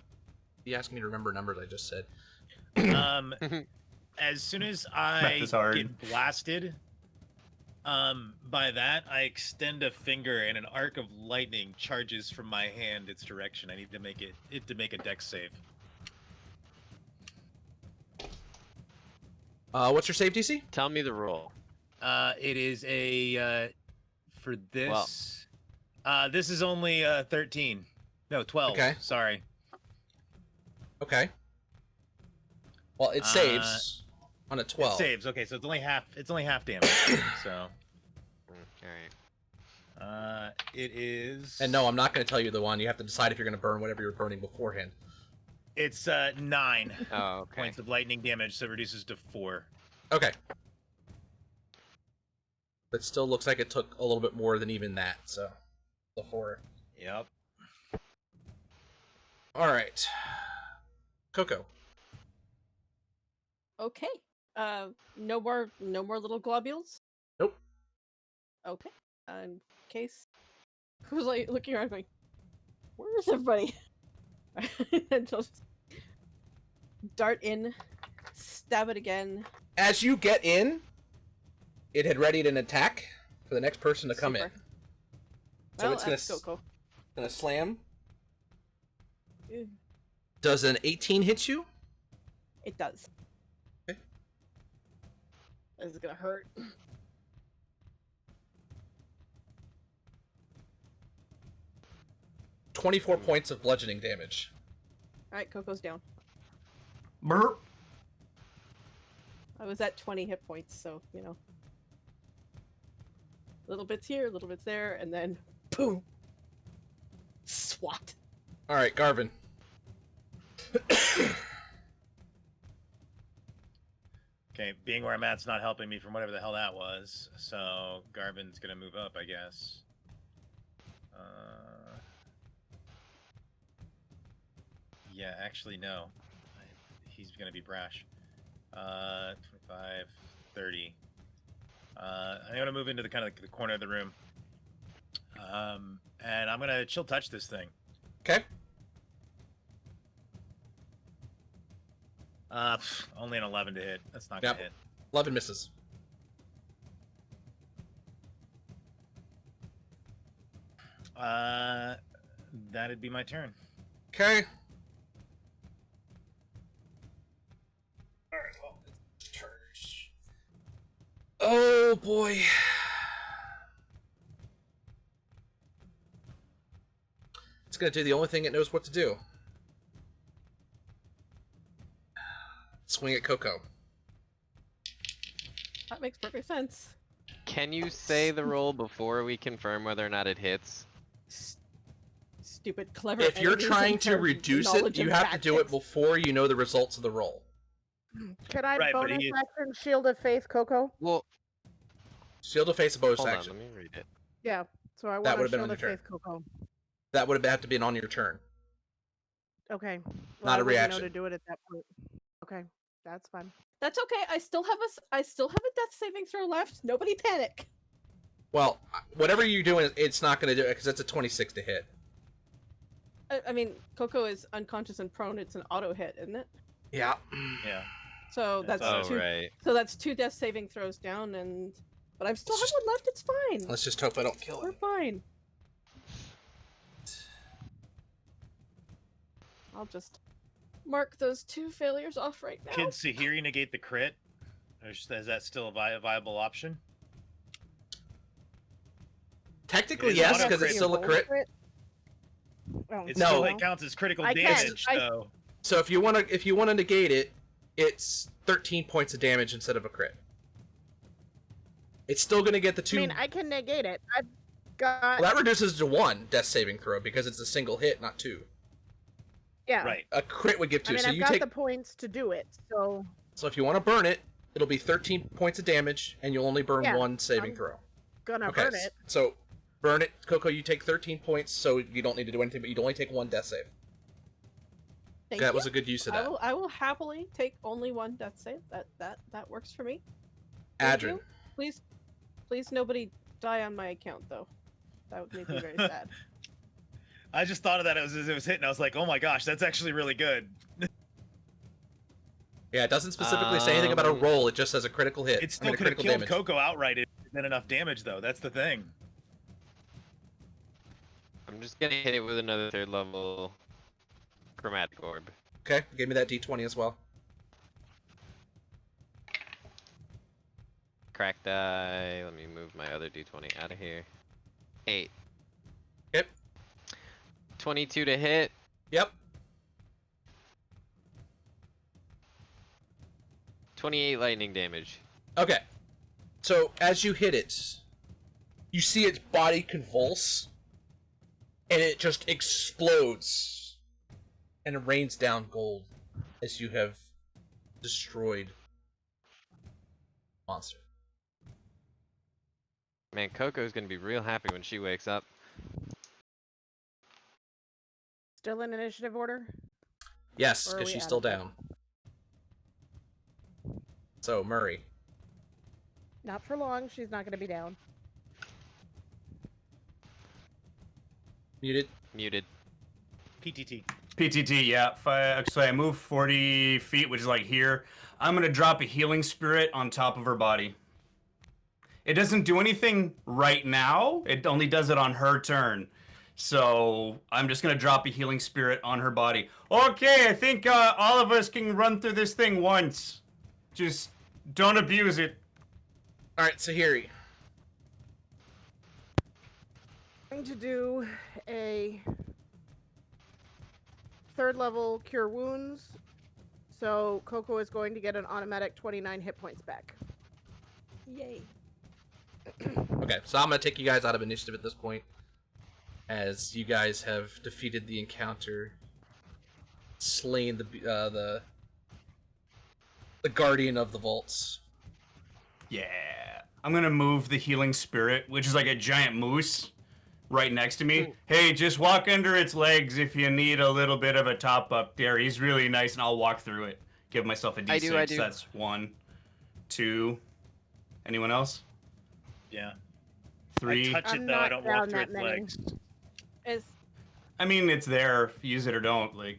You asked me to remember numbers I just said. As soon as Math I is hard. get blasted, by that I extend a finger and an arc of lightning charges from my hand its direction. I need to make it to make a dex save. What's your save DC? Tell me the roll. It is a for this. Well- This is only 13. No, 12. Okay. Sorry. Okay. Well, it saves on a 12. It saves. Okay, so it's only half. It's only half damage. So All right. it is. And no, I'm not going to tell you the one. You have to decide if you're going to burn whatever you were burning beforehand. It's 9 Oh, okay. points of lightning damage, so it reduces to 4. Okay. But still looks like it took a little bit more than even that, so the 4. Yep. All right. Coco. Okay. No more little globules. Nope. Okay. In case, who's like looking around going, "Where is everybody?" And she'll just dart in, stab it again. As you get in, it had readied an attack for the next person to come in. Super. So Well, it's gonna that's Coco. Gonna slam. Ew. Does an 18 hit you? It does. Okay. This is gonna hurt. 24 points of bludgeoning damage. Alright, Coco's down. Burp. I was at 20 hit points, so, you know. Little bits here, little bits there, and then boom! SWAT. Alright, Garvin. Okay, being where I'm at's not helping me from whatever the hell that was, so Garvin's gonna move up, I guess. Yeah, actually, no. He's gonna be brash. 25, 30. I'm gonna move into the kind of the corner of the room. And I'm gonna chill touch this thing. Okay. Only an 11 to hit. That's not gonna hit. 11 misses. That'd be my turn. Okay. Alright, well, it's turns. Oh boy. It's gonna do the only thing it knows what to do. Swing at Coco. That makes perfect sense. Can you say the roll before we confirm whether or not it hits? Stupid, clever. If you're enemies trying and to their reduce knowledge it, you of have to do it tactics. before you know the results of the roll. Can I Right, but bonus he is- action Shield of Faith, Coco? Well, Shield of Faith, a bonus hold on, action. let me read it. Yeah. So I That want a would've been Shield on of your turn. Faith, Coco. That would have had to been on your turn. Okay. Well, Not I a wouldn't reaction. know to do it at that point. Okay, that's fine. That's okay. I still have a death saving throw left. Nobody panic. Well, whatever you're doing, it's not going to do it because it's a 26 to hit. I mean, Coco is unconscious and prone. It's an auto hit, isn't it? Yeah. Yeah. So That's that's Oh, two. right. So that's 2 death saving throws down, and but I still have one left. It's fine. Let's just hope I don't kill We're it. fine. I'll just mark those 2 failures off right now. Can Sahiri negate the crit? Or is that still a viable option? Technically, It is yes, auto because it's crit. still a crit. Oh, It No. still it counts as critical I can. damage, I- so So if you want to negate it, it's 13 points of damage instead of a crit. It's still going to get the 2. I mean, I can negate it. I've got. Well, that reduces to 1 death saving throw because it's a single hit, not 2. Yeah. right. A crit would give 2. I mean, So I've you got take. the points to do it, so So if you want to burn it, it'll be 13 points of damage, and you'll only burn Yeah, 1 saving I'm throw. gonna Okay. burn it. So burn it, Coco. You take 13 points, so you don't need to do anything, but you'd only take 1 death save. Thank That you. was a good use of that. I will happily take only 1 death save. That works for me. Thank Adrin. you. Please nobody die on my account though. That would make me very sad. I just thought of that as it was hitting. I was like, oh my gosh, that's actually really good. Yeah, it doesn't specifically say anything about a roll. It just says a critical hit. It I still mean, a could have critical killed damage. Coco outright if it did enough damage, though. That's the thing. I'm just gonna hit it with another 3rd level chromatic orb. Okay, give me that d20 as well. Crack die. Let me move my other d20 out of here. 8. Yep. 22 to hit. Yep. 28 lightning damage. Okay. So as you hit it, you see its body convulse, and it just explodes, and it rains down gold as you have destroyed the monster. Man, Coco's gonna be real happy when she wakes up. Still in initiative order? Yes, Or are because we she's out still of it? down. So Murray. Not for long. She's not gonna be down. Muted. Muted. PTT. PTT, yeah. So I move 40 feet, which is like here. I'm gonna drop a healing spirit on top of her body. It doesn't do anything right now. It only does it on her turn. So I'm just gonna drop a healing spirit on her body. Okay, I think all of us can run through this thing once. Just don't abuse it. All right, Sahiri. I'm going to do a 3rd level cure wounds. So Coco is going to get an automatic 29 hit points back. Yay. Okay, so I'm gonna take you guys out of initiative at this point, as you guys have defeated the encounter, slain the guardian of the vaults. Yeah. I'm gonna move the healing spirit, which is like a giant moose, right next to me. Hey, just walk under its legs if you need a little bit of a top up there. He's really nice, and I'll walk through it. Give myself a D6. I do. That's 1, 2. Anyone else? Yeah. 3. I touch I'm it though. I not don't down walk through that its many. legs. Is I mean, it's there. Use it or don't. Like,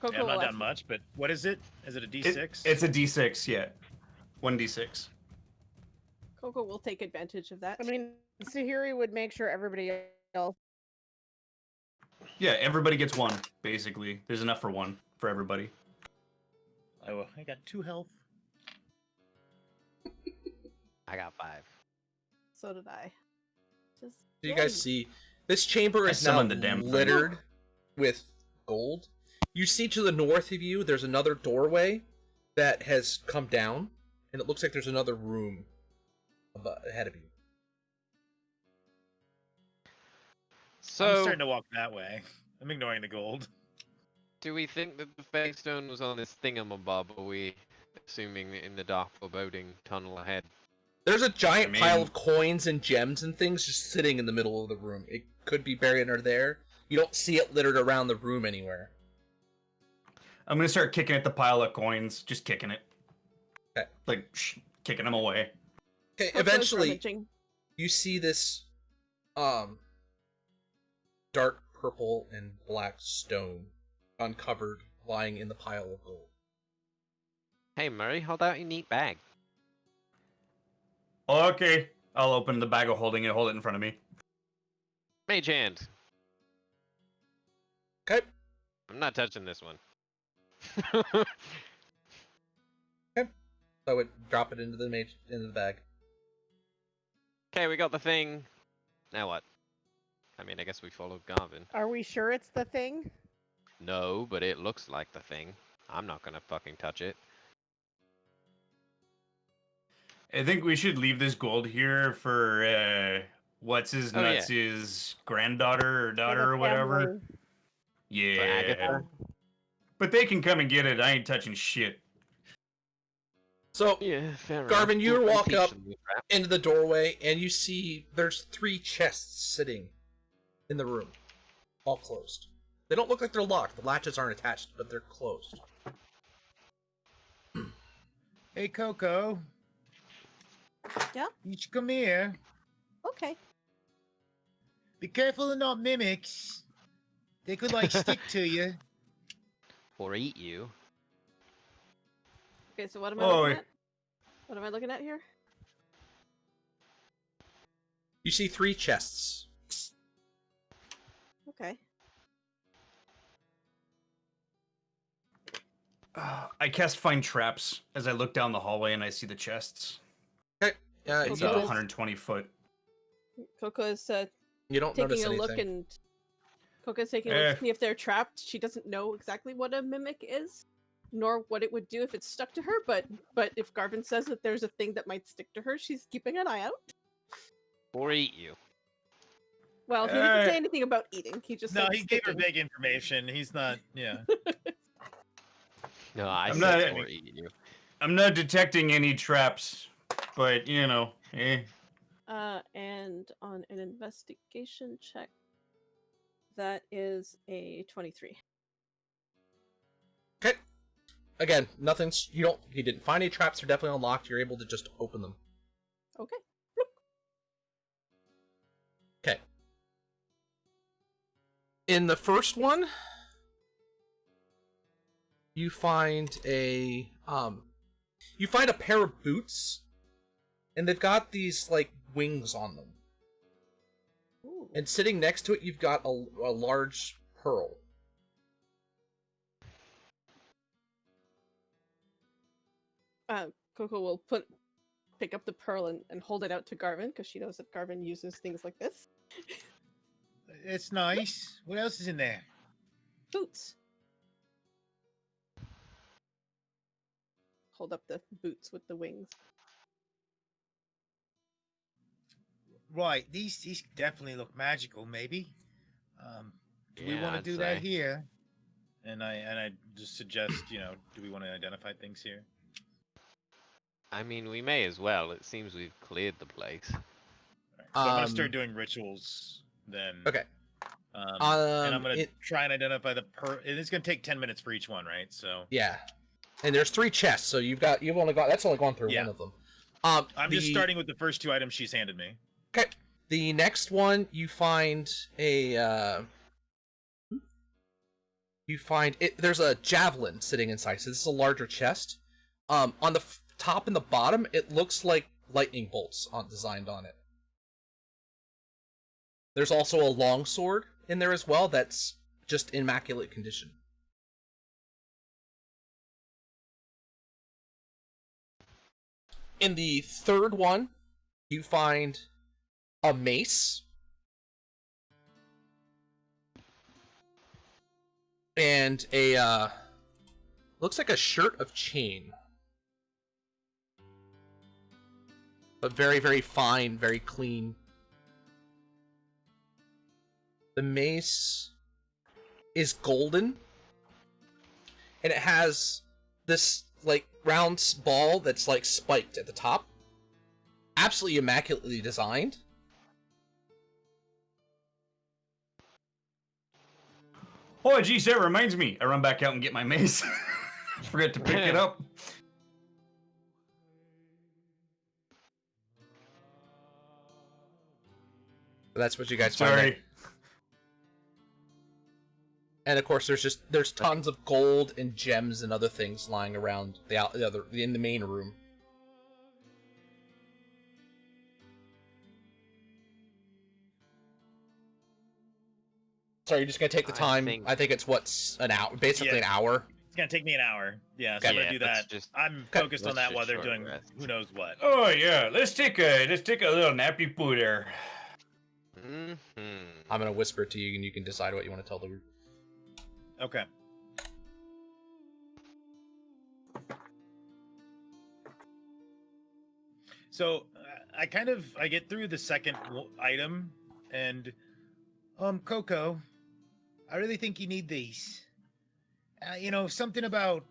Coco Yeah, I'm not will done much, but what is it? Is it a D6? It's a D6, yeah. 1d6. Coco will take advantage of that. I mean, Sahiri would make sure everybody else. Yeah, everybody gets 1, basically. There's enough for 1 for everybody. I got 2 health. I got 5. So did I. Just You guys see, this chamber I is now summoned the damn thing. littered with gold. You see to the north of you, there's another doorway that has come down, and it looks like there's another room ahead of you. So, I'm starting to walk that way. I'm ignoring the gold. do we think that the Fang Stone was on this thingamabob, or are we assuming in the dark foreboding tunnel ahead? There's a giant I mean- pile of coins and gems and things just sitting in the middle of the room. It could be buried under there. You don't see it littered around the room anywhere. I'm gonna start kicking at the pile of coins. Just kicking it. Okay. Like, kicking them away. Okay, Coco's eventually rummaging. you see this dark purple and black stone uncovered lying in the pile of gold. Hey, Murray, hold out your neat bag. Okay. I'll open the bag of holding it, hold it in front of me. Mage hand. Okay. I'm not touching this one. So I would drop it into the bag. Okay, we got the thing. Now what? I mean, I guess we followed Garvin. Are we sure it's the thing? No, but it looks like the thing. I'm not gonna fucking touch it. I think we should leave this gold here for, what's his Oh, yeah. nuts' his granddaughter or For daughter the or whatever. family. Yeah. Agatha? But they can come and get it. I ain't touching shit. So Yeah, fair enough. Garvin, you We'll walk teach up them the trap. into the doorway and you see there's 3 chests sitting in the room, all closed. They don't look like they're locked. The latches aren't attached, but they're closed. Hey, Coco. Yeah? You should come here. Okay. Be careful of not mimics. They could, like, stick to you. Or eat you. Okay, so what am I Oh, looking at? What am I looking at here? You see 3 chests. Okay. I cast Find Traps as I look down the hallway and I see the chests. Okay. It's Okay. 120 foot. Coco's You don't notice taking a anything. look and Coco's taking a look to see if they're trapped. She doesn't know exactly what a mimic is, nor what it would do if it's stuck to her, but if Garvin says that there's a thing that might stick to her, she's keeping an eye out. Or eat you. Well, he didn't say Uh, anything about eating. He just No, said he gave her sticking. vague information. He's not. Yeah. No, I I'm said not- or eat you. I'm not detecting any traps, but you know, And on an investigation check, that is a 23. Okay. Again, nothing's. You didn't find any traps. They're definitely unlocked. You're able to just open them. Okay. Okay. In the first one, you find a pair of boots, and they've got these like wings on them. Ooh. And sitting next to it, you've got a large pearl. Coco will pick up the pearl and hold it out to Garvin because she knows that Garvin uses things like this. It's nice. What else is in there? Boots. Hold up the boots with the wings. Right. These definitely look magical. Maybe. Do we Yeah, want to I'd do that say. here? And I just suggest, do we want to identify things here? I mean, we may as well. It seems we've cleared the place. Alright, so I'm gonna start doing rituals then. Okay. And I'm gonna try and identify the and it's gonna take 10 minutes for each one, right? So Yeah. And there's 3 chests, so you've only gone through one of them. I'm just starting with the first 2 items she's handed me. Okay. The next one, you find there's a javelin sitting inside. So this is a larger chest. On the top and the bottom, it looks like lightning bolts designed on it. There's also a longsword in there as well that's just immaculate condition. In the third one, you find a mace and a looks like a shirt of chain, but very, very fine, very clean. The mace is golden, and it has this like round ball that's like spiked at the top. Absolutely immaculately designed. Oh, geez, that reminds me. I run back out and get my mace. Forget to pick it up. That's what you guys find. Sorry. And of course, there's tons of gold and gems and other things lying around in the main room. Sorry, you're just gonna take the time. I think it's an hour, basically an hour. It's gonna take me an hour. Yeah, so Okay. I'm gonna do let's that. I'm focused on let's that while just they're short doing rest. who knows what. Oh yeah, let's take a little nappy poo there. I'm gonna whisper to you, and you can decide what you want to tell the group. Okay. So I get through the second item, and Coco, I really think you need these. Something about,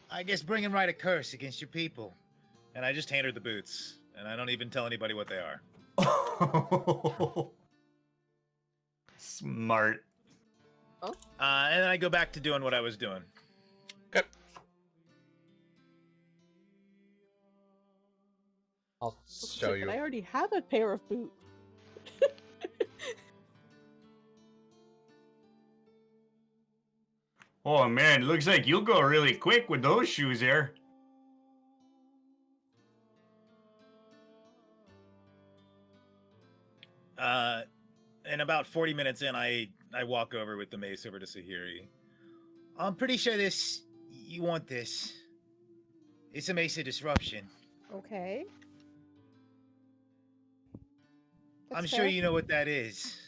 I guess, bringing right a curse against your people. And I just hand her the boots, and I don't even tell anybody what they are. Smart. Oh. And then I go back to doing what I was doing. Okay. I'll show you. I already have a pair of boots. Oh man, looks like you'll go really quick with those shoes there. And about 40 minutes in, I walk over with the mace over to Sahiri. I'm pretty sure you want this. It's a mace of disruption. Okay. I'm That's sure fair. you know what that is.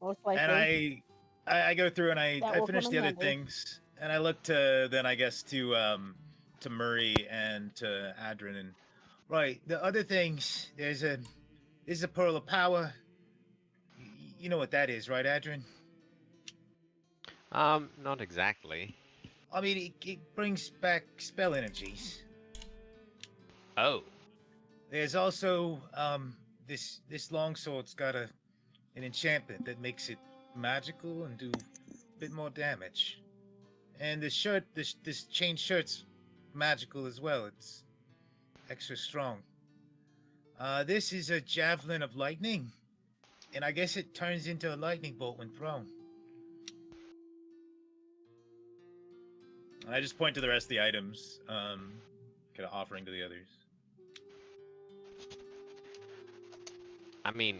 Most likely. And I go through and I That will finish come the in other handy. things, and I look to then I guess to Murray and to Adrin, and right, the other things, there's a pearl of power. You know what that is, right, Adrin? Not exactly. I mean, it brings back spell energies. Oh, There's also this longsword's got an enchantment that makes it magical and do a bit more damage. And the shirt, this chain shirt's magical as well. It's extra strong. This is a javelin of lightning, and I guess it turns into a lightning bolt when thrown. And I just point to the rest of the items, kind of offering to the others. I mean,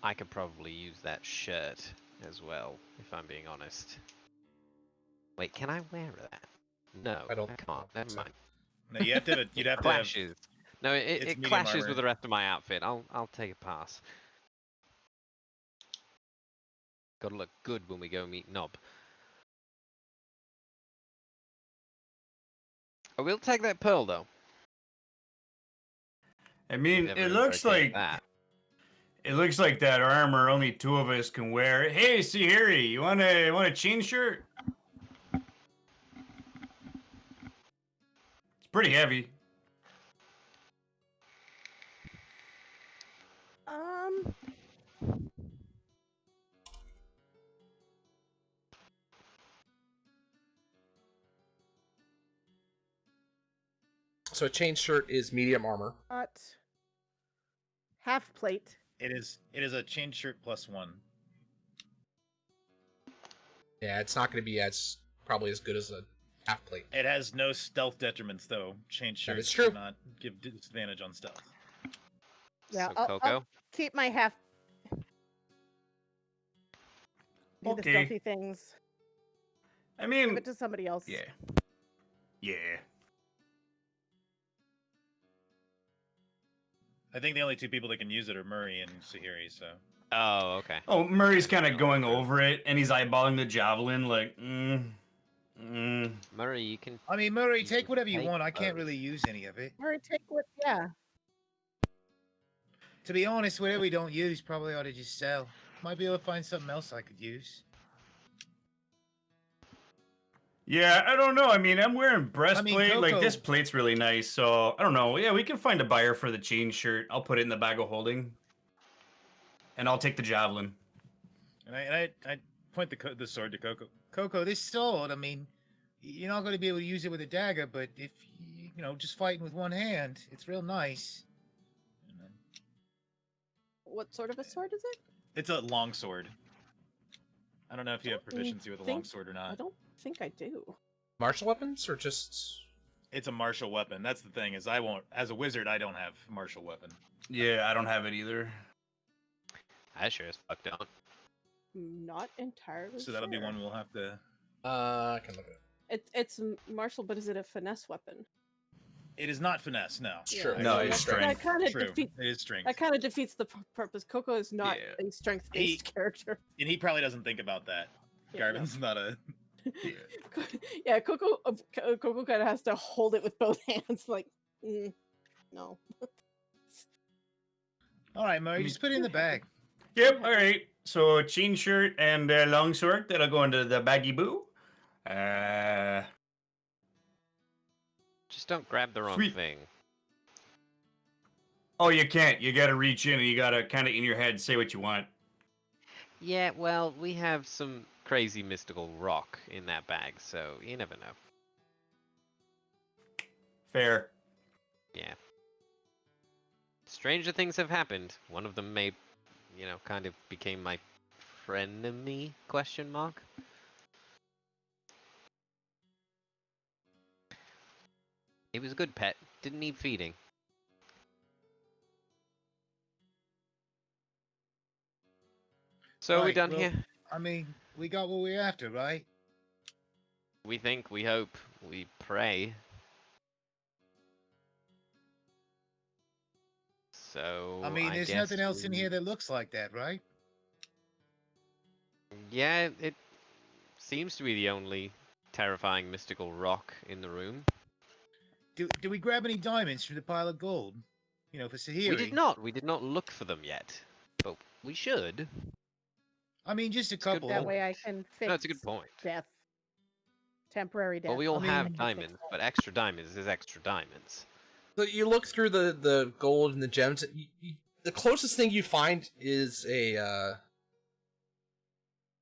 I could probably use that shirt as well, if I'm being honest. Wait, can I wear that? No, I don't can't. think Never so. mind. No, you have to. You'd It have to have. clashes. No, it's it medium clashes armor. with the rest of my outfit. I'll take a pass. Gotta look good when we go meet Nob. I will take that pearl though. I mean, Never it is looks okay like that. it looks like that armor only two of us can wear. Hey, Sihiri, you want a chain shirt? It's pretty heavy. Um, So a chain shirt is medium armor. not half plate. It is. It is a chain shirt +1. Yeah, it's not going to be as probably as good as a half plate. It has no stealth detriments though. Chain shirt is true. does not give disadvantage on stealth. Yeah, So, I'll Coco? keep my half. Do the Okay. stealthy things. I Give mean, it to somebody else. yeah, yeah. I think the only two people that can use it are Murray and Sahiri. So Oh, okay. Oh, Murray's I kind of don't going know. over it, and he's eyeballing the javelin like, Murray, you can. I mean, Murray, You take can whatever you take want. I can't both. really use any of it. Or take what? Yeah. To be honest, whatever we don't use, probably ought to just sell. Might be able to find something else I could use. Yeah, I don't know. I mean, I'm wearing breastplate. Like, this Coco- plate's really nice, so I don't know. Yeah, we can find a buyer for the chain shirt. I'll put it in the bag of holding, and I'll take the javelin. And I point the sword to Coco. Coco, this sword. I mean, you're not going to be able to use it with a dagger, but if you know, just fighting with one hand, it's real nice. And then- What sort of a sword is it? It's a long sword. I don't know if you have Don't proficiency with a think- long sword or I not. don't think I do. Martial weapons or just It's a martial weapon. That's the thing is I won't. As a wizard, I don't have martial weapon. Yeah, I don't have it either. I sure as fuck don't. Not entirely. So that'll be sure. one we'll have to. I can look at it. It's martial, but is it a finesse weapon? It is not finesse. No. It's true. No, so it's that- strength. That kind of True. defeats. It is strength. That kind of defeats the purpose. Coco is not Yeah. a strength-based character. And he probably doesn't think about that. Yeah, no. Garvin's not a. Yeah, Coco kind of has to hold it with both hands, like, no. All right, Murray, just put it in the bag. Yep. All right. So chain shirt and long sword that'll go into the baggy boo. Just don't grab the wrong Sweet. thing. Oh, you can't. You gotta reach in and you gotta kind of in your head say what you want. Yeah, well, we have some crazy mystical rock in that bag, so you never know. Fair. Yeah. Stranger things have happened. One of them may, kind of became my frenemy, question mark. It was a good pet. Didn't need feeding. So are we Right, done well- here? I mean, we got what we're after, right? We think, we hope, we pray. So I mean, there's guess nothing else in we- here that looks like that, right? Yeah, it seems to be the only terrifying mystical rock in the room. Do we grab any diamonds from the pile of gold? You know, for Sahiri? We did not. We did not look for them yet, but we should. I mean, just a It's a good couple. That way I can fix No, it's a good point. death. Temporary death. Well, we all mean, have fix diamonds, but extra diamonds is extra diamonds. So you look through the gold and the gems. The closest thing you find is a.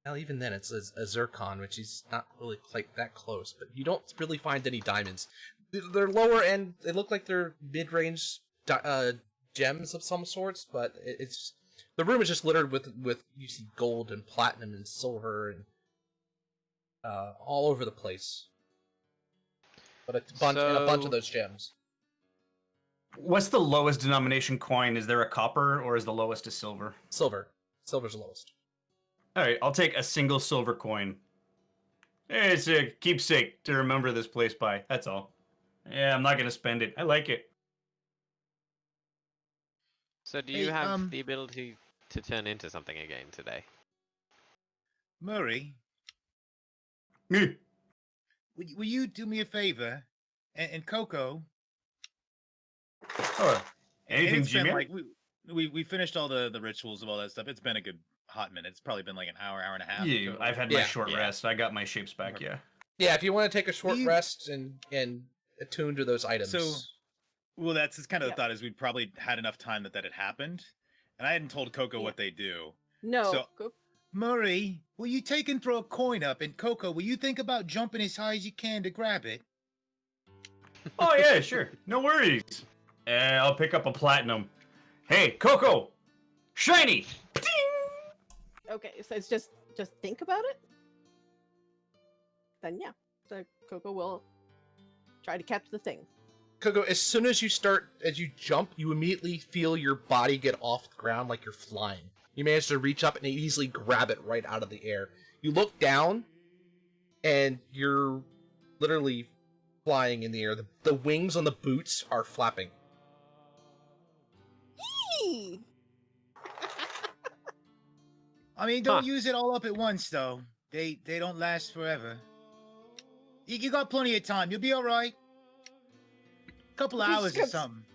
Well, even then, it's a zircon, which is not really quite that close. But you don't really find any diamonds. They're lower end. They look like they're mid-range gems of some sorts, but it's the room is just littered with you see gold and platinum and silver and all over the place. But a bunch So- of those gems. What's the lowest denomination coin? Is there a copper or is the lowest a silver? Silver. Silver's the lowest. All right, I'll take a single silver coin. It's a keepsake to remember this place by. That's all. Yeah, I'm not gonna spend it. I like it. So do you Hey, have the ability to turn into something again today? Murray, Me. will you do me a favor? And Coco, Oh, and anything, it's been Jimmy? like we finished all the rituals of all that stuff. It's been a good hot minute. It's probably been like an hour, hour and a half. Yeah, I've had my Yeah. short rest. I got my shapes back. Yeah. Yeah, if you want to take a short you- rest and attune to those items. So, well, that's kind of Yep. the thought is we'd probably had enough time that had happened, and I hadn't told Coco Yeah. what they do. No. So- go- Murray, will you take and throw a coin up? And Coco, will you think about jumping as high as you can to grab it? Oh yeah, sure. No worries. I'll pick up a platinum. Hey, Coco, shiny. Okay, so it's just think about it. Then yeah, so Coco will try to catch the thing. Coco, as soon as you jump, you immediately feel your body get off the ground like you're flying. You manage to reach up and easily grab it right out of the air. You look down, and you're literally flying in the air. The wings on the boots are flapping. Eee! I mean, don't Huh. use it all up at once, though. They don't last forever. You got plenty of time. You'll be all right. Couple Just hours or gets- something.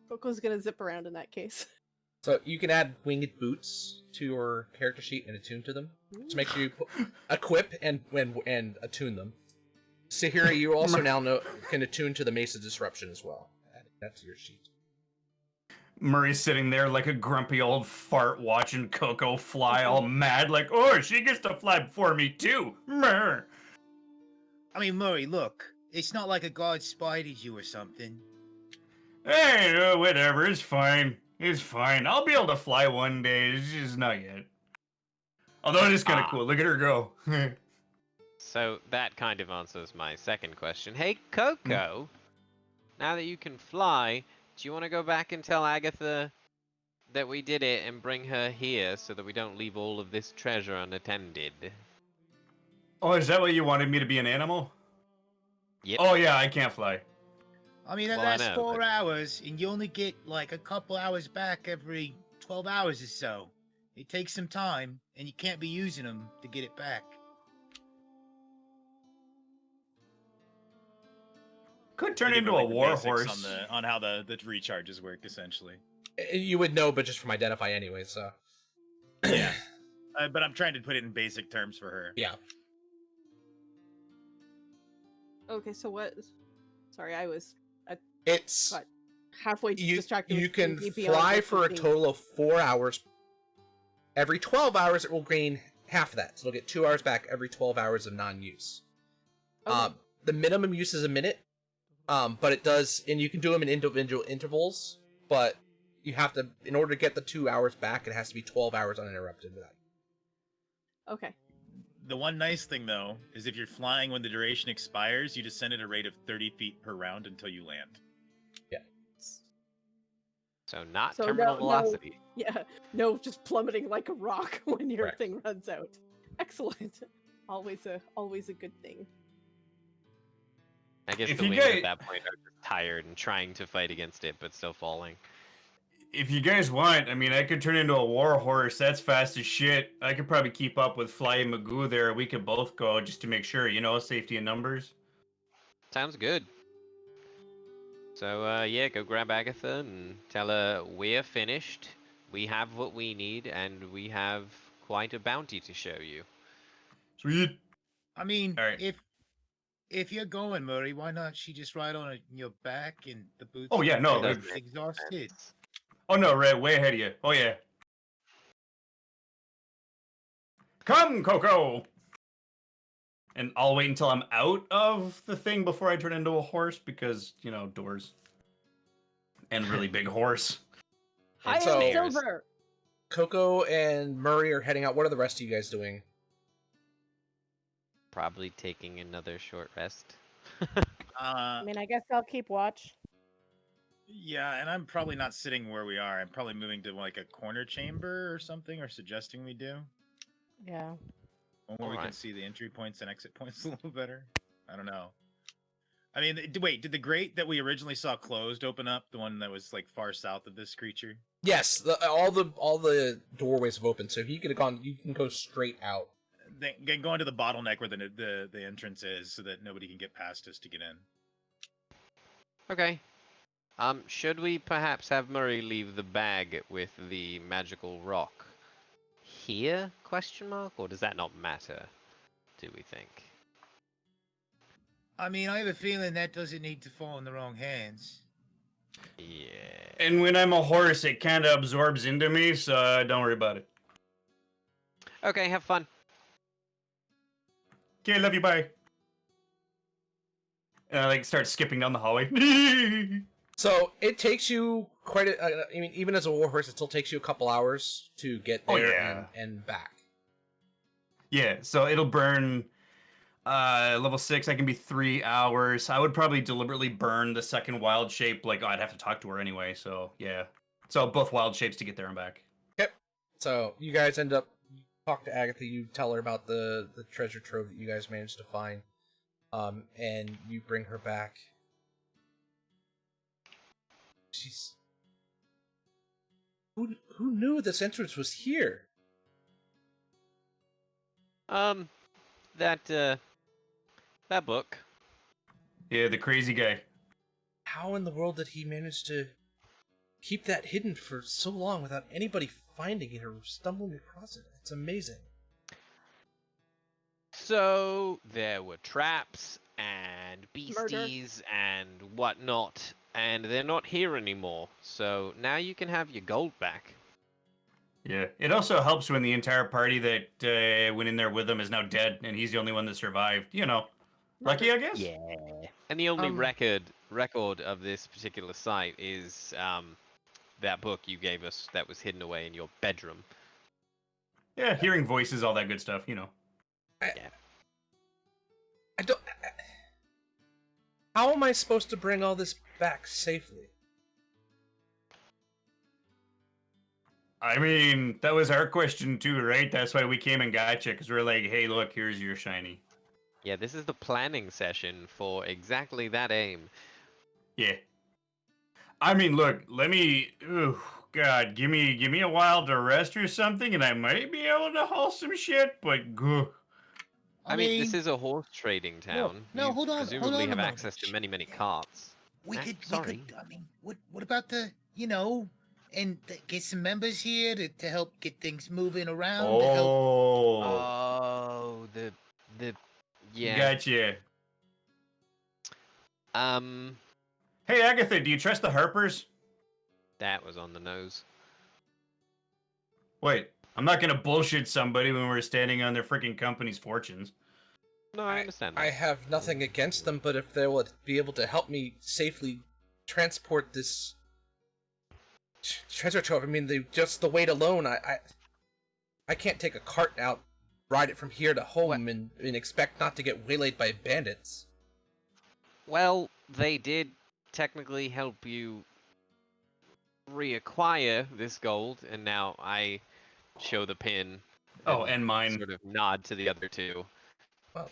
Coco's gonna zip around in that case. So you can add winged boots to your character sheet and attune to them. So make sure you equip and attune them. Sahira, you also now can attune to the Mace of Disruption as well. Adding that to your sheet. Murray's sitting there like a grumpy old fart watching Coco fly all mad, like, oh, she gets to fly before me too. Mer. I mean, Murray, look. It's not like a god spied you or something. Hey, whatever. It's fine. It's fine. I'll be able to fly one day. It's just not yet. Although it is kind of Ah. cool. Look at her go. So that kind of answers my second question. Hey, Coco, now that you can fly, do you want to go back and tell Agatha that we did it and bring her here so that we don't leave all of this treasure unattended? Oh, is that what you wanted me to be, an animal? Yep. Oh yeah, I can't fly. I mean, that Well, I lasts know, 4 but- hours, and you only get like a couple hours back every 12 hours or so. It takes some time, and you can't be using them to get it back. Could turn Give into her, a like, the war basics horse. on how the recharges work, essentially. You would know, but just from Identify anyway, so. Yeah. But I'm trying to put it in basic terms for her. Yeah. Okay, so what? Sorry, I was It's What? halfway you distracted. you with can thinking beyond fly what for a thinking. total of 4 hours. Every 12 hours, it will gain half of that. So it'll get 2 hours back every 12 hours of non-use. Okay. The minimum use is a minute, but it does, and you can do them in individual intervals. But you have to, in order to get the 2 hours back, it has to be 12 hours uninterrupted without. Okay. The one nice thing, though, is if you're flying when the duration expires, you descend at a rate of 30 feet per round until you land. So not So terminal no- velocity. Yeah. No, just plummeting like a rock when your Correct. thing runs out. Excellent. Always a good thing. I guess If the you wings get- at that point are just tired and trying to fight against it, but still falling. If you guys want, I mean, I could turn into a war horse. That's fast as shit. I could probably keep up with Fly Magoo there. We could both go just to make sure, safety in numbers. Sounds good. So, yeah, go grab Agatha and tell her we're finished. We have what we need, and we have quite a bounty to show you. Sweet. I mean, All right. if you're going, Murray, why not she just ride on your back and the boots? Oh, yeah, no, are Doesn't make exhausted. sense. Oh no, right, way ahead of you. Oh yeah. Come, Coco! And I'll wait until I'm out of the thing before I turn into a horse because, doors. And really big horse. High so- end silver. Coco and Murray are heading out. What are the rest of you guys doing? Probably taking another short rest. I mean, I guess I'll keep watch. Yeah, and I'm probably not sitting where we are. I'm probably moving to like a corner chamber or something, or suggesting we do. Yeah. One where we can Alright. see the entry points and exit points a little better. I don't know. I mean, wait, did the grate that we originally saw closed open up? The one that was like far south of this creature? Yes, all the doorways have opened, so you could have gone. You can go straight out. Then go into the bottleneck where the entrance is, so that nobody can get past us to get in. Okay. Should we perhaps have Murray leave the bag with the magical rock here? Question mark, or does that not matter? Do we think? I mean, I have a feeling that doesn't need to fall in the wrong hands. Yeah. And when I'm a horse, it kind of absorbs into me, so don't worry about it. Okay, have fun. Okay, love you, bye. And I like start skipping down the hallway. So it takes you quite a. I mean, even as a warhorse, it still takes you a couple hours to get Oh, there yeah. and back. Yeah, so it'll burn level 6. I can be 3 hours. I would probably deliberately burn the second wild shape. Like, I'd have to talk to her anyway, so yeah. So both wild shapes to get there and back. So you guys end up talk to Agatha. You tell her about the treasure trove that you guys managed to find, and you bring her back. She's who knew this entrance was here? That book. Yeah, the crazy guy. How in the world did he manage to keep that hidden for so long without anybody finding it or stumbling across it? It's amazing. So there were traps and Murder. beasties and whatnot, and they're not here anymore. So now you can have your gold back. Yeah. It also helps when the entire party that went in there with him is now dead, and he's the only one that survived. You know, lucky, I guess. Yeah. And the only Um, record of this particular site is that book you gave us that was hidden away in your bedroom. Yeah, hearing voices, all that good stuff. You know. I don't. How am I supposed to bring all this back safely? I mean, that was our question too, right? That's why we came and got you, because we're like, hey, look, here's your shiny. Yeah, this is the planning session for exactly that aim. Yeah. I mean, look, let me. Oh God, give me a while to rest or something, and I might be able to haul some shit. But I mean, this is a horse trading town. no, You hold on a presumably have moment. access to many carts. We Ah, could. sorry. I mean, what about get some members here to help get things moving around. To help. Oh, the yeah. Gotcha. Hey Agatha, do you trust the Harpers? That was on the nose. Wait, I'm not gonna bullshit somebody when we're standing on their freaking company's fortunes. No, I understand that. I have nothing against them, but if they would be able to help me safely transport this treasure trove, I mean, just the weight alone, I can't take a cart out, ride it from here to home, and expect not to get waylaid by bandits. Well, they did technically help you reacquire this gold, and now I show the pin. Oh, and mine. Sort of nod to the other two. Well,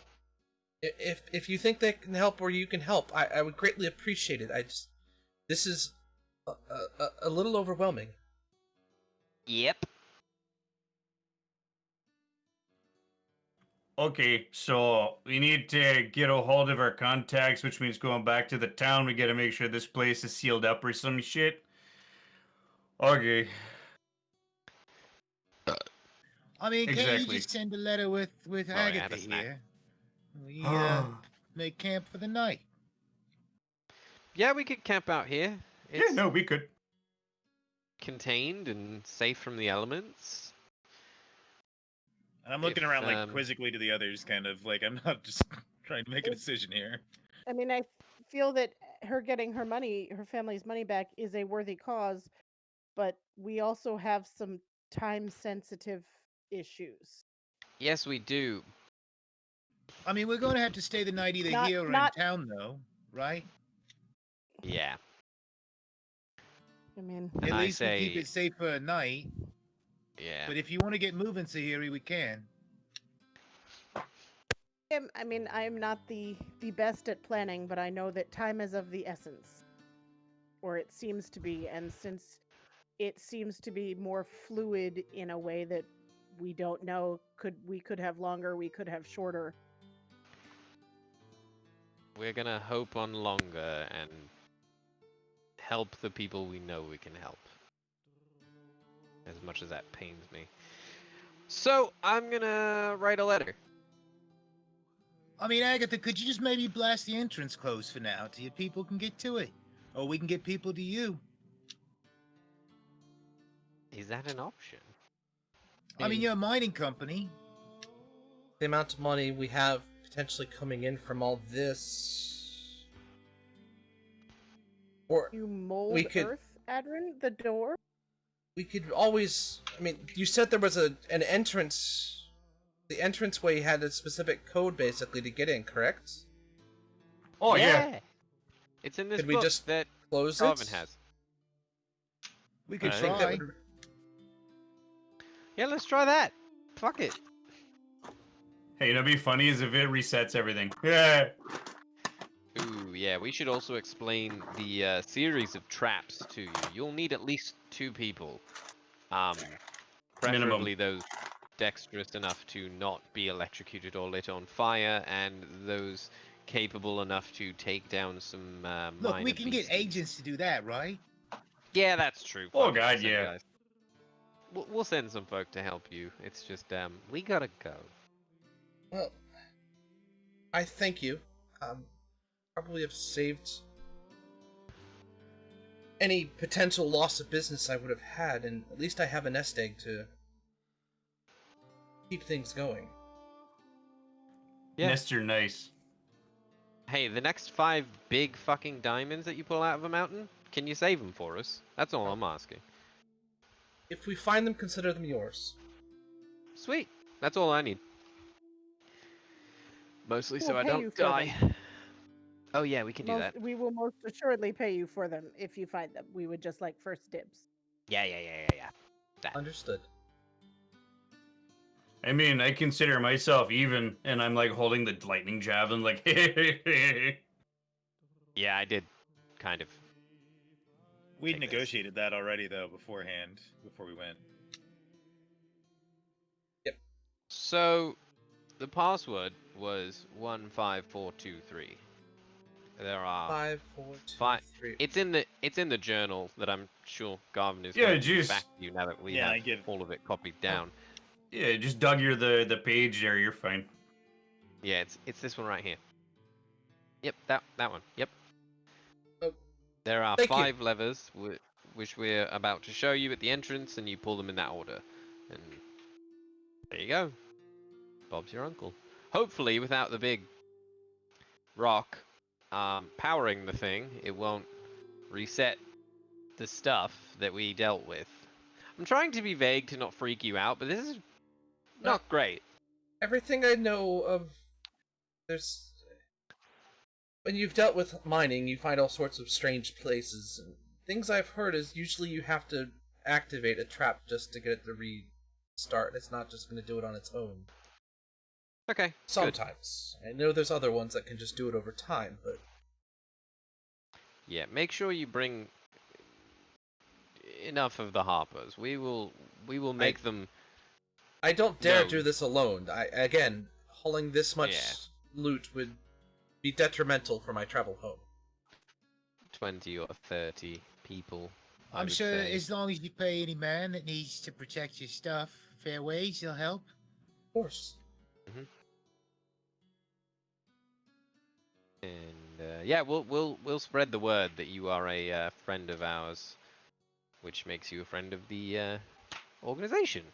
if you think they can help or you can help, I would greatly appreciate it. This is a little overwhelming. Yep. Okay, so we need to get a hold of our contacts, which means going back to the town. We gotta make sure this place is sealed up or some shit. Okay. I mean, can't Exactly. you just send a letter with Sorry, I had Agatha a snack. here? We make camp for the night. Yeah, we could camp out here. Yeah, It's no, we could. contained and safe from the elements. And I'm looking If, around like quizzically to the others, kind of like I'm not just trying to make a decision here. I mean, I feel that her getting her money, her family's money back, is a worthy cause, but we also have some time-sensitive issues. Yes, we do. I mean, we're going to have to stay the night either Not- here or not- in town, though. right? Yeah. I mean, And At I least we keep say- it safe for a night. Yeah. But if you want to get moving, Sahiri, we can. I mean, I am not the best at planning, but I know that time is of the essence, or it seems to be. And since it seems to be more fluid in a way that we don't know, we could have longer, we could have shorter. We're gonna hope on longer and help the people we know we can help. As much as that pains me. So, I'm gonna write a letter. I mean, Agatha, could you just maybe blast the entrance closed for now till your people can get to it? Or we can get people to you. Is that an option? I mean, you're a mining company. The amount of money we have potentially coming in from all this, or You mold We could- Earth, Adrin, the door. we could always. I mean, you said there was an entrance. The entranceway had a specific code basically to get in, correct? Oh yeah. It's in this Could we book just that Close Garvin it. has. We could I I think think try. that would. Yeah, let's try that. Fuck it. Hey, it'd be funny as if it resets everything. Yeah. Ooh, yeah, we should also explain the series of traps to you. You'll need at least 2 people. Preferably those dexterous enough to not be electrocuted or lit on fire, and those capable enough to take down some Look, minor we can get beasties. agents to do that, right? Yeah, that's true. Oh, Fuck it, God, send yeah. guys. We'll send some folk to help you. It's just, we gotta go. Well, I thank you. Probably have saved any potential loss of business I would have had, and at least I have a nest egg to keep things going. Yeah. Nestor nice. Hey, the next 5 big fucking diamonds that you pull out of a mountain, can you save them for us? That's all I'm asking. If we find them, consider them yours. Sweet. That's all I need. Mostly so We'll I pay you don't for them. die. Oh yeah, we can do that. We will most assuredly pay you for them if you find them. We would just like first dibs. Yeah. That. Understood. I mean, I consider myself even, and I'm like holding the lightning javelin, like. Yeah, I did. Kind of. We'd Take this. negotiated that already, though, beforehand, before we went. So, the password was 15423. There are 5, 4, 2, Fi- 3. It's in the journal that I'm sure Garvin is Yeah, going to give jeez. back to you now that we Yeah, I have give- all of it copied down. Yeah, just dug your the page there. You're fine. Yeah, it's this one right here. Yep, that one. Yep. Oh, There are thank you. 5 levers which we're about to show you at the entrance, and you pull them in that order. And there you go. Bob's your uncle. Hopefully, without the big rock powering the thing, it won't reset the stuff that we dealt with. I'm trying to be vague to not freak you out, but this is not great. Everything I know of, there's. When you've dealt with mining, you find all sorts of strange places. And things I've heard is usually you have to activate a trap just to get it to restart. It's not just going to do it on its own. Okay, good. Sometimes. I know there's other ones that can just do it over time, but Yeah, make sure you bring enough of the Harpers. We will make them. I don't dare No. do this alone. Again, hauling this much Yeah. loot would be detrimental for my travel home. 20 or 30 people. I I'm would sure say. as long as you pay any man that needs to protect your stuff fair wage, he'll help. Of course. And yeah, we'll spread the word that you are a friend of ours, which makes you a friend of the organization.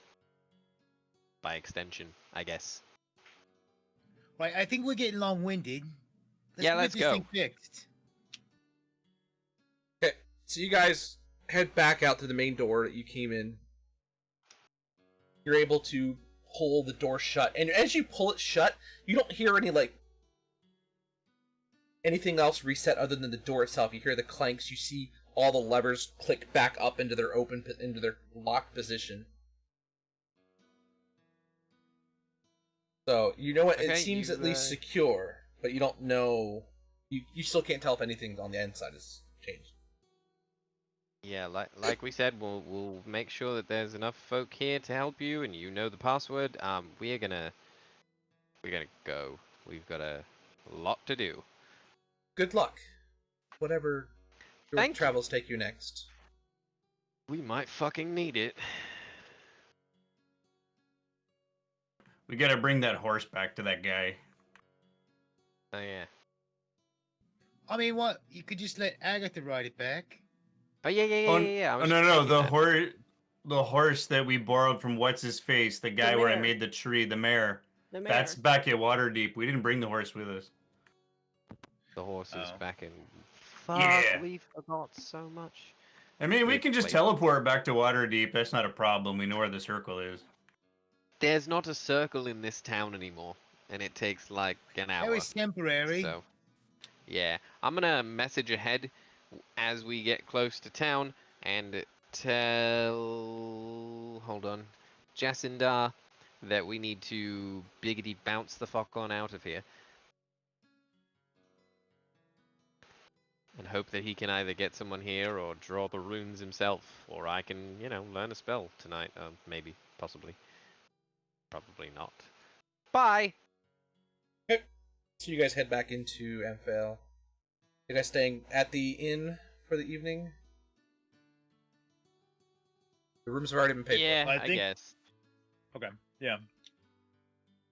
By extension, I guess. Right, I think we're getting long-winded. Yeah, get let's this go. thing fixed. Okay, so you guys head back out to the main door that you came in. You're able to pull the door shut, and as you pull it shut, you don't hear any, like, anything else reset other than the door itself. You hear the clanks. You see all the levers click back up into their locked position. So you know what? It Okay, seems you, at least secure, but you don't know. You still can't tell if anything on the inside has changed. Yeah, like we said, we'll make sure that there's enough folk here to help you, and you know the password. We're gonna go. We've got a lot to do. Good luck. Whatever your Thank you. travels take you next. We might fucking need it. We gotta bring that horse back to that guy. Oh yeah. I mean, what? You could just let Agatha ride it back. Oh yeah. I Oh was no, just no, thinking that. the horse that we borrowed from what's his face, the guy where I mayor. made the tree, the mayor. The mayor. That's back at Waterdeep. We didn't bring the horse with us. The horse is Oh. back in. Yeah. Fuck, we forgot so much. I mean, we Good can just place. teleport back to Waterdeep. That's not a problem. We know where the circle is. There's not a circle in this town anymore, and it takes like an That hour. was temporary. So, yeah, I'm gonna message ahead as we get close to town and tell. Hold on, Jasindar, that we need to biggity bounce the fuck on out of here. And hope that he can either get someone here or draw the runes himself, or I can, learn a spell tonight. Maybe, possibly. Probably not. Bye! Okay. So you guys head back into Amphail. You guys staying at the inn for the evening? The rooms have already been paid for. Yeah, I I think- guess. Okay. Yeah.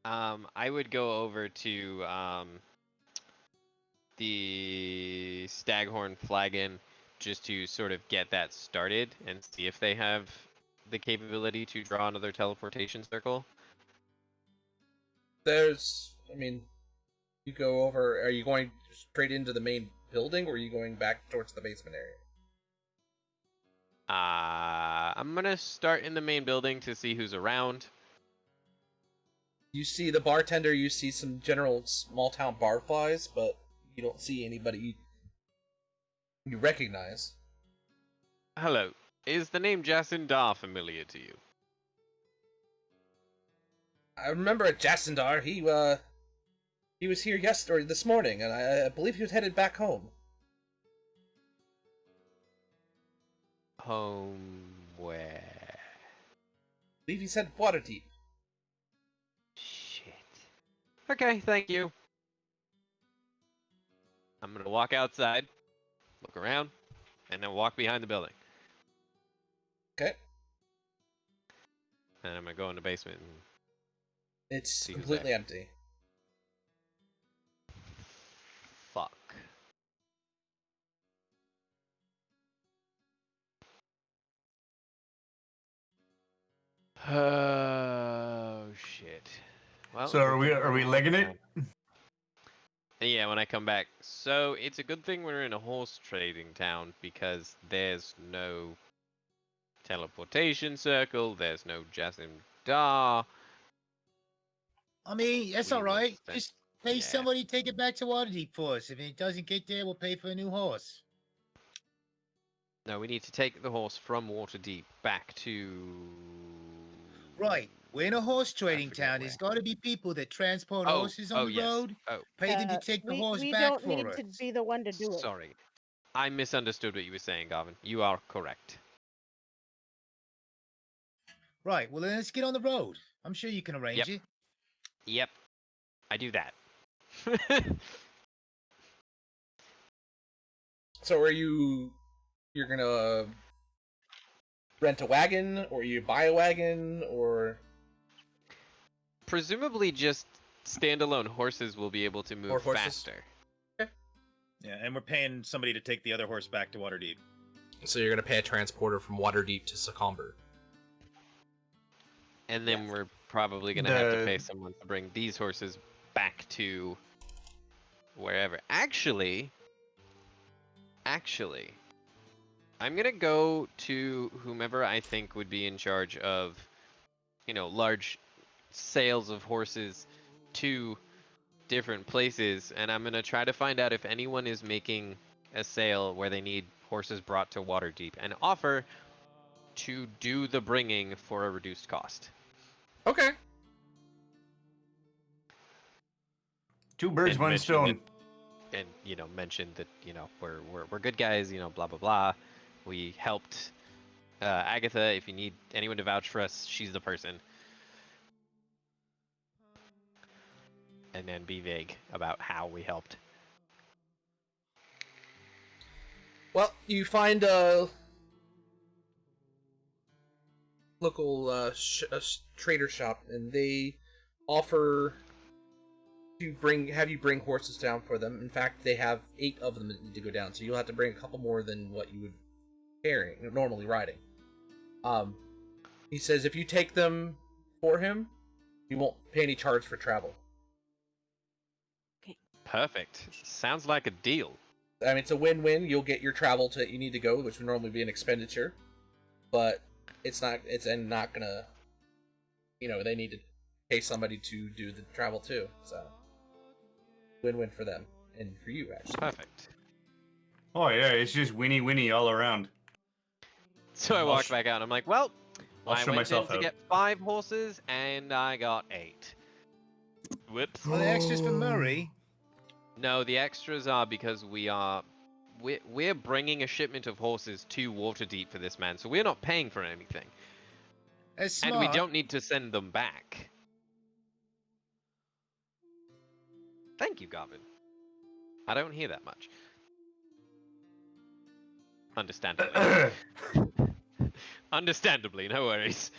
I would go over to the Staghorn Flagon just to sort of get that started and see if they have the capability to draw another teleportation circle. You go over, are you going straight into the main building, or are you going back towards the basement area? I'm gonna start in the main building to see who's around. You see the bartender, you see some general small town barflies, but you don't see anybody you recognize. Hello, is the name Jasindar familiar to you? I remember Jasindar, he was here this morning, and I believe he was headed back home. Home where? I believe he said Waterdeep. Shit. Okay, thank you. I'm gonna walk outside, look around, and then walk behind the building. Okay. And I'm gonna go in the basement and It's See who's completely there. empty. fuck. Oh shit. Well, So are we legging it? Yeah, when I come back. So it's a good thing we're in a horse trading town because there's no teleportation circle, there's no Jasindar. I mean, that's We all will right. spend- Just pay yeah. somebody to take it back to Waterdeep for us. If it doesn't get there, we'll pay for a new horse. No, we need to take the horse from Waterdeep back to. Right. We're in a horse I trading forget town. where. There's got to be people that transport Oh, horses on the yes. road. Oh, Pay them to take the horse we back don't for need us. to be the one to do it. sorry. I misunderstood what you were saying, Garvin. You are correct. Right. Well, then let's get on the road. I'm sure you can arrange Yep. it. Yep. I do that. So you're gonna rent a wagon, or you buy a wagon, or Presumably just standalone horses will be able to move horses. faster. Yeah, and we're paying somebody to take the other horse back to Waterdeep. so you're gonna pay a transporter from Waterdeep to Succumber. And then we're probably going to have to The- pay someone to bring these horses back to wherever. Actually, I'm going to go to whomever I think would be in charge of, large sales of horses to different places, and I'm gonna try to find out if anyone is making a sale where they need horses brought to Waterdeep, and offer to do the bringing for a reduced cost. Okay. Two birds, And one mention stone. And mention that we're good guys, blah blah blah. We helped Agatha. If you need anyone to vouch for us, she's the person. And then be vague about how we helped. Well, you find a local trader shop, and they offer to have you bring horses down for them. In fact, they have 8 of them that need to go down, so you'll have to bring a couple more than what you would carrying normally riding. He says if you take them for him, you won't pay any charge for travel. Perfect. Sounds like a deal. I mean, it's a win-win. You'll get your travel to you need to go, which would normally be an expenditure, but it's not gonna, they need to pay somebody to do the travel too. So win-win for them and for you, actually. Perfect. Oh yeah, it's just winnie all around. So I I'll walked sh- back out. I'm like, well, I'll I show went myself in to out. get 5 horses, and I got 8. Whoops. Well, the extras for Murray. No, the extras are because we're bringing a shipment of horses to Waterdeep for this man, so we're not paying for anything, That's smart. and we don't need to send them back. Thank you, Garvin. I don't hear that much. Understandably. Understandably, no worries.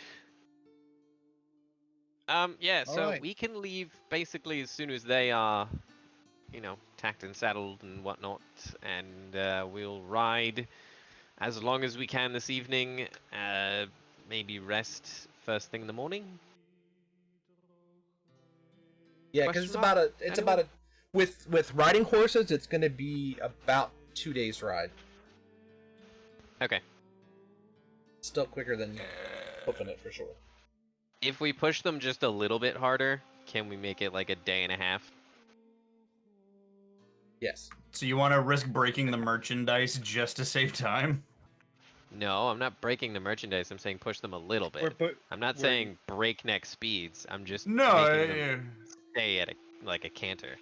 Yeah, so Alright. we can leave basically as soon as they are, tacked and saddled and whatnot, and we'll ride as long as we can this evening. Maybe rest first thing in the morning. Yeah, because it's Question mark? about a with riding horses, it's gonna be about 2 days ride. Okay. Still quicker than hoofing it for sure. If we push them just a little bit harder, can we make it like a day and a half? Yes. So you want to risk breaking the merchandise just to save time? No, I'm not breaking the merchandise. I'm saying push them a little bit. I'm not we're- saying breakneck speeds. I'm just No, making them stay at a canter.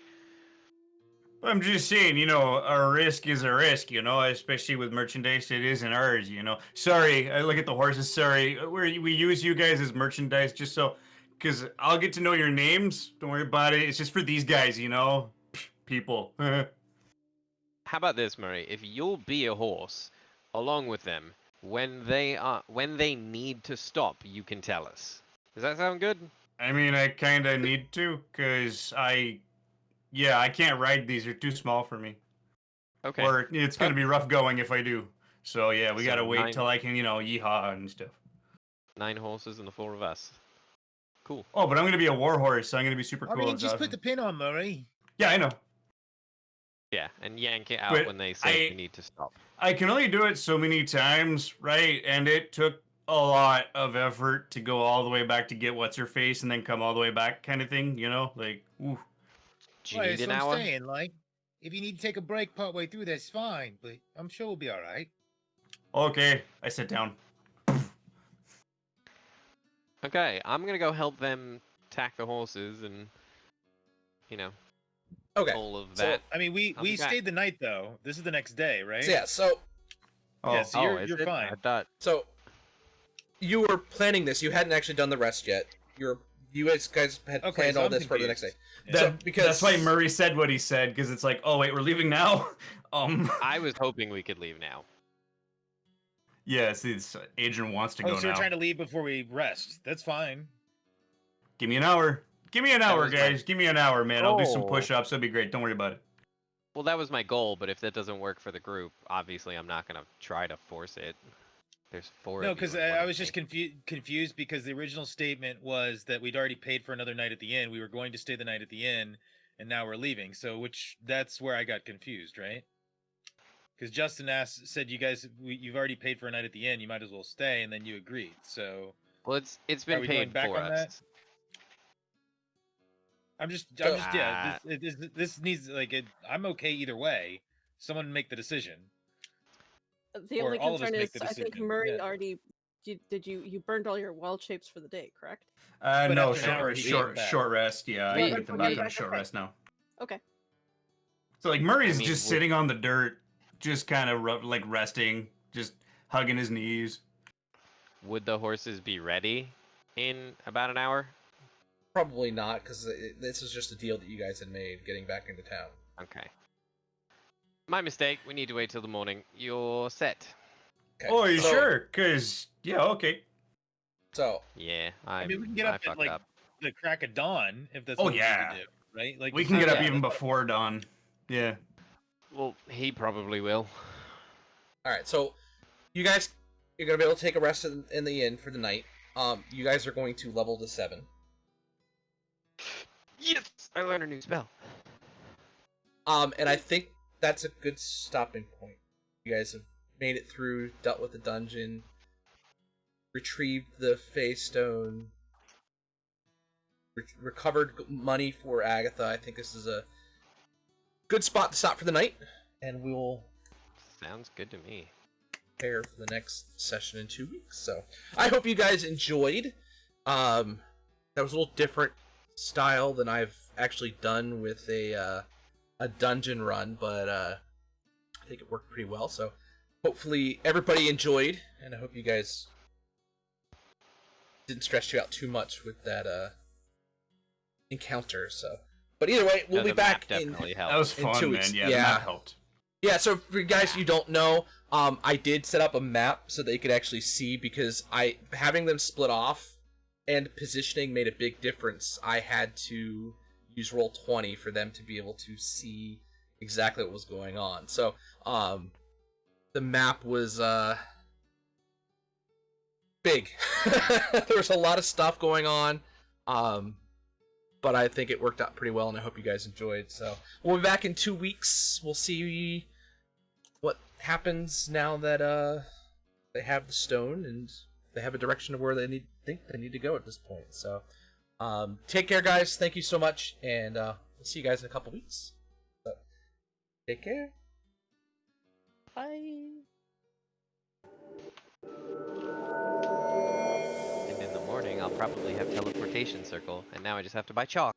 I'm just saying, a risk is a risk, especially with merchandise that isn't ours, Sorry, I look at the horses, sorry. We use you guys as merchandise just so, because I'll get to know your names. Don't worry about it. It's just for these guys, people. How about this, Murray? If you'll be a horse along with them, when they need to stop, you can tell us. Does that sound good? I mean, I kind of need to, because I can't ride these. They're too small for me. Okay. Or it's going to be rough going if I do. So, yeah, we So got to wait 9 till I can, yeehaw and stuff. 9 horses and the 4 of us. Cool. Oh, but I'm going to be a war horse, so I'm going to be super I cool. mean, and just awesome. put the pin on Murray. Yeah, I know. Yeah, and yank it out But when they say I- you need to stop. I can only do it so many times, right? And it took a lot of effort to go all the way back to get what's her face and then come all the way back, kind of thing. Like, ooh. Do you Right, need that's an what hour? I'm saying. Like, if you need to take a break partway through, that's fine. But I'm sure we'll be all right. Okay, I sit down. Okay, I'm gonna go help them tack the horses and, Okay. all of So- that. I mean, we I'll be back. stayed the night though. This is the next day, right? So, yeah. So Oh, Yeah, so you're is you're it? fine. I thought. So, you were planning this. You hadn't actually done the rest yet. You guys had Okay, planned so all I'm this for the next day. confused. that, So, because that's why Murray said what he said, because it's like, oh wait, we're leaving now. I was hoping we could leave now. Yes, it's Adrian wants to Oh, go so we're now. trying to leave before we rest. That's fine. Give me an hour. Give me an hour, was my- guys. Give me an hour, man. I'll do some Oh. push-ups. That'll be great. Don't worry about it. Well, that was my goal, but if that doesn't work for the group, obviously I'm not gonna try to force it. There's 4 No, of you because and one I of was just me. confused because the original statement was that we'd already paid for another night at the inn. We were going to stay the night at the inn, and now we're leaving. So, that's where I got confused, right? Because Justin said you've already paid for a night at the inn. You might as well stay, and then you agreed. So, Well, it's Are been we going paid back for on us. that? I'm just So- yeah. This needs like it. I'm okay either way. Someone make the decision. The Or only all of us concern make is, the I think decision, Murray yeah. already. You burned all your wild shapes for the day, correct? But No, after an hour, he short came back. short rest. Yeah, I We- can get them we- back on okay. short rest now. Okay. So like Murray's I mean, just would- sitting on the dirt, just kind of like resting, just hugging his knees. Would the horses be ready in about an hour? Probably not, because this is just a deal that you guys had made getting back into town. Okay. My mistake. We need to wait till the morning. You're set. Okay, Oh, you so- sure? Cause yeah, okay. So, Yeah, I mean, we can get I up at fucked like up. the crack of dawn if that's Oh, what we yeah. need to do, right? Like We you can said, get up yeah, even that's- before dawn. Yeah. Well, he probably will. all right, so you guys, you're gonna be able to take a rest in the inn for the night. You guys are going to level to 7. Yes, I learned a new spell. And I think that's a good stopping point. You guys have made it through, dealt with the dungeon, retrieved the Fey Stone, recovered money for Agatha. I think this is a good spot to stop for the night, and we will Sounds good to me. prepare for the next session in 2 weeks. So I hope you guys enjoyed. That was a little different style than I've actually done with a dungeon run, but I think it worked pretty well. So hopefully everybody enjoyed, and I hope you guys didn't stress you out too much with that encounter. So, but either way, we'll No, be the map back in. definitely helped. That was In fun, 2 man. weeks, Yeah, the yeah. map helped. Yeah, so for you guys who don't know, I did set up a map so they could actually see, because having them split off and positioning made a big difference. I had to use Roll20 for them to be able to see exactly what was going on. So, the map was big. There was a lot of stuff going on, but I think it worked out pretty well, and I hope you guys enjoyed. So we'll be back in 2 weeks. We'll see what happens now that they have the stone and they have a direction of where they think they need to go at this point. So take care, guys. Thank you so much, and we'll see you guys in a couple weeks. So, take care. Bye. And in the morning, I'll probably have teleportation circle, and now I just have to buy chalk.